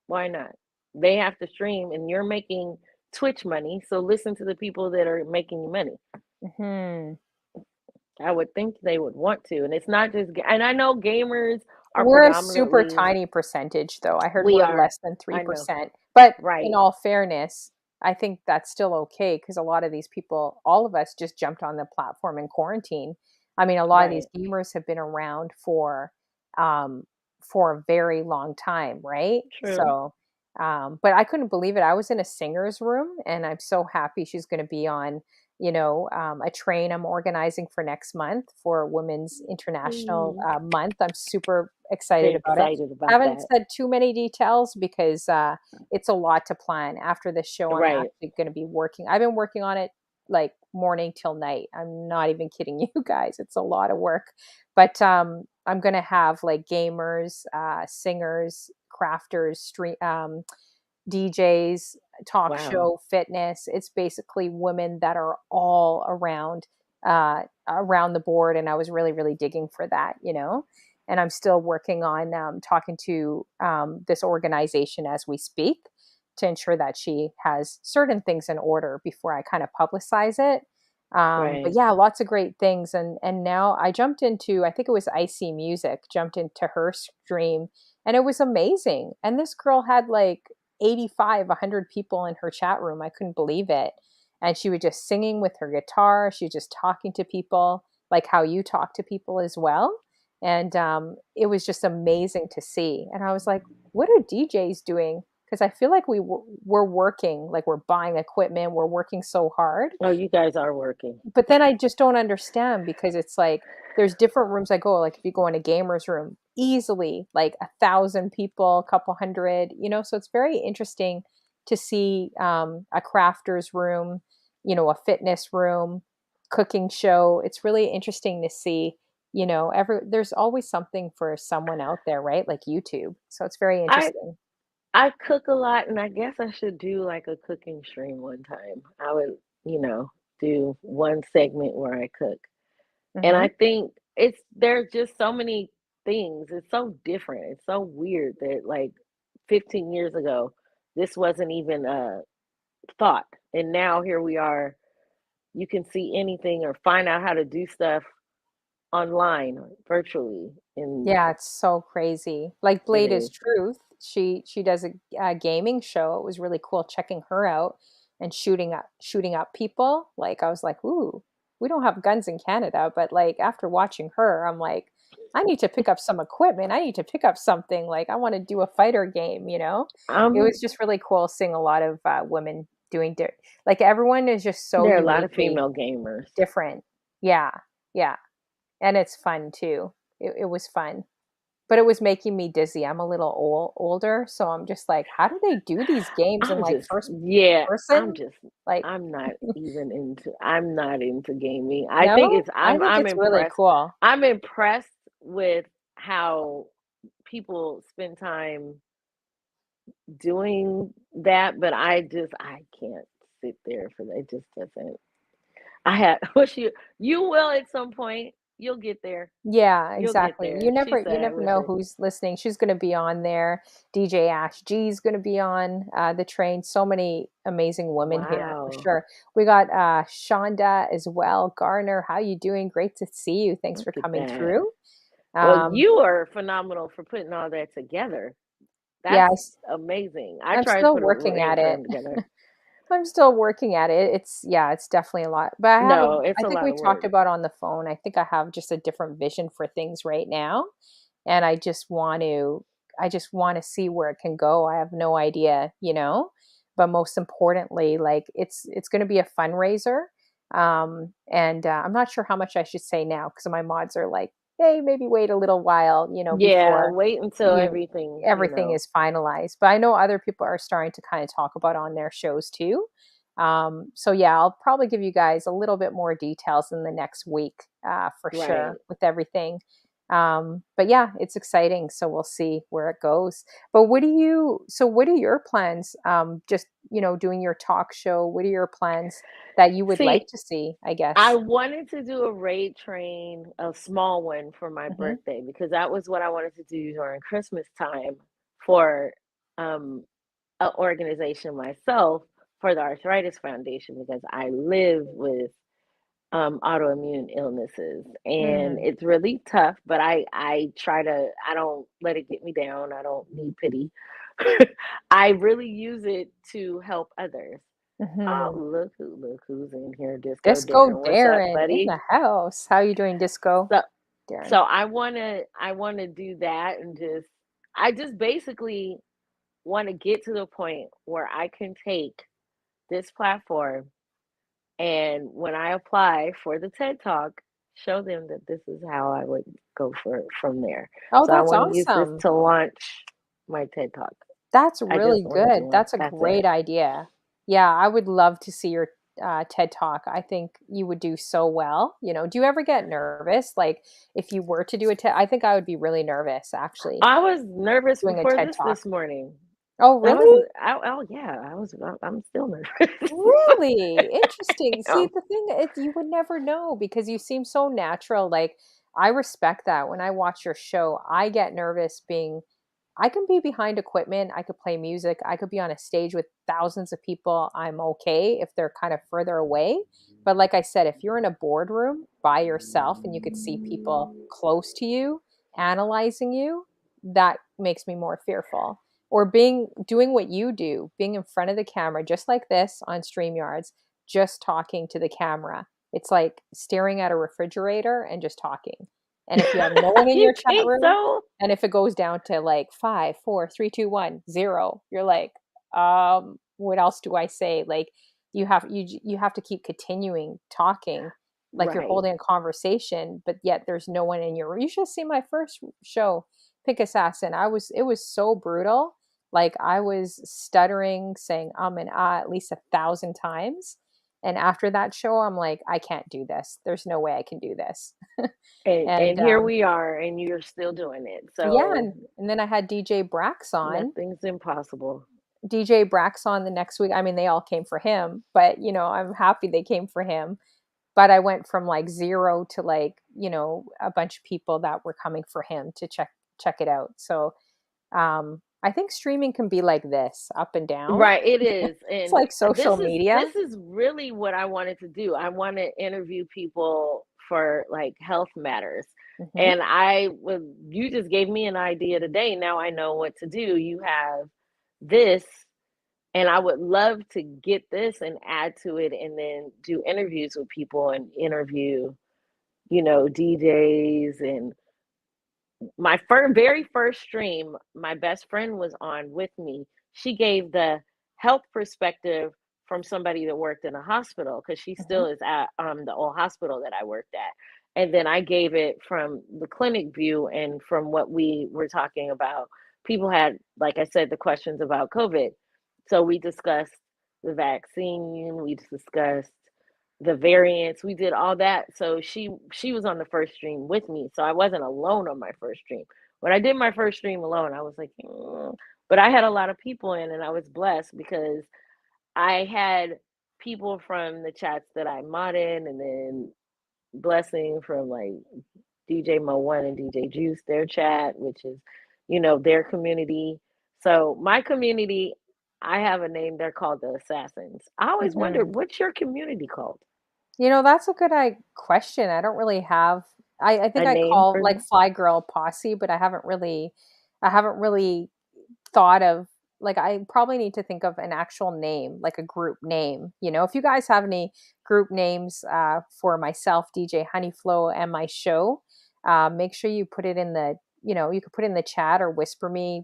Why not? They have to stream and you're making Twitch money, so listen to the people that are making you money. Hmm. I would think they would want to. And it's not just and I know gamers are We're a super predominantly tiny percentage, though. I heard we we're are. less than I know. 3%. But in Right. all fairness, I think that's still okay because a lot of these people, all of us just jumped on the platform in quarantine. I mean, a lot of these Right. gamers have been around um, for a very long time, right? True. So, but I couldn't believe it. I was in a singer's room, and I'm so happy she's going to be on, a train I'm organizing for next month for Women's International Mm. Month. I'm super excited very about it. excited about Haven't that. said too many details because it's a lot to plan. After this show, I'm Right, actually going to be working. I've been working on it like morning till night. I'm not even kidding you guys. It's a lot of work. But I'm going to have like gamers, singers, crafters, stream DJs, talk wow, show, fitness. It's basically women that are all around the board, and I was really, really digging for that, you know. And I'm still working on talking to this organization as we speak to ensure that she has certain things in order before I kind of publicize it. But right. yeah, lots of great things, and now I jumped into, I think it was Icy Music, jumped into her stream, and it was amazing. And this girl had like 85, 100 people in her chat room. I couldn't believe it. And she was just singing with her guitar. She was just talking to people, like how you talk to people as well. And it was just amazing to see. And I was like, what are DJs doing? Because I feel like we're working, like we're buying equipment, we're working so hard, Oh, you guys are working. but then I just don't understand because it's like there's different rooms I go. Like if you go in a gamer's room, easily like 1,000 people, a couple hundred, you know. So it's very interesting to see a crafter's room, you know, a fitness room, cooking show. It's really interesting to see. You know, there's always something for someone out there, right? Like YouTube. So it's very I interesting. I cook a lot, and I guess I should do like a cooking stream one time. I would, you know, do one segment where I cook. And Hmm. I think there's just so many things. It's so different. It's so weird that like 15 years ago, this wasn't even a thought. And now here we are. You can see anything or find out how to do stuff online or virtually. And Yeah, it's so crazy. Like it Blade is is. Truth. She does a gaming show. It was really cool checking her out and shooting up people. Like I was like, ooh, we don't have guns in Canada, but like after watching her, I'm like, I need to pick up some equipment. I need to pick up something. Like I want to do a fighter game, you know? It Um, was just really cool seeing a lot of women doing like everyone is just so there are a lot of uniquely female gamers. different. Yeah. Yeah. And it's fun too. It was fun, but it was making me dizzy. I'm a little older, so I'm just like, how do they do these games in I'm like just, first yeah, person? Like, I'm not into gaming. no, I think I'm it's really impressed. cool. I'm impressed with how people spend time doing that, but I can't sit there for that. It just doesn't. I had wish you will at some point. You'll get there. Yeah, You'll get exactly. there. She You said never with know it. who's listening. She's going to be on there. DJ Ash G is going to be on the train. So many amazing women here for Wow. sure. We got Shonda as well. Garner, how you doing? Great to see you. Thanks Look for at coming that. through. Well, Um, you are phenomenal for putting all that together. yeah, That's amazing. I I'm tried to still put a working at it. program together. I'm still working at it. Yeah, it's definitely a lot. But No, it's I a think lot we of talked work. about on the phone. I think I have just a different vision for things right now. And I just want to see where it can go. I have no idea, you know. But most importantly, like it's going to be a fundraiser. And I'm not sure how much I should say now because my mods are like, hey, maybe wait a little while, you know, Yeah, before wait until you everything, everything is finalized. But I know other people are starting to kind of talk about on their shows too. So yeah, I'll probably give you guys a little bit more details in the next week for right. sure with everything. But yeah, it's exciting. So we'll see where it goes. But what are your plans? Just, you know, doing your talk show, what are your plans that you would like See, to see, I I guess? wanted to do a raid train, a small one for my Hmm. birthday because that was what I wanted to do during Christmas time for um an organization myself for the Arthritis Foundation because I live with autoimmune illnesses and Mm, it's really tough, but I don't let it get me down. I don't need pity. I really use it to help others. Oh, hmm. look who's in here, Disco Disco Darren. What's up, Darren in buddy? the house. How you doing, Disco So Darren? so I wanna do that and I just basically want to get to the point where I can take this platform and when I apply for the TED Talk, show them that this is how I would go from there. Oh, So I that's want to use this awesome. to launch my TED Talk. That's I just really want to do good. one. That's a That's great it. idea. Yeah, I would love to see your TED Talk. I think you would do so well. Do you ever get nervous? Like, if you were to do a TED, I think I would be really nervous actually I was nervous doing a before TED this Talk. morning. Oh, I was, really? oh yeah, I'm still nervous. Really? Interesting. See, Damn. the thing is, you would never know because you seem so natural. Like, I respect that. When I watch your show, I get nervous being I can be behind equipment, I could play music, I could be on a stage with thousands of people. I'm okay if they're kind of further away. But like I said, if you're in a boardroom by yourself and you could see people close to you analyzing you, that makes me more fearful. Or being doing what you do, being in front of the camera just like this on StreamYards, just talking to the camera. It's like staring at a refrigerator and just talking. And if you have no one in You your chat think room, so? and if it goes down to like 5, 4, 3, 2, 1, 0, you're like, what else do I say? Like you have to keep continuing talking, like you're Right. holding a conversation, but yet there's no one in your room. You should see my first show, Pink Assassin. It was so brutal. Like I was stuttering, saying and ah at least 1,000 times. And after that show, I'm like, I can't do this. There's no way I can do this. And And here we are, and you're still doing it. yeah, So and then I had DJ Brax on. nothing's impossible. DJ Brax on the next week. I mean, they all came for him, but I'm happy they came for him. But I went from like 0 to like, a bunch of people that were coming for him to check it out. So I think streaming can be like this, up and down. Right, it is. It's And like social media. this is really what I wanted to do. I want to interview people for like health matters. Hmm. And you just gave me an idea today. Now I know what to do. You have this, and I would love to get this and add to it and then do interviews with people and interview, DJs. And my very first stream, my best friend was on with me. She gave the health perspective from somebody that worked in a hospital, because she Hmm. still is at the old hospital that I worked at. And then I gave it from the clinic view, and from what we were talking about. People had, like I said, the questions about COVID. So we discussed the vaccine, we discussed the variants, we did all that. So she was on the first stream with me, so I wasn't alone on my first stream. When I did my first stream alone, I was like, but I had a lot of people in, and I was blessed because I had people from the chats that I modded, and then blessing from like DJ Mo One and DJ Juice, their chat, which is, their community. So my community, I have a name. They're called the Assassins. I always Hmm. wondered, what's your community called? That's a good question. I don't really have. I A think I name call for like them? Fly Girl Posse, but I haven't really thought of like I probably need to think of an actual name, like a group name. If you guys have any group names for myself, DJ Honeyflow, and my show, make sure you put it in the you could put it in the chat or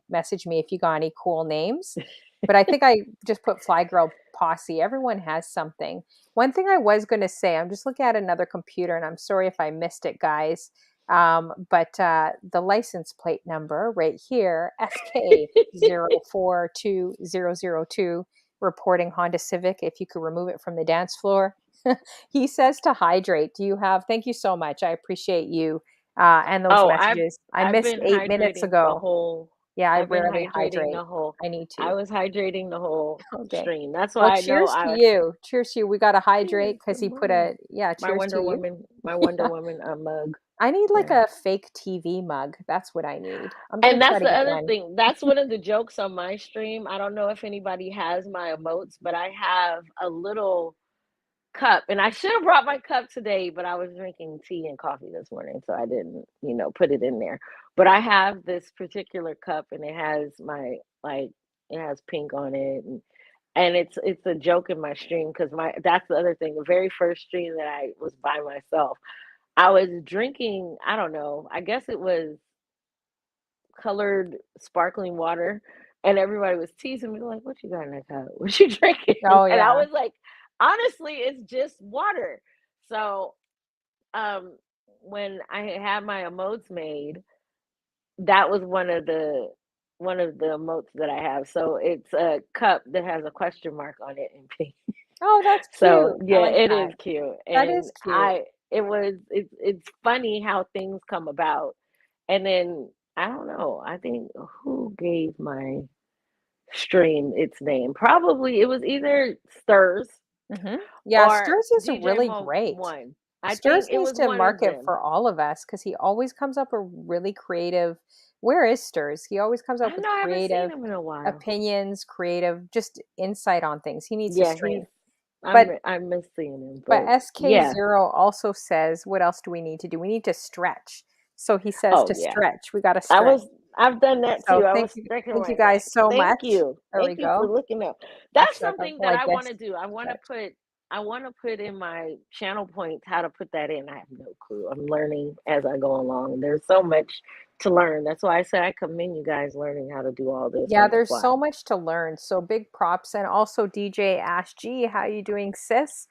message me if you got any cool names. But I think I just put Fly Girl Posse. Everyone has something. One thing I was going to say, I'm just looking at another computer, and I'm sorry if I missed it, guys. But the license plate number right here, FK042002, reporting Honda Civic. If you could remove it from the dance floor. He says to hydrate. Thank you so much. I appreciate you and those Oh, messages. I I've missed been 8 minutes hydrating the ago. whole Yeah, I I've been rarely hydrating hydrate. the whole I need I to. was hydrating the whole Okay. stream. That's Well, why I know cheers to you. Cheers to you. We got to hydrate cheers, because good he put morning. yeah, cheers to you. My Wonder Yeah. Woman mug. I need like Yeah. a fake TV mug. That's what I need. I'm going And to try that's to the get other one. thing. That's one of the jokes on my stream. I don't know if anybody has my emotes, but I have a little cup, and I should have brought my cup today, but I was drinking tea and coffee this morning, so I didn't, put it in there. But I have this particular cup, and it has it has pink on it, and it's a joke in my stream, because my that's the other thing. The very first stream that I was by myself, I was drinking, I don't know, I guess it was colored sparkling water, and everybody was teasing me like, "What you got in that cup? What you drinking?" Oh, And I yeah. was like, "Honestly, it's just water." So, um, when I had my emotes made, that was one of the emotes that I have. So it's a cup that has a question mark on it in pink. Oh, that's So cute. I yeah, like it that. is cute. That And is cute. it's funny how things come about. And then I don't know. I think who gave my stream its name? Probably it was either Stirs Yeah, or Stirs is DJ really Mo great. one. I think Stirs it needs was to one of market them. for all of us because he always comes up with really creative. Where is Stirs? He always comes up I with know I haven't seen creative him in a while. opinions, creative, just insight on things. He needs to Yeah, he's stream. But I miss seeing him, but but yeah. SK0 also says, what else do we need to do? We need to stretch. So he says Oh to yeah. stretch. We got to I stretch. was I've done that So too. I was stretching thank you my neck. guys so Thank much. you. There we Thank you for go. looking up. That's Actually, I got something that well, I I want guess to do. stretch. I want to put in my channel points how to put that in. I have no clue. I'm learning as I go along. There's so much to learn. That's why I said I commend you guys learning how to do all this Yeah, on the there's fly. so much to learn. So big props. And also DJ Ash G, how you doing, sis?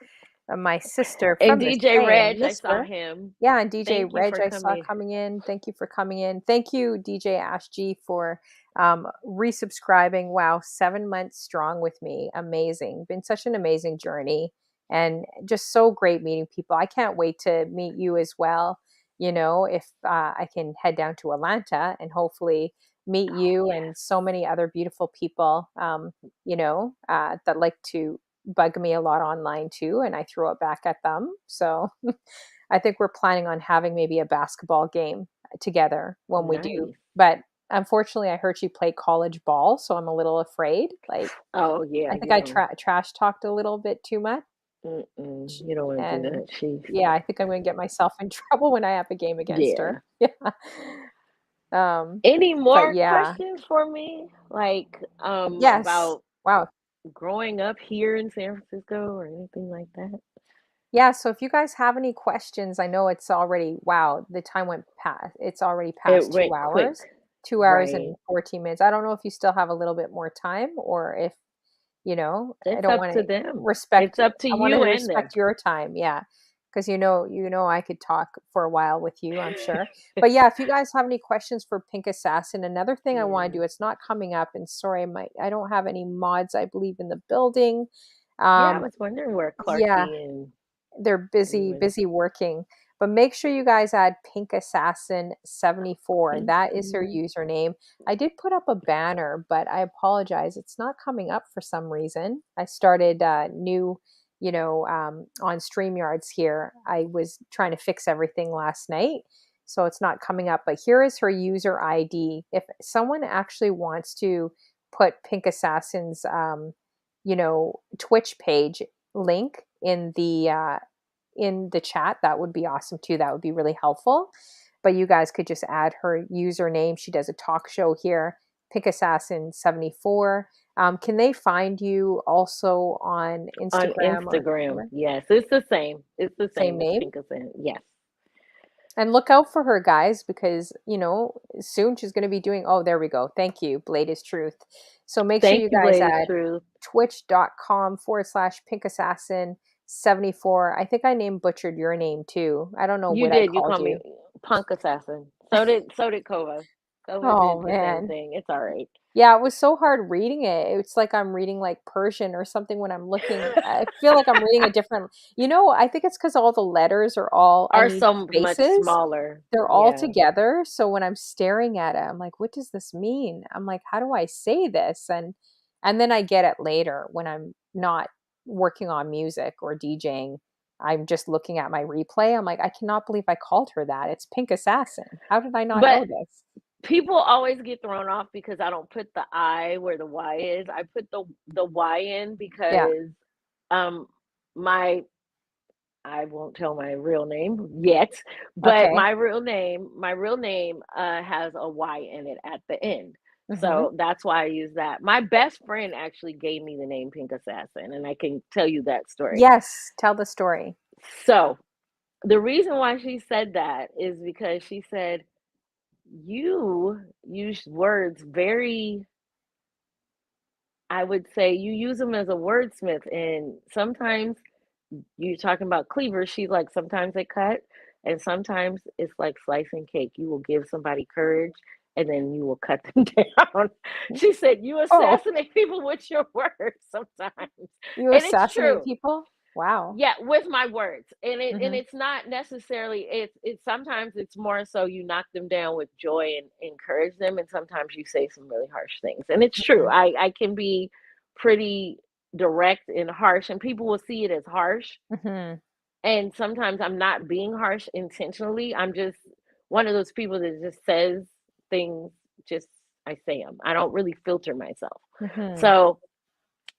My sister And from the DJ same Reg, I saw mister. him. Yeah, and DJ Thank you Reg for I saw coming. coming in. Thank you for coming in. Thank you, DJ Ash G, for resubscribing. Wow, 7 months strong with me. Amazing. Been such an amazing journey and just so great meeting people. I can't wait to meet you as well. You know, if I can head down to Atlanta and hopefully meet Oh you and yes. so many other beautiful people, that like to bug me a lot online too. And I throw it back at them. So I think we're planning on having maybe a basketball game together when we do. Nice. But unfortunately, I heard you play college ball. So I'm a little afraid. Like, Oh yeah, I think you I don't. trash talked a little bit too much. Mm-mm, you don't want to do And that. She's yeah, I think I'm going to get myself in trouble when I have a game against her. yeah. Yeah. Um, Any but more yeah, questions for me? Like yes. about Wow. growing up here in San Francisco or anything like that? Yeah, so if you guys have any questions, I know it's already, wow, the time went past. It's already It past two went quick. hours, 2 hours Right. and 14 minutes. I don't know if you still have a little bit more time or if, I It's don't up want to to them. respect, It's up to I want to you and them. respect your time. Yeah. Because I could talk for a while with you, I'm sure. But yeah, if you guys have any questions for Pink Assassin, another thing I want to Yeah. do, it's not coming up, and sorry, I don't have any mods, I believe, in the building. Yeah, I Um, was wondering where yeah, Clarky and they're went. busy working. But make sure you guys add Pink Assassin 74. Thank That is her you. username. I did put up a banner, but I apologize. It's not coming up for some reason. I started new, on StreamYards here. I was trying to fix everything last night. So it's not coming up. But here is her user ID. If someone actually wants to put Pink Assassin's, Twitch page link in the chat, that would be awesome too. That would be really helpful. But you guys could just add her username. She does a talk show here, PYNKASSASSIN74. Can they find you also on On Instagram or Instagram. Yes, it's the same. It's the same same as name? Pinkerton. Yes. And look out for her, guys, because, soon she's going to be doing. Oh, there we go. Thank you. Blade is truth. So make sure Thank you you, guys Blade is add Truth. twitch.com/pinkassassin74. I think I name butchered your name too. I don't know You what I did. You called called me you. Punk Assassin. So did Kova. Kova Oh did the same man. thing. It's all right. Yeah, it was so hard reading it. It's like I'm reading like Persian or something when I'm looking. I feel like I'm reading a different, I think it's because all the letters are all, I Are need so much spaces. smaller. They're all Yeah. together. So when I'm staring at it, I'm like, what does this mean? I'm like, how do I say this? And then I get it later when I'm not working on music or DJing. I'm just looking at my replay. I'm like, I cannot believe I called her that. It's Pink Assassin. How did I not But know this? people always get thrown off because I don't put the I where the Y is. I put the Y in Yeah. because um my I won't tell my real name yet, but Okay. my real name has a Y in it at the end. Hmm. So that's why I use that. My best friend actually gave me the name Pink Assassin, and I can tell you that story. Yes. Tell the story. So the reason why she said that is because she said, you use words very, I would say you use them as a wordsmith, and sometimes you're talking about cleavers. She's like, sometimes they cut, And sometimes it's like slicing cake. You will give somebody courage and then you will cut them down. She said, "You Oh, assassinate people with your words sometimes." you And it's assassinate true. people? Wow. Yeah, with my words. And Mhm, it's not necessarily, it's sometimes it's more so you knock them down with joy and encourage them, and sometimes you say some really harsh things. And it's true. mhm, I can be pretty direct and harsh, and people will see it as harsh, mhm, and sometimes I'm not being harsh intentionally. I'm just one of those people that just says things, just I say them. I don't really filter myself. mhm, So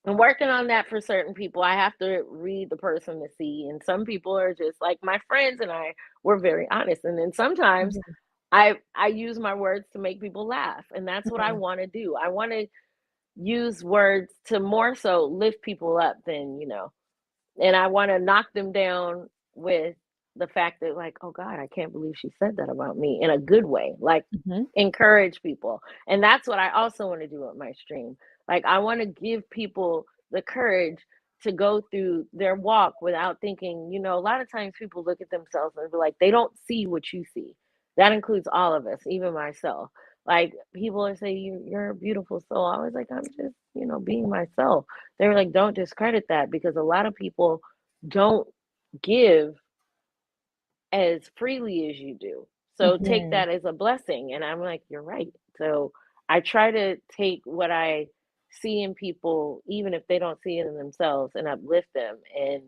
I'm working on that for certain people. I have to read the person to see. And some people are just like my friends and I, we're very honest. And then sometimes mhm, I use my words to make people laugh. And that's what I mhm, want to do. I want to use words to more so lift people up than, and I want to knock them down with the fact that, like, oh God, I can't believe she said that about me in a good way. Like, mhm, encourage people. And that's what I also want to do with my stream. Like, I want to give people the courage to go through their walk without thinking, a lot of times people look at themselves and be like, they don't see what you see. That includes all of us, even myself. Like, people are saying, you're a beautiful soul. I was like, I'm just, being myself. They were like, don't discredit that, because a lot of people don't give as freely as you do. So take mhm, that as a blessing. And I'm like, you're right. So I try to take what I see in people, even if they don't see it in themselves, and uplift them and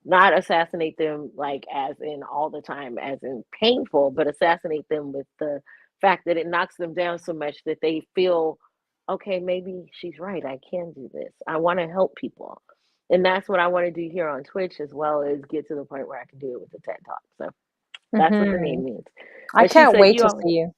not assassinate them, like as in all the time, as in painful, but assassinate them with the fact that it knocks them down so much that they feel, okay, maybe she's right. I can do this. I want to help people. And that's what I want to do here on Twitch, as well as get to the point where I can do it with the TED Talk. So that's what the mhm. name means. I But she can't said, wait "You to always, see you.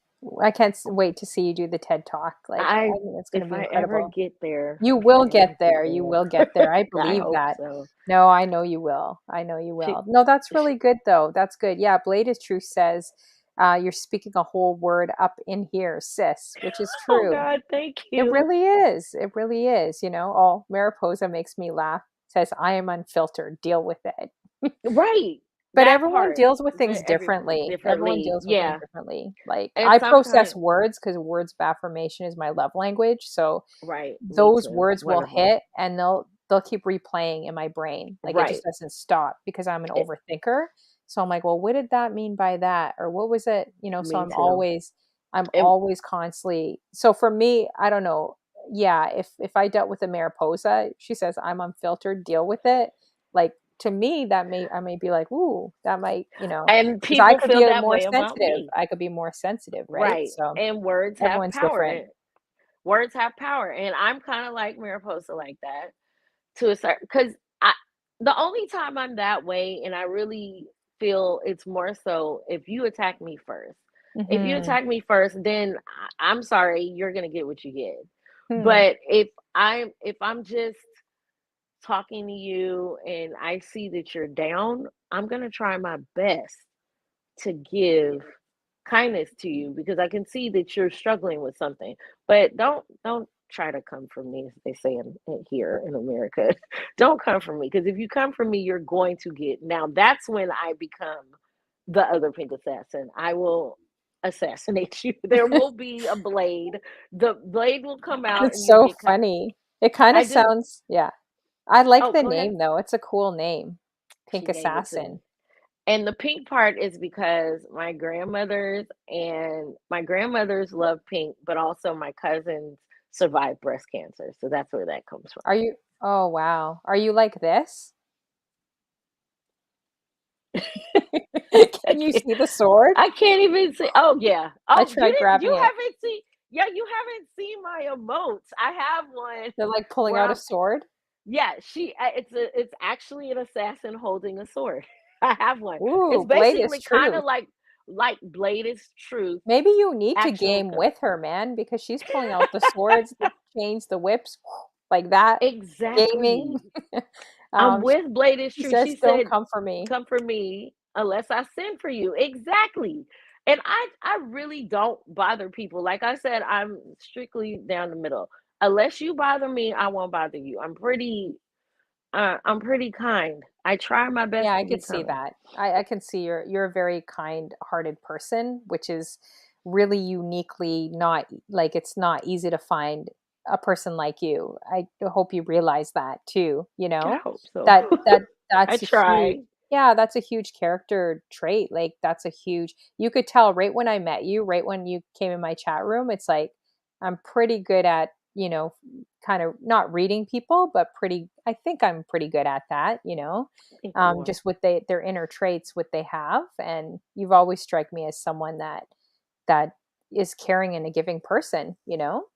I can't wait to see you do the TED Talk. Like, I, I think it's gonna if be I ever incredible. get there, You if will I get ever get there, you there, will get there, I I believe hope that. so." No, I know you will. I know you She, will. No, that's she, really good though. That's good. Yeah, Blade is True says, "You're speaking a whole word up in here, sis," which is oh true. God, thank It you. really is. It really is, you know? Oh, Mariposa makes me laugh. Says, "I am unfiltered. Deal with it." Right, But that everyone part. deals with things Every differently. Everyone differently, deals with things yeah. differently. Like, And I process sometimes, words because words of affirmation is my love language. So right, me those too. words will Wonderful. hit and they'll keep replaying in my brain. Like it just Right. doesn't stop because I'm an It, overthinker. So I'm like, well, what did that mean by that? Or what was it? You know, so me too. I'm And always constantly so for me, I don't know. Yeah, if I dealt with a Mariposa, she says I'm unfiltered, deal with it. Like to me, that may I may be like, ooh, that might, you know, and because I people could feel be a that more way about sensitive. me. I could be more sensitive, right? Right. So And words have everyone's power. different. And words have power. And I'm kind of like Mariposa like that, to a certain, because I the only time I'm that way, and I really feel it's more so if you attack me first. If you Hmm. attack me first, then I'm sorry, you're gonna get what you get. Hmm. But if I'm just talking to you and I see that you're down, I'm gonna try my best to give kindness to you, because I can see that you're struggling with something. But don't try to come for me, as they say here in America. Don't come for me, because if you come for me, you're going to get. Now that's when I become the other pink assassin. I will assassinate you. There will be a blade. The blade will come out, It's and you'll so get cut. funny. It kind of I just. sounds, yeah. I like Oh, the go ahead. name though. It's a cool name. Pink She gave it to me. Assassin. And the pink part is because my grandmothers love pink, but also my cousins survived breast cancer. So that's where that comes from. Are you, oh wow. Are you like this? I Can you can't, see the sword? I can't even see. Oh yeah. I Oh, tried you grabbing it. haven't seen, yeah, you haven't seen my emotes. I have one They're like pulling where out a I'm, sword. yeah, it's actually an assassin holding a sword. I have one. It's Ooh, Blade is basically kind truth. of like Blade is Truth, Maybe you need to actual game gun. with her, man, because she's pulling out the swords, the chains, the whips, like that. Gaming. Exactly. I'm Um, she, with Blade is she True. says, She "Don't said, come for me." "Come for me unless I send for you." Exactly. And I really don't bother people. Like I said, I'm strictly down the middle. Unless you bother me, I won't bother you. I'm pretty I'm pretty kind. I try my Yeah, best I to be could see kind. that. I can see you're a very kind-hearted person, which is really uniquely not like it's not easy to find a person like you. I hope you realize that too, you I know? hope so. That I that's a huge try. yeah, that's a huge character trait. Like that's a huge you could tell right when I met you, right when you came in my chat room, it's like I'm pretty good at, kind of not reading people, but I think I'm pretty good at that, I think you are. just with their inner traits, what they have. And you've always struck me as someone that is caring and a giving person,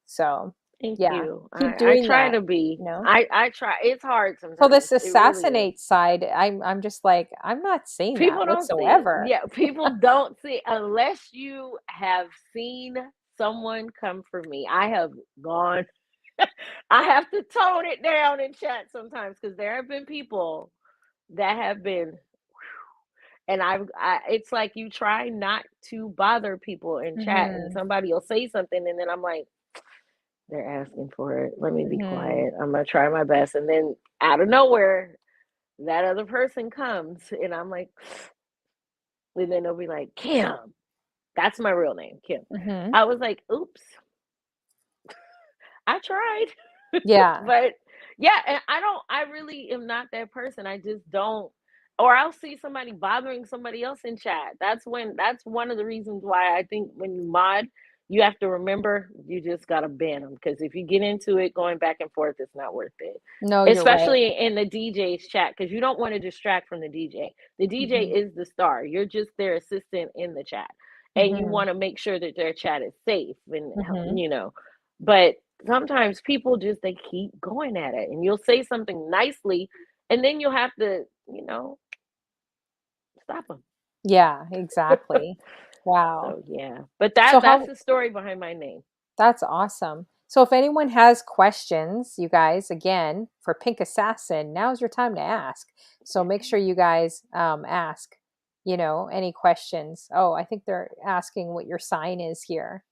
So Thank yeah, you. keep I doing try that, to be. you know. I try. It's hard So sometimes. this It really is. assassinate side, I'm just like, I'm not seeing that People don't see it. whatsoever. Yeah, people don't see unless you have seen someone come for me. I have gone. I have to tone it down in chat sometimes because there have been people that have been, and it's like you try not to bother people in chat, and Hmm. somebody will say something, and then I'm like, they're asking for it. Let me be Hmm. quiet. I'm gonna try my best, and then out of nowhere, that other person comes, and I'm like, and then they'll be like, Kim. That's my real name, Kim. Hmm. I was like, oops, I tried. Yeah. But yeah, and I really am not that person. I just don't, or I'll see somebody bothering somebody else in chat. That's one of the reasons why I think when you mod, you have to remember you just gotta ban them, because if you get into it going back and forth, it's not worth it. No, you're right. Especially in the DJ's chat, because you don't want to distract from the DJ. The DJ Hmm. is the star. You're just their assistant in the chat, and you Hmm. want to make sure that their chat is safe and Hmm. But sometimes people just they keep going at it, and you'll say something nicely, and then you'll have to stop them. Yeah, exactly. Wow. So yeah, but So that's how the story behind my name. That's awesome. So if anyone has questions, you guys, again, for Pink Assassin, now's your time to ask. So make sure you guys ask, any questions. Oh, I think they're asking what your sign is here.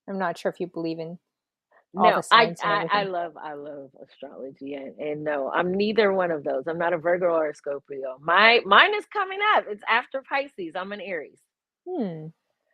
I'm not sure if you believe in all the No, signs and everything. I love astrology, and no, I'm neither one of those. I'm not a Virgo or a Scorpio. Mine is coming up. It's after Pisces. I'm an Aries. Hmm.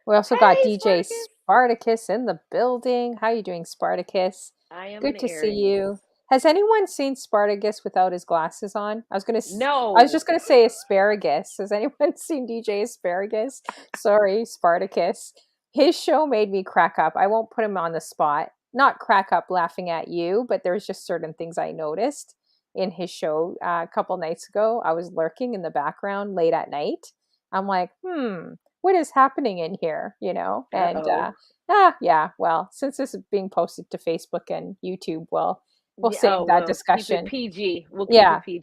We also got Hey, DJ Spartacus. Spartacus in the building. How you doing, Spartacus? I am an Good to see Aries. you. Has anyone seen Spartacus without his glasses on? I was No. just gonna say asparagus. Has anyone seen DJ Asparagus? Sorry, Spartacus. His show made me crack up. I won't put him on the spot. Not crack up laughing at you, but there's just certain things I noticed in his show a couple nights ago. I was lurking in the background late at night. I'm like, what is happening in here, and Uh-oh. yeah, well, since this is being posted to Facebook and YouTube, we'll Yeah, save oh, that well, keep it discussion. PG. We'll keep Yeah, it PG.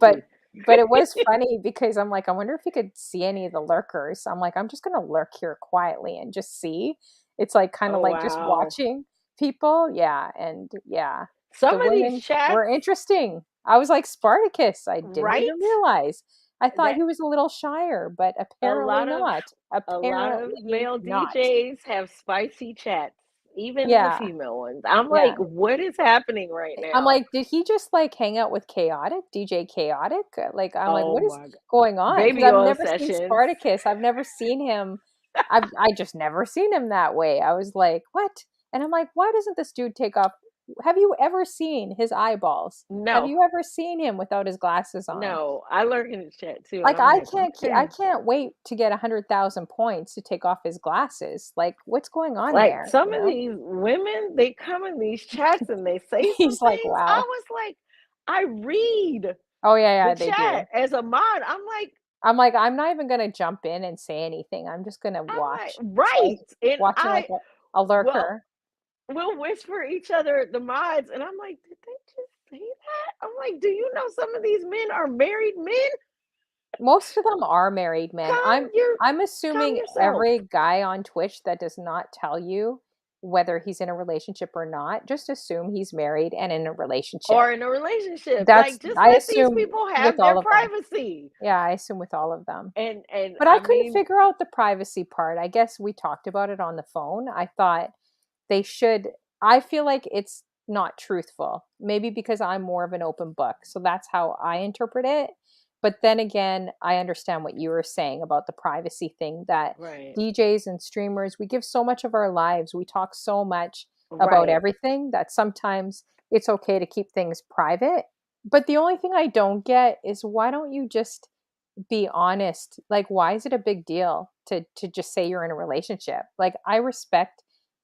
but it was funny because I'm like, I wonder if you could see any of the lurkers. I'm like, I'm just gonna lurk here quietly and just see. It's like kind of Oh, like just wow. watching people. Yeah, and yeah, Some the of these women were chats, interesting. I was like, Spartacus, I didn't even right? realize. I thought That he was a little shyer, but a apparently lot of not. a lot of Apparently male not. DJs have spicy chats, even the Yeah, female ones. I'm like, yeah. what is happening right I'm now? like, did he just like hang out with Chaotic, DJ Chaotic? Like, I'm like, Oh what is my god. going on? Because Baby I've oil never seen sessions. Spartacus. I've never seen him. I just never seen him that way. I was like, what? And I'm like, why doesn't this dude take off? Have you ever seen his eyeballs? Have No, you ever seen him without his glasses on? no. I lurk in the chat too, and Like, I'm like, I okay. can't wait to get 100,000 points to take off his glasses. Like, what's going on Like there? some of these women, they come in these chats and they say some He's like, things. I wow. was like, I read Oh yeah, the yeah, they do. chat as a mod. I'm like, I'm not even gonna jump in and say anything. I'm just gonna I'm like, watch. It's like right. And watching like a well, lurker. we'll whisper each other the mods, and I'm like, did they just say that? I'm like, do you know some of these men are married men? Most of them are married men. Calm your, I'm calm assuming yourself. every guy on Twitch that does not tell you whether he's in a relationship or not, just assume he's married and in a relationship. Or in a relationship. That's Like, just I let these assume people with have their all of them. privacy. Yeah, I assume with all of them. And But I I couldn't mean, figure out the privacy part. I guess we talked about it on the phone. I thought they should I feel like it's not truthful. Maybe because I'm more of an open book. So that's how I interpret it. But then again, I understand what you were saying about the privacy thing, that Right. DJs and streamers, we give so much of our lives. We talk so much about Right. everything that sometimes it's okay to keep things private. But the only thing I don't get is, why don't you just be honest? Like, why is it a big deal to just say you're in a relationship? Like, I respect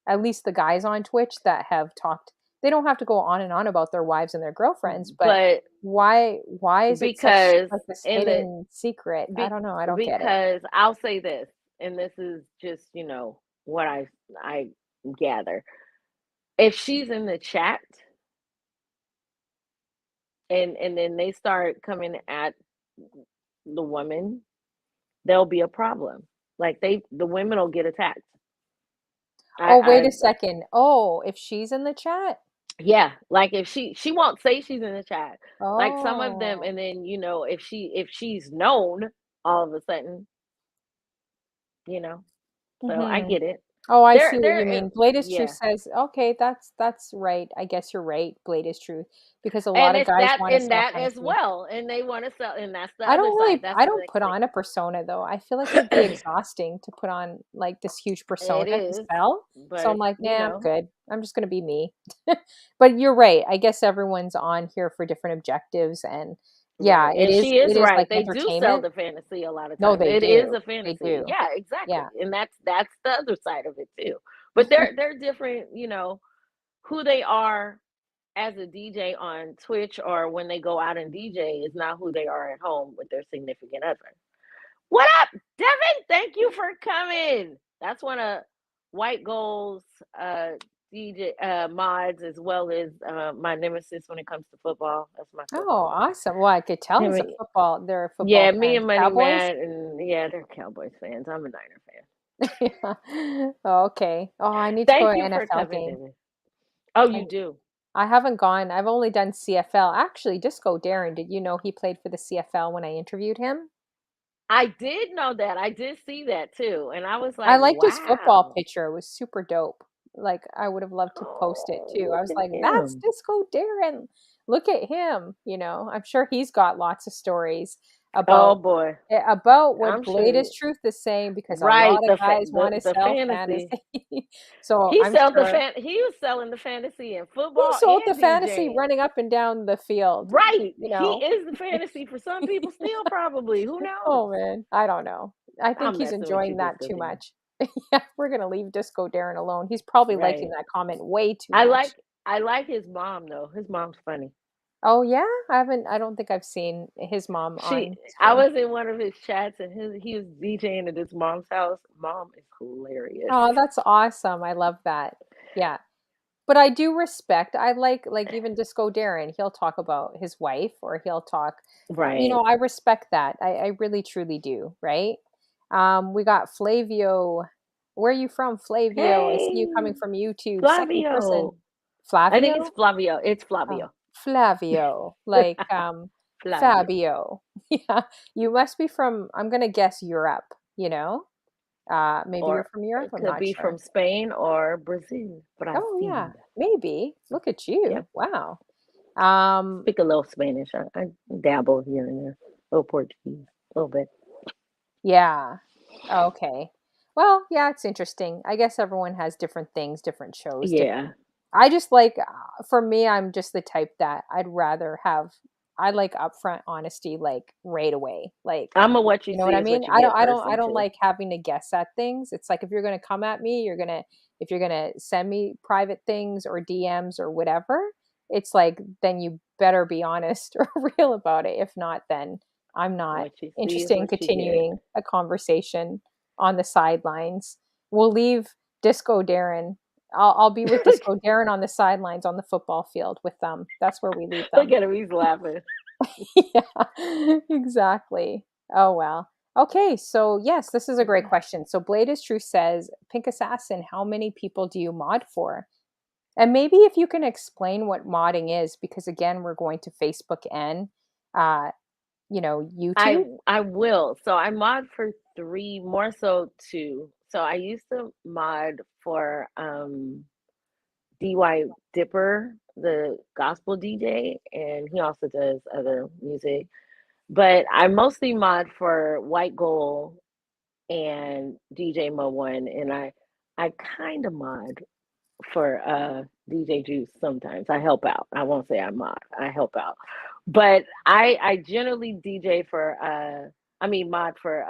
at least the guys on Twitch that have talked. They don't have to go on and on about their wives and their girlfriends, but But why is it such because like this in the hidden secret? I be, don't know. I don't get it. because I'll say this, and this is just, what I gather. If she's in the chat and then they start coming at the woman, there'll be a problem. Like the women will get attacked. Oh, wait I a second. Oh, if she's in the chat? Yeah, like if she won't say she's in the chat. Like some of them, Oh. and then if she's known all of a sudden, you know. So I Mhm. get it. Oh, I see what There you mean. Blade is Truth Yeah. says, okay, that's right. I guess you're right. Blade is Truth, because a lot And of it's guys that want to and sell that as fantasy. well. And they want to sell, and that's the other side. That's I the don't next put thing. on a persona though. I feel like it'd be exhausting to put on like this huge persona It to is, sell. So I'm but like, nah, I'm good. I'm just gonna be me. But you're right. I guess everyone's on here for different objectives, and yeah, right. And she is it is right. like They do sell entertainment. the fantasy a lot of No, times. they It is do. a They fantasy. do. Yeah, exactly. Yeah. And that's the other side of it too. But they're different, who they are as a DJ on Twitch or when they go out and DJ is not who they are at home with their significant other. What up, Devin? Thank you for coming. That's one of White Gold's DJ mods, as well as my nemesis when it comes to football. That's my Oh, co-host. awesome. Well, I could tell Him, he's a football, they're yeah, football me fans. and Money Cowboys? Matt, and yeah, they're Cowboys fans. I'm a Niner fan. Yeah. Oh, okay. Oh, I need to go Thank to you an for NFL coming, game. Devin. Oh, I you do. I haven't gone. I've only done CFL. Actually, Disco Darren, did you know he played for the CFL when I interviewed him? I did know that. I did see that too, and I was I like, liked his football wow. picture. It was super dope. Like, I would have loved to post it Oh, too. I look was at like, that's him. Disco Darren. Look at him. I'm sure he's got lots of stories Oh about boy, about what I'm Blade is sure. Truth is saying, because a Right, lot of the guys want to the sell fantasy. fantasy. So I'm sure He was selling the fantasy in he football sold the and fantasy DJing. running up and down the field, Right, you he know. is the fantasy for some people still, probably. Who knows? Oh man, I don't know. I think I'm he's messing with you, enjoying that Disco too Dan. much. Yeah, we're gonna leave Disco Darren alone. He's probably liking Right. that comment way too I much. like I like his mom though. His mom's funny. Oh yeah? I don't think I've seen his mom She on I stream. was in one of his chats and he was DJing at his mom's house. Mom is hilarious. Oh, that's awesome. I love that. Yeah. But I do respect. I like even Disco Darren. He'll talk about his wife, or he'll talk. Right. I respect that. I really truly do. Right. We got Flavio. Where are you from, Flavio? I see you coming Hey, from YouTube. Second person, Flavio. I think it's Flavio. Flavio. It's Oh, Flavio. Flavio, like Flavio. Fabio. Yeah, you must be from. I'm gonna guess Europe. Maybe you're Or from Europe. it I'm could not be sure. from Spain or Brazil. Oh yeah, Brazil. maybe. Look at Yeah. you. Wow. Um, Speak a little Spanish. I dabble here and there. A little Portuguese. A little bit. yeah. Okay. Well, yeah, it's interesting. I guess everyone has different things, different shows, Yeah. different. I just like, for me, I'm just the type that I'd rather have. I like upfront honesty, like right away. Like, I'm a what you you know what see I is mean? what you get I person don't too. like having to guess at things. It's like, if you're gonna come at me, if you're gonna send me private things or DMs or whatever, it's like, then you better be honest or real about it. If not, then I'm not What you see is interested in what you get. continuing a conversation on the sidelines. We'll leave Disco Darren. I'll be with Disco Darren on the sidelines on the football field with them. That's where we leave Look them. at him, he's laughing. Yeah, exactly. Oh, well. Okay, so yes, this is a great question. So Blade is True says, Pink Assassin, how many people do you mod for? And maybe if you can explain what modding is, because again, we're going to Facebook and uh, YouTube. I will. So I mod for three, more so two. So I used to mod for DY Dipper, the gospel DJ, and he also does other music. But I mostly mod for White Gold and DJ Mo One, and I kind of mod for DJ Juice sometimes. I help out. I won't say I mod. I help out. But I generally DJ for I mean mod for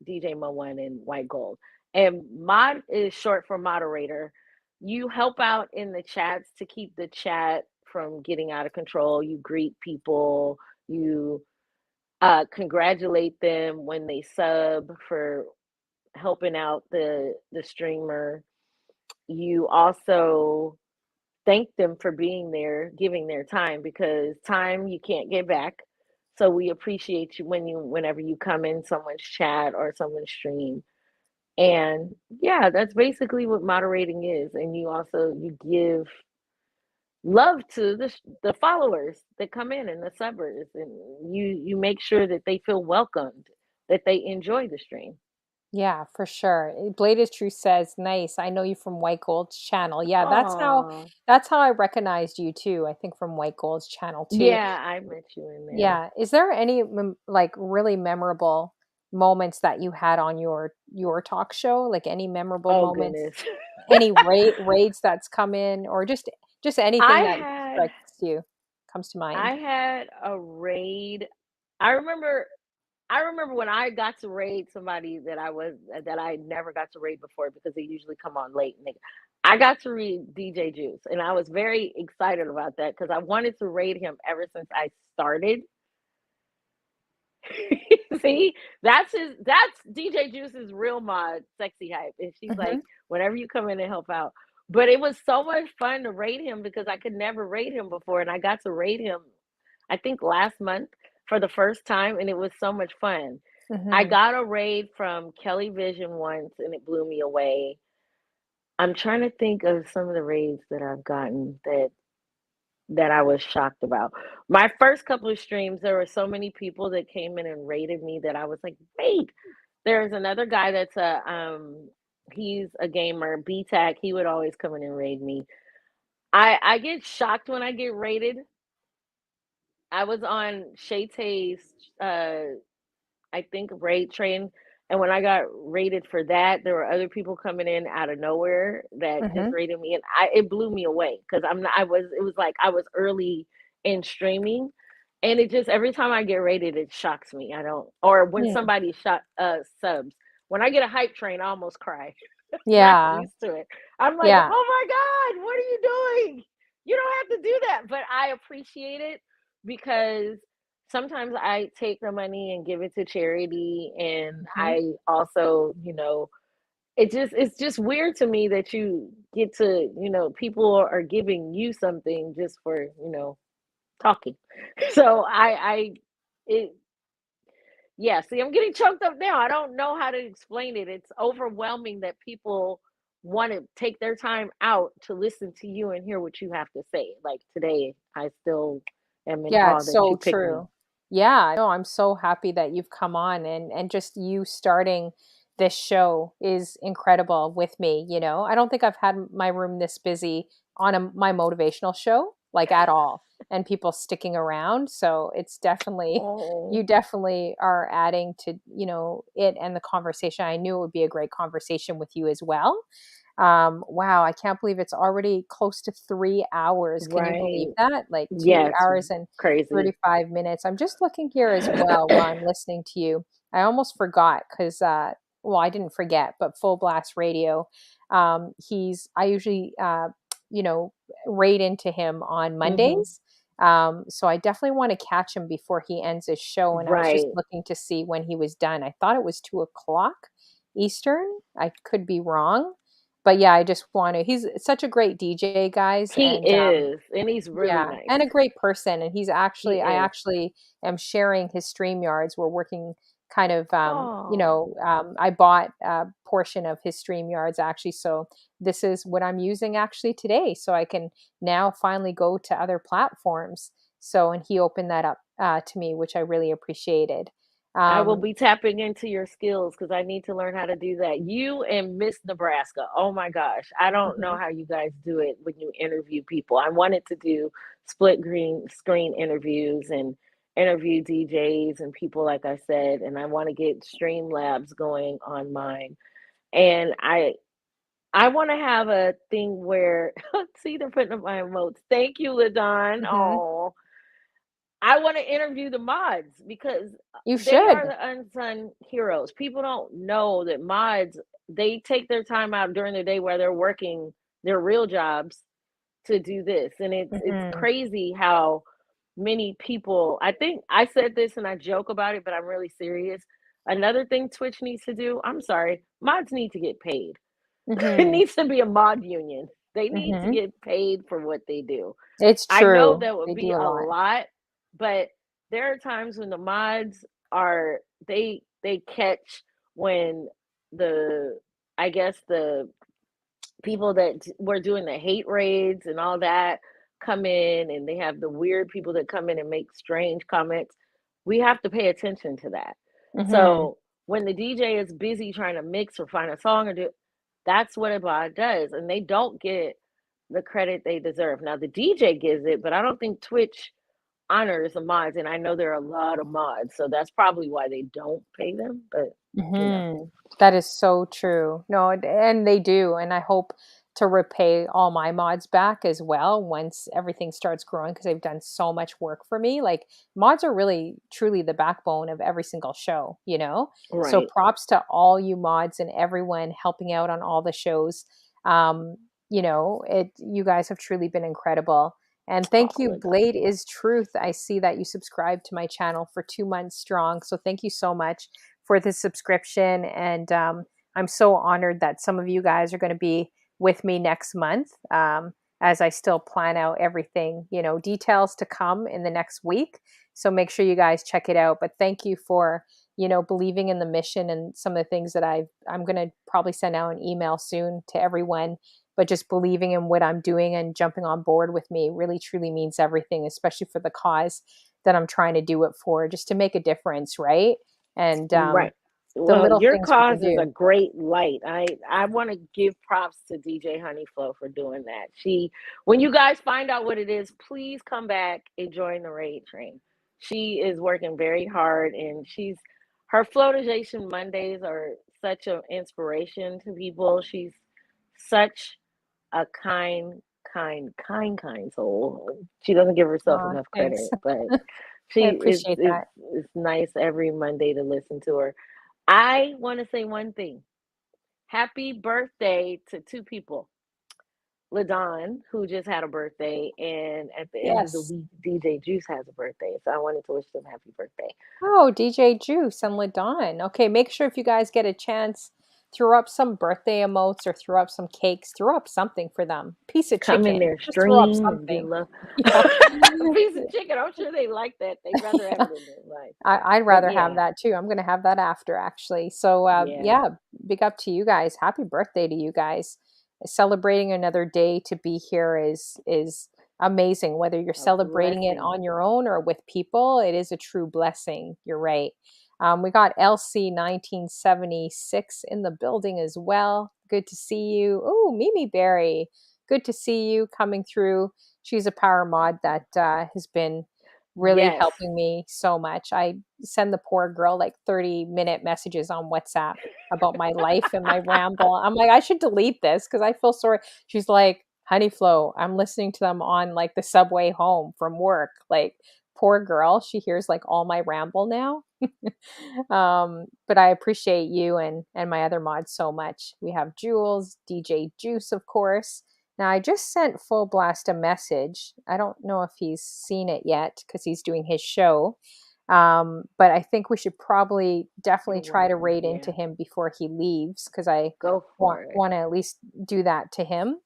DJ Mo One and White Gold. And mod is short for moderator. You help out in the chats to keep the chat from getting out of control. You greet people, you congratulate them when they sub for helping out the streamer. You also thank them for being there, giving their time, because time you can't get back. So we appreciate you whenever you come in someone's chat or someone's stream. And yeah, that's basically what moderating is. And you give love to the followers that come in and the subbers, and you make sure that they feel welcomed, that they enjoy the stream. Yeah, for sure. Blade is True says, "Nice. I know you from White Gold's channel." Yeah, Oh, that's how I recognized you too. I think from White Gold's channel too. yeah, I met you in there. Yeah. Is there any like really memorable moments that you had on your talk show? Like any memorable Oh moments, goodness. any raids that's come in, or just anything I that had strikes you comes to mind? I had a raid. I remember I remember when I got to raid somebody that I never got to raid before, because they usually come on late, and I got to read DJ Juice, and I was very excited about that because I wanted to raid him ever since I started. See, that's DJ Juice's real mod, Sexy Hype. And she's like, Hmm. whenever you come in and help out. But it was so much fun to raid him because I could never raid him before. And I got to raid him, I think last month for the first time. And it was so much fun. I Hmm. got a raid from Kelly Vision once and it blew me away. I'm trying to think of some of the raids that I've gotten that I was shocked about. My first couple of streams, there were so many people that came in and rated me that I was like, wait, there's another guy that's he's a gamer, BTAC, he would always come in and raid me. I get shocked when I get rated. I was on Shay Tay's I think raid train. And when I got rated for that, there were other people coming in out of nowhere that just Hmm. rated me, and it blew me away because I'm not. I was. It was like I was early in streaming, and it just every time I get rated, it shocks me. I don't. Or when Yeah. somebody shot subs, when I get a hype train, I almost cry. I'm not Yeah. used to it. I'm like, Yeah. oh my god, what are you doing? You don't have to do that, but I appreciate it because sometimes I take the money and give it to charity, and Hmm. I also, it's just weird to me that you get to, people are giving you something just for, talking. So it, yeah, see, I'm getting choked up now. I don't know how to explain it. It's overwhelming that people want to take their time out to listen to you and hear what you have to say. Like today, I still am in Yeah, awe it's that you so picked me. true. Yeah, no, I'm so happy that you've come on, and just you starting this show is incredible with me, you know. I don't think I've had my room this busy on my motivational show like at all, and people sticking around, so it's definitely Oh, you definitely are adding to, it and the conversation. I knew it would be a great conversation with you as well. Wow, I can't believe it's already close to 3 hours. Can you believe right. that? Like two Yes, hours and crazy. 35 minutes. I'm just looking here as well while I'm listening to you. I almost forgot because, well, I didn't forget, but Full Blast Radio, I usually, you know, rate into him on Hmm. Mondays. So I definitely want to catch him before he ends his show. And I was just Right. looking to see when he was done. I thought it was 2 o'clock Eastern. I could be wrong, but yeah, I just want to. He's such a great DJ, guys, He and is, and he's really yeah, nice. and a great person. And He I is. actually am sharing his stream yards. We're working kind of, Oh, I bought a portion of his stream yards actually. So this is what I'm using actually today. So I can now finally go to other platforms. So, and he opened that up to me, which I really appreciated. I will Um, be tapping into your skills because I need to learn how to do that. You and Miss Nebraska. Oh my gosh. I don't know mhm, how you guys do it when you interview people. I wanted to do split green screen interviews and interview DJs and people, like I said, and I want to get stream labs going on mine. And I want to have a thing where see they're putting up my emotes. Thank you, Ladon. mhm. Oh, I want to interview the mods because You they are should. the unsung heroes. People don't know that mods, they take their time out during the day where they're working their real jobs to do this. And it's Mhm, crazy how many people, I think I said this and I joke about it, but I'm really serious. Another thing Twitch needs to do, I'm sorry, mods need to get paid. It mhm, needs to be a mod union. They need to mhm. get paid for what they do. It's I know true. that would They be do a a lot. lot, but there are times when the mods are they catch when the I guess the people that were doing the hate raids and all that come in and they have the weird people that come in and make strange comments. We have to pay attention to that. Mhm. So when the DJ is busy trying to mix or find a song or do, that's what a bot does, and they don't get the credit they deserve. Now the DJ gives it, but I don't think Twitch honors the mods, and I know there are a lot of mods, so that's probably why they don't pay them. But you know, Mhm. That is so true. No, and they do, and I hope to repay all my mods back as well once everything starts growing because they've done so much work for me. Like mods are really truly the backbone of every single show, you know? So right? props to all you mods and everyone helping out on all the shows. Um, you guys have truly been incredible. And thank you, All of Blade them. is Truth. I see that you subscribed to my channel for 2 months strong. So thank you so much for the subscription. And I'm so honored that some of you guys are going to be with me next month as I still plan out everything, details to come in the next week. So make sure you guys check it out. But thank you for, believing in the mission and some of the things that I'm going to probably send out an email soon to everyone. But just believing in what I'm doing and jumping on board with me really truly means everything, especially for the cause that I'm trying to do it for, just to make a difference, right? And Right. the Well, little your things we can cause is a do. great light. I want to give props to DJ Honeyflow for doing that. When you guys find out what it is, please come back and join the raid train. She is working very hard, and her Flotivation Mondays are such an inspiration to people. She's such a kind soul. She doesn't give herself Aw, enough thanks. credit, but I she is appreciate it's that. it's nice every Monday to listen to her. I want to say one thing. Happy birthday to two people. LaDon, who just had a birthday, and at the end of the Yes. week, DJ Juice has a birthday. So I wanted to wish them happy birthday. Oh, DJ Juice and LaDon. Okay, make sure if you guys get a chance, throw up some birthday emotes or throw up some cakes, throw up something for them. Piece of Come in chicken. their Just throw up stream and give something. love. Yeah. A piece of chicken. I'm sure they like that. They'd rather have Yeah. it in their life. I'd But rather have yeah, that too. I'm gonna have that after actually. So yeah. yeah, big up to you guys. Happy birthday to you guys. Celebrating another day to be here is amazing. Whether you're A celebrating it blessing. on your own or with people, it is a true blessing. You're right. We got LC 1976 in the building as well. Good to see you. Oh, Mimi Berry. Good to see you coming through. She's a power mod that has been really Yes. helping me so much. I send the poor girl like 30-minute messages on WhatsApp about my life and my ramble. I'm like, I should delete this because I feel sorry. She's like, Honey Flo, I'm listening to them on like the subway home from work. Like, poor girl, she hears like all my ramble now. But I appreciate you and my other mods so much. We have Jules, DJ Juice, of course. Now, I just sent Full Blast a message. I don't know if he's seen it yet because he's doing his show. But I think we should probably definitely You're try to welcome. raid into Yeah. him before he leaves because I Go want for it. want to at least do that to him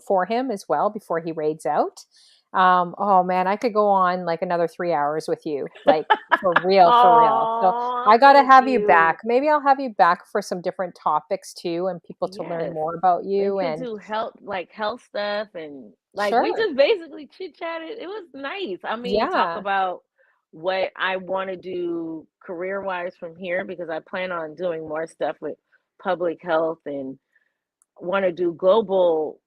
for him as well before he raids out. Oh man, I could go on like another 3 hours with you, like for real, for real. So Oh, I got to thank have you back. you. Maybe I'll have you back for some different topics too, and people to learn Yes. more about We you. could And do health stuff and like we sure, just basically chit chatted. It was nice. I mean, talk yeah. about what I want to do career wise from here, because I plan on doing more stuff with public health and want to do global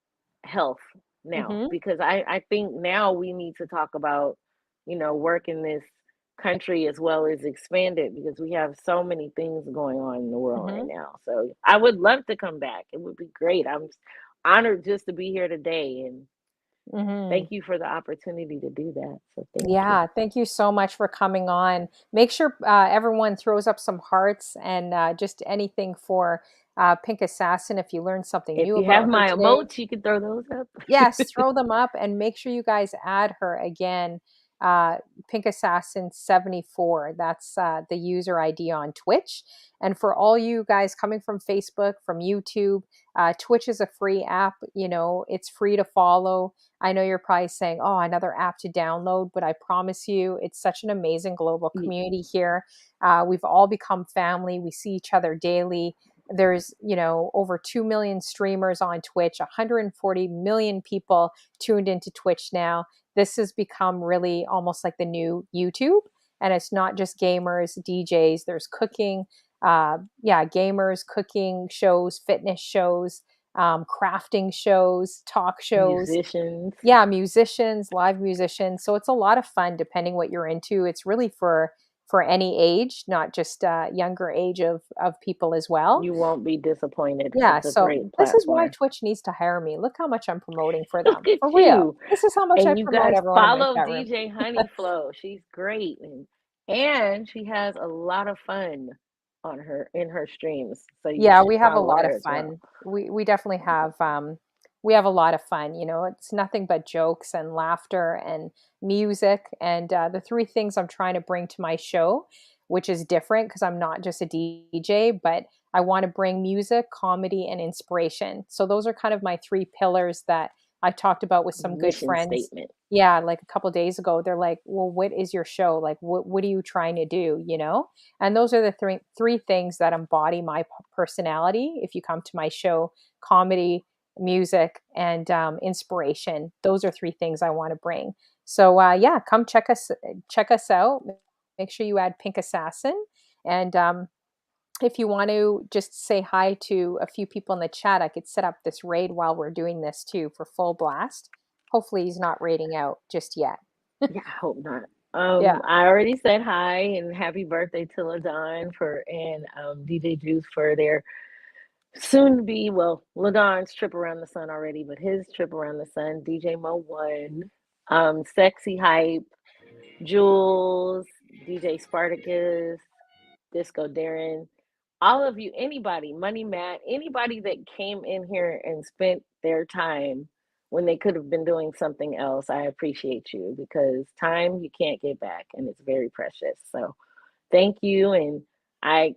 health now, Mm-hmm. because I think now we need to talk about, work in this country as well as expand it, because we have so many things going on in the world right Mm-hmm. now. So I would love to come back. It would be great. I'm honored just to be here today, and Mm-hmm. thank you for the opportunity to do that. So thank you. Yeah, thank you so much for coming on. Make sure everyone throws up some hearts and just anything for Pink Assassin if you learned something If new you have about her my today. emotes, you can throw those up. Yes, throw them up and make sure you guys add her again. Uh, PYNKASSASSIN74. That's the user ID on Twitch. And for all you guys coming from Facebook, from YouTube, Twitch is a free app. You know, it's free to follow. I know you're probably saying, oh, another app to download, but I promise you, it's such an amazing global community here. We've all become family. We see each other daily. There's, over 2 million streamers on Twitch, 140 million people tuned into Twitch now. This has become really almost like the new YouTube. And it's not just gamers, DJs, there's cooking, gamers, cooking shows, fitness shows, crafting shows, talk shows. Musicians. Yeah, musicians, live musicians. So it's a lot of fun depending what you're into. It's really for any age, not just younger age of people as well. You won't be disappointed. Yeah, It's a so great this is why platform. Twitch needs to hire me. Look how much I'm promoting for Look them. at For real. you. This is how much I And you promote guys everyone in my follow chat room. DJ Honeyflow. She's great, and she has a lot of fun on her in her streams. So you Yeah, should we have a follow lot her of as well. fun. We definitely have we have a lot of fun, It's nothing but jokes and laughter and music and the three things I'm trying to bring to my show, which is different because I'm not just a DJ, but I want to bring music, comedy and inspiration. So those are kind of my three pillars that I talked about with some good Mission friends. statement. Yeah, like a couple days ago, they're like, "Well, what is your show? Like what are you trying to do?" And those are the three things that embody my personality. If you come to my show, comedy, music, and inspiration. Those are three things I want to bring. So yeah, come check us out. Make sure you add Pink Assassin. And if you want to just say hi to a few people in the chat, I could set up this raid while we're doing this too for full blast. Hopefully he's not raiding out just yet. Yeah, I hope not. Yeah. I already said hi and happy birthday to LaDon and DJ Juice for their soon to be, well, LaDon's trip around the sun already, but his trip around the sun. DJ Mo One, Sexy Hype, Jules, DJ Spartacus, Disco Darren, all of you, anybody, Money Matt, anybody that came in here and spent their time when they could have been doing something else, I appreciate you, because time you can't get back and it's very precious. So thank you. And I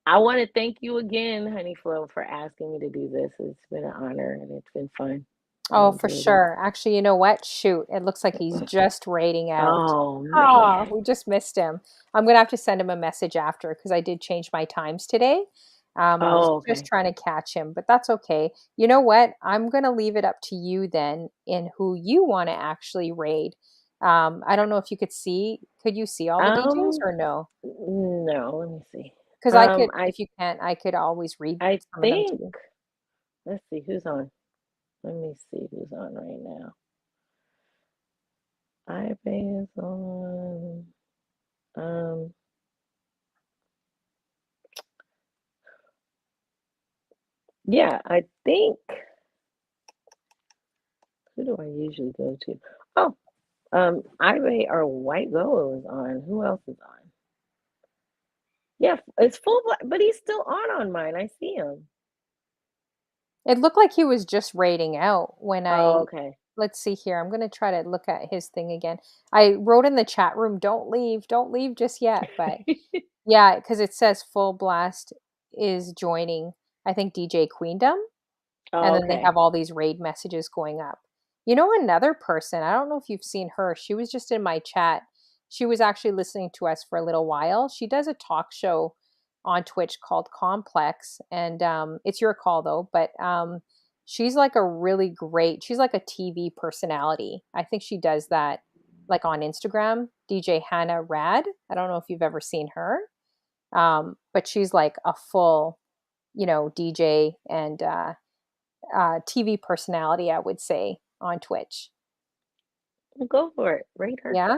I want to thank you again, Honey Flo, for asking me to do this. It's been an honor and it's been fun. I Oh, for enjoyed it. sure. Actually, you know what? Shoot, it looks like he's just raiding out. Oh Oh, man. we just missed him. I'm gonna have to send him a message after because I did change my times today. I was Oh, just okay. trying to catch him, but that's okay. You know what? I'm gonna leave it up to you then in who you want to actually raid. I don't know if you could see. Could you see all the DJs Um, or no? no, let me see. Because I Um, could, I if you can't, I could always read I some of them to think you. let's see who's on. Let me see who's on right now. iPay is on. Um, yeah, I think who do I usually go to? Oh, iPay or White Gold is on. Who else is on? Yeah, it's full, but he's still on mine. I see him. It looked like he was just raiding out when Oh, I okay. let's see here. I'm going to try to look at his thing again. I wrote in the chat room, don't leave just yet. But yeah, because it says Full Blast is joining, I think, DJ Queendom. And Oh, then they okay. have all these raid messages going up. Another person, I don't know if you've seen her. She was just in my chat. She was actually listening to us for a little while. She does a talk show on Twitch called Complex. And it's your call, though. But she's like a really great, she's like a TV personality. I think she does that like on Instagram, DJ Hannah Rad. I don't know if you've ever seen her, but she's like a full, DJ and TV personality, I would say, on Twitch. Go for it. Rate her. Yeah.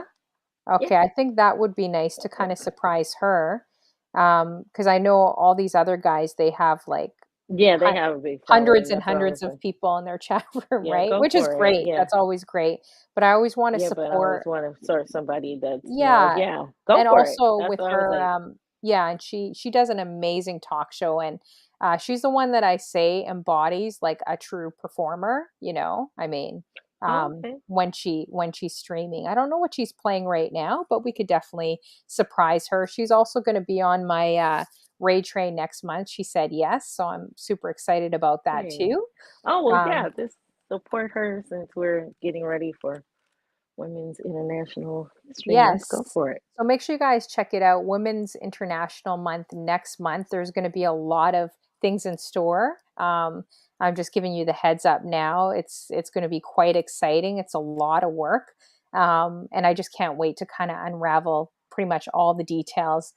Yeah. Okay. I think that would be nice to kind of surprise her. Because I know all these other guys, they have like Yeah, they hun- have a big hundreds following. and That's what I was hundreds of like. people in their chat room, Yeah, right? go Which is for it. great. Yeah. That's always great. But I always want to Yeah, but I always support. want to sort somebody that's more, Yeah. yeah, go And for it. also That's with what I was her, like. yeah, and she does an amazing talk show, and she's the one that I say embodies like a true performer, I mean, Oh, okay. when she's streaming. I don't know what she's playing right now, but we could definitely surprise her. She's also going to be on my Raid Train next month. She said yes, so I'm super excited about that Great. too. Oh, well, Um, yeah, just support her since we're getting ready for Women's International History Month. Go Yes. for it. So make sure you guys check it out. Women's International Month next month. There's going to be a lot of things in store. I'm just giving you the heads up now. It's going to be quite exciting. It's a lot of work, and I just can't wait to kind of unravel pretty much all the details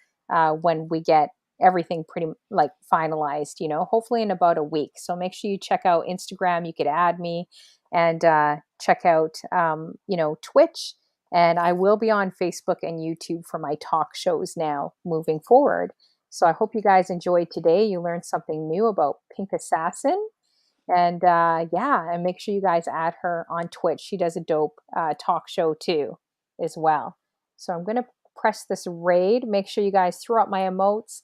when we get everything pretty like finalized. Hopefully in about a week. So make sure you check out Instagram. You could add me and check out Twitch, and I will be on Facebook and YouTube for my talk shows now moving forward. So I hope you guys enjoyed today. You learned something new about Pink Assassin. And yeah, and make sure you guys add her on Twitch. She does a dope talk show too, as well. So I'm going to press this raid. Make sure you guys throw up my emotes,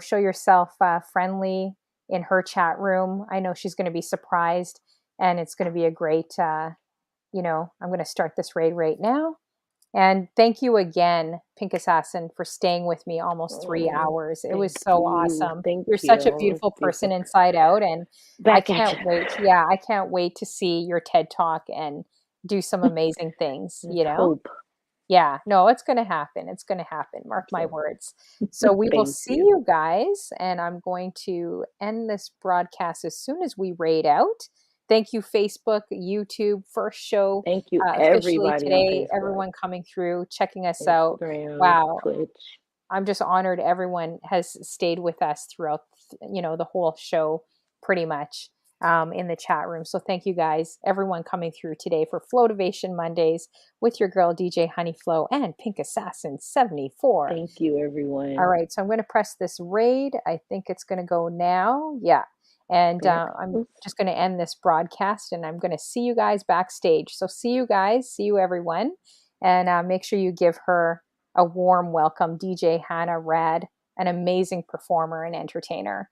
show yourself friendly in her chat room. I know she's going to be surprised, and it's going to be a great, I'm going to start this raid right now. And thank you again, Pink Assassin, for staying with me almost three Oh, hours. It was thank so you. awesome. Thank You're you. such a Let's beautiful see person some inside out, and I back at can't you. wait. Yeah, I can't wait to see your TED Talk and do some amazing things, Let's hope. Yeah, no, it's going to happen. It's going to happen. Mark my So, words. So we will thank see you. you guys, and I'm going to end this broadcast as soon as we raid out. Thank you, Facebook, YouTube, first show Thank you, officially everybody on today, Facebook, everyone coming through, checking us out. Instagram, Wow, Twitch. I'm just honored everyone has stayed with us throughout, the whole show pretty much in the chat room. So thank you guys, everyone coming through today for Flotivation Mondays with your girl DJ Honeyflow and Pink Assassin 74. Thank you, All everyone. right, so I'm going to press this raid. I think it's going to go now. Yeah. And Back. I'm just going to end this broadcast, and I'm going to see you guys backstage. So see you guys, see you everyone, and make sure you give her a warm welcome, DJ Hannah Rad, an amazing performer and entertainer.